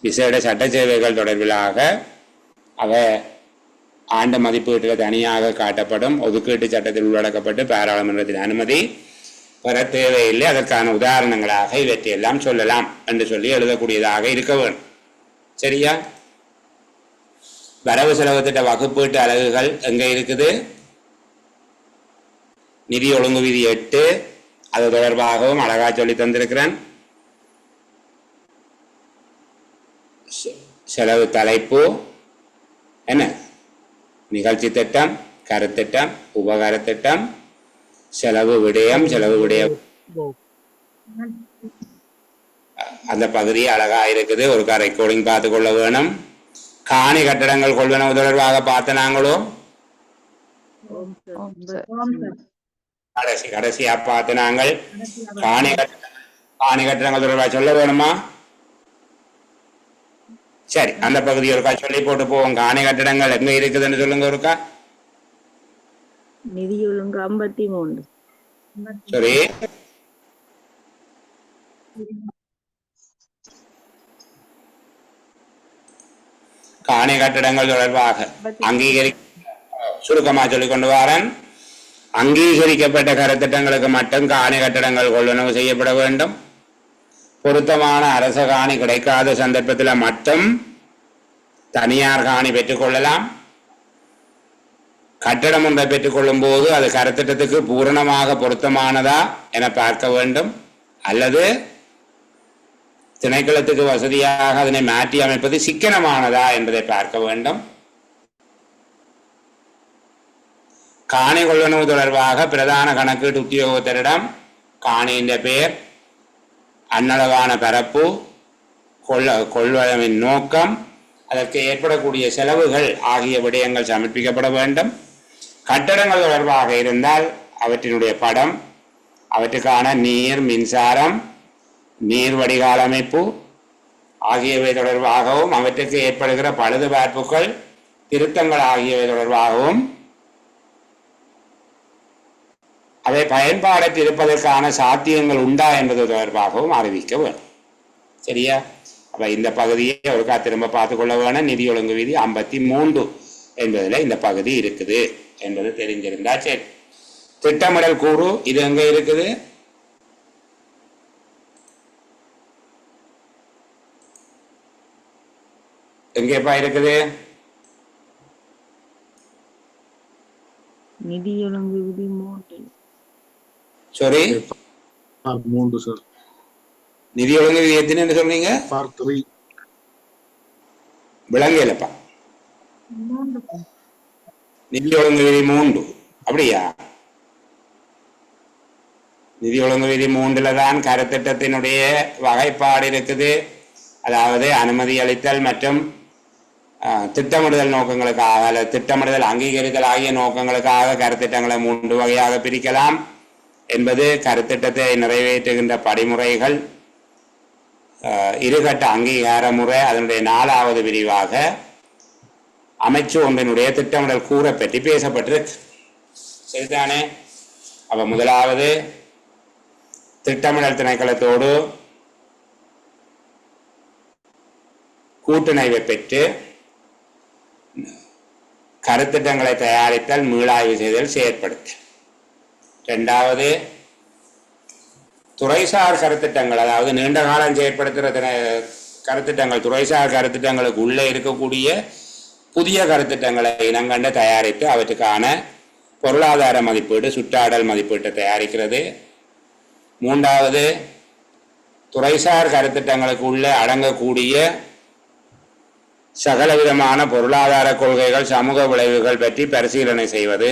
விசேட சட்ட சேவைகள் தொடர்பிலாக அவை ஆண்டு மதிப்பீட்டில் தனியாக காட்டப்படும். ஒதுக்கீட்டு சட்டத்தில் உள்ளடக்கப்பட்டு பாராளுமன்றத்தின் அனுமதி பெற தேவையில்லை. அதற்கான உதாரணங்களாக இவற்றையெல்லாம் சொல்லலாம் என்று சொல்லி எழுதக்கூடியதாக இருக்க வேண்டும். சரியா? வரவு செலவு திட்ட வகுப்பீட்டு அலகுகள் எங்கே இருக்குது? நிதி ஒழுங்கு விதி 8 அது தொடர்பாகவும் அழகா சொல்லி தந்திருக்கிறேன். செலவு தலைப்பு என்ன? நிகழ்ச்சி திட்டம், கருத்திட்டம், உபகார திட்டம், செலவு விடயம், அந்த பகுதி அழகா இருக்குது. ஒரு ரெக்கார்டிங் பார்த்து கொள்ள வேணும். காணி கட்டடங்கள் கொள்வனவு தொடர்பாக பார்த்த நாங்களோ கடைசியா பார்த்து நாங்கள் காணி கட்டடங்கள் தொடர்பாக சொல்ல வேணுமா? சரி, அந்த பகுதி ஒருக்கா சொல்லி போட்டு போவோம். காணி கட்டடங்கள் எங்க இருக்குதுன்னு சொல்லுங்க ஒருக்கா. நிதி ஒழுங்கு 53. சரி, காணி கட்டடங்கள் தொடர்பாக சுருக்கமா சொல்லிக் கொண்டு வாரன். அங்கீகரிக்கப்பட்ட கருத்திட்டங்களுக்கு மட்டும் காணி கட்டடங்கள் கொள்வனவு செய்யப்பட வேண்டும். பொருத்தமான அரச காணி கிடைக்காத சந்தர்ப்பத்தில் மட்டும் தனியார் காணி பெற்றுக்கொள்ளலாம். கட்டடம் ஒன்றை பெற்றுக்கொள்ளும் போது அது கருத்திட்டத்துக்கு பூரணமாக பொருத்தமானதா என பார்க்க வேண்டும், அல்லது திணைக்களத்துக்கு வசதியாக அதனை மாற்றி அமைப்பது சிக்கனமானதா என்பதை பார்க்க வேண்டும். காணி கொள்வனவு தொடர்பாக பிரதான கணக்கீட்டு உத்தியோகத்தரிடம் காணியின் பெயர், அன்னளவான பரப்பு, கொள்வனவின் நோக்கம், அதற்கு ஏற்படக்கூடிய செலவுகள் ஆகிய விடயங்கள் சமர்ப்பிக்கப்பட வேண்டும். கட்டடங்கள் தொடர்பாக இருந்தால் அவற்றினுடைய படம், அவற்றுக்கான நீர், மின்சாரம், நீர் வடிகால் அமைப்பு ஆகியவை தொடர்பாகவும், அவற்றுக்கு ஏற்படுகிற பழுதுபார்ப்புகள், திருத்தங்கள் ஆகியவை தொடர்பாகவும், அவை பயன்பாடற்று இருப்பதற்கான சாத்தியங்கள் உண்டா என்பது தொடர்பாகவும் அறிவிக்க வேண்டும். சரியா? அப்ப இந்த பகுதியை ஒருக்கா திரும்ப பார்த்து கொள்ள வேணும். நிதி ஒழுங்கு விதி 53 என்பதுல இந்த பகுதி இருக்குது என்பது தெரிஞ்சிருந்தா சரி. திட்டமிடல் கூறு இது எங்க இருக்குது? எங்கேப்பா இருக்குது? நிதி ஒழுங்கு விதி 3. Sorry, 3 sir. நிதி ஒழுங்கு விதி எத்தனை சொன்னீங்க? விளங்கலப்பா. நிதி ஒழுங்கு விதி 3 அப்படியா? நிதி ஒழுங்கு விதி 3ல தான் கருத்திட்டத்தினுடைய வகைப்பாடு இருக்குது. அதாவது அனுமதி அளித்தல் மற்றும் திட்டமிடுதல் நோக்கங்களுக்காக அல்லது திட்டமிடுதல் அங்கீகரித்தல் ஆகிய நோக்கங்களுக்காக கருத்திட்டங்களை 3 வகையாக பிரிக்கலாம் என்பது கருத்திட்டத்தை நிறைவேற்றுகின்ற படிமுறைகள், இருகட்ட அங்கீகார முறை, அதனுடைய 4வது பிரிவாக அமைச்சு ஒன்றினுடைய திட்டமிடல் கூற பற்றி பேசப்பட்டிருக்கு. சரிதானே? அப்ப முதலாவது திட்டமிடல் திணைக்களத்தோடு கூட்டிணைவை பெற்று கருத்திட்டங்களை தயாரித்தல், மீளாய்வு செய்தல், செயற்படுத்தல். 2வது துறைசார் கருத்திட்டங்கள், அதாவது நீண்ட காலம் செயற்படுத்துகிற கருத்திட்டங்கள், துறைசார் கருத்திட்டங்களுக்கு உள்ளே இருக்கக்கூடிய புதிய கருத்திட்டங்களை இனங்கண்டு தயாரித்து அவற்றுக்கான பொருளாதார மதிப்பீடு, சுற்றாடல் மதிப்பீட்டை தயாரிக்கிறது. 3வது துறைசார் கருத்திட்டங்களுக்கு உள்ளே அடங்கக்கூடிய சகலவிதமான பொருளாதார கொள்கைகள், சமூக விளைவுகள் பற்றி பரிசீலனை செய்வது.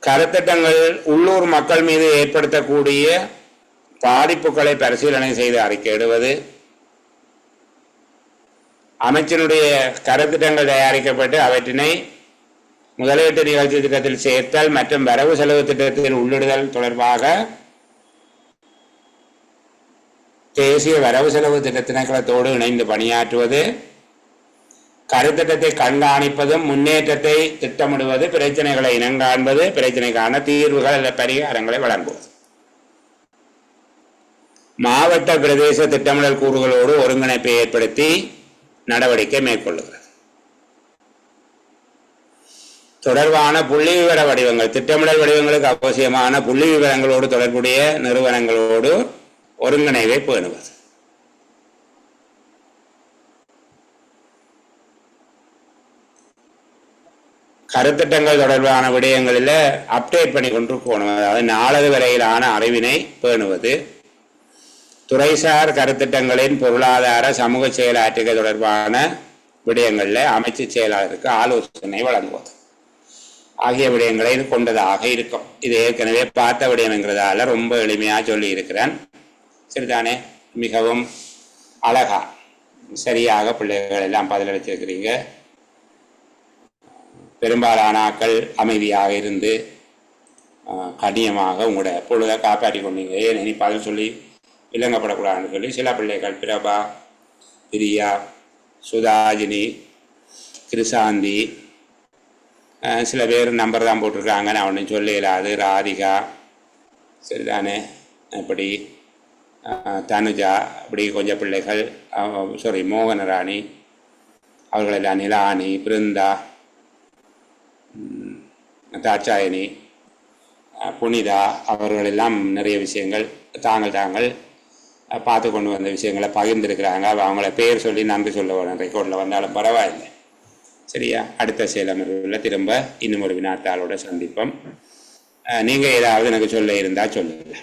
கருத்திட்டங்கள் உள்ளூர் மக்கள் மீது ஏற்படுத்தக்கூடிய பாதிப்புகளை பரிசீலனை செய்து அறிக்கையிடுவது. அமைச்சினுடைய கருத்திட்டங்கள் தயாரிக்கப்பட்டு அவற்றினை முதலீட்டு நிகழ்ச்சி திட்டத்தில் சேர்த்தல் மற்றும் வரவு செலவு திட்டத்தில் உள்ளிடுதல் தொடர்பாக தேசிய வரவு செலவு திட்ட திணைக்களத்தோடு இணைந்து பணியாற்றுவது. கருத்திட்டத்தை கண்காணிப்பதும் முன்னேற்றத்தை திட்டமிடுவது, பிரச்சனைகளை இனங்காண்பது, பிரச்சனைக்கான தீர்வுகள் அல்ல பரிகாரங்களை வழங்குவது. மாவட்ட பிரதேச திட்டமிடல் கூறுகளோடு ஒருங்கிணைப்பை ஏற்படுத்தி நடவடிக்கை மேற்கொள்ளுகிறது. தொடர்பான புள்ளி விவர வடிவங்கள், திட்டமிடல் வடிவங்களுக்கு அவசியமான புள்ளி விவரங்களோடு தொடர்புடைய நிறுவனங்களோடு ஒருங்கிணைவை பேணுவது. கருத்திட்டங்கள் தொடர்பான விடயங்களில் அப்டேட் பண்ணி கொண்டு போகணும். அதாவது நாளது வரையிலான அறிவினை பேணுவது. துறைசார் கருத்திட்டங்களின் பொருளாதார சமூக செயலாற்றுகை தொடர்பான விடயங்களில் அமைச்சு செயலாளருக்கு ஆலோசனை வழங்குவது ஆகிய விடயங்களை கொண்டதாக இருக்கும். இது ஏற்கனவே பார்த்த விடயம் என்கிறதால ரொம்ப எளிமையாக சொல்லி இருக்கிறேன். சரிதானே? மிகவும் அழகா சரியாக பிள்ளைகள் எல்லாம் பதிலளிச்சிருக்கிறீங்க. பெரும்பாலான ஆட்கள் அமைதியாக இருந்து கண்ணியமாக உங்களோட பொழுதை காப்பாற்றி கொண்டீங்க. ஏன் இனி பதில் சொல்லி விளங்கப்படக்கூடாதுன்னு சொல்லி சில பிள்ளைகள் பிரபா, பிரியா, சுதாஜினி, கிருஷாந்தி, சில பேர் நம்பர் தான் போட்டிருக்காங்க, நான் ஒன்றும் சொல்ல இயலாது, ராதிகா, சரிதானே, அப்படி தனுஜா, அப்படி கொஞ்சம் பிள்ளைகள், சாரி மோகனராணி, அவர்களெல்லாம் நிலானி, பிருந்தா, தாட்சாயினி, புனிதா, அவர்களெல்லாம் நிறைய விஷயங்கள் தாங்கள் பார்த்து கொண்டு வந்த விஷயங்களை பகிர்ந்துருக்கிறாங்க. அவங்கள பேர் சொல்லி நன்றி சொல்ல வேணும், ரெக்கார்டில் வந்தாலும் பரவாயில்லை. சரியா? அடுத்த செயலமர்வில் திரும்ப இன்னும் ஒரு வினாத்தாளோட சந்திப்போம். நீங்கள் ஏதாவது எனக்கு சொல்ல இருந்தால் சொல்லுங்கள்.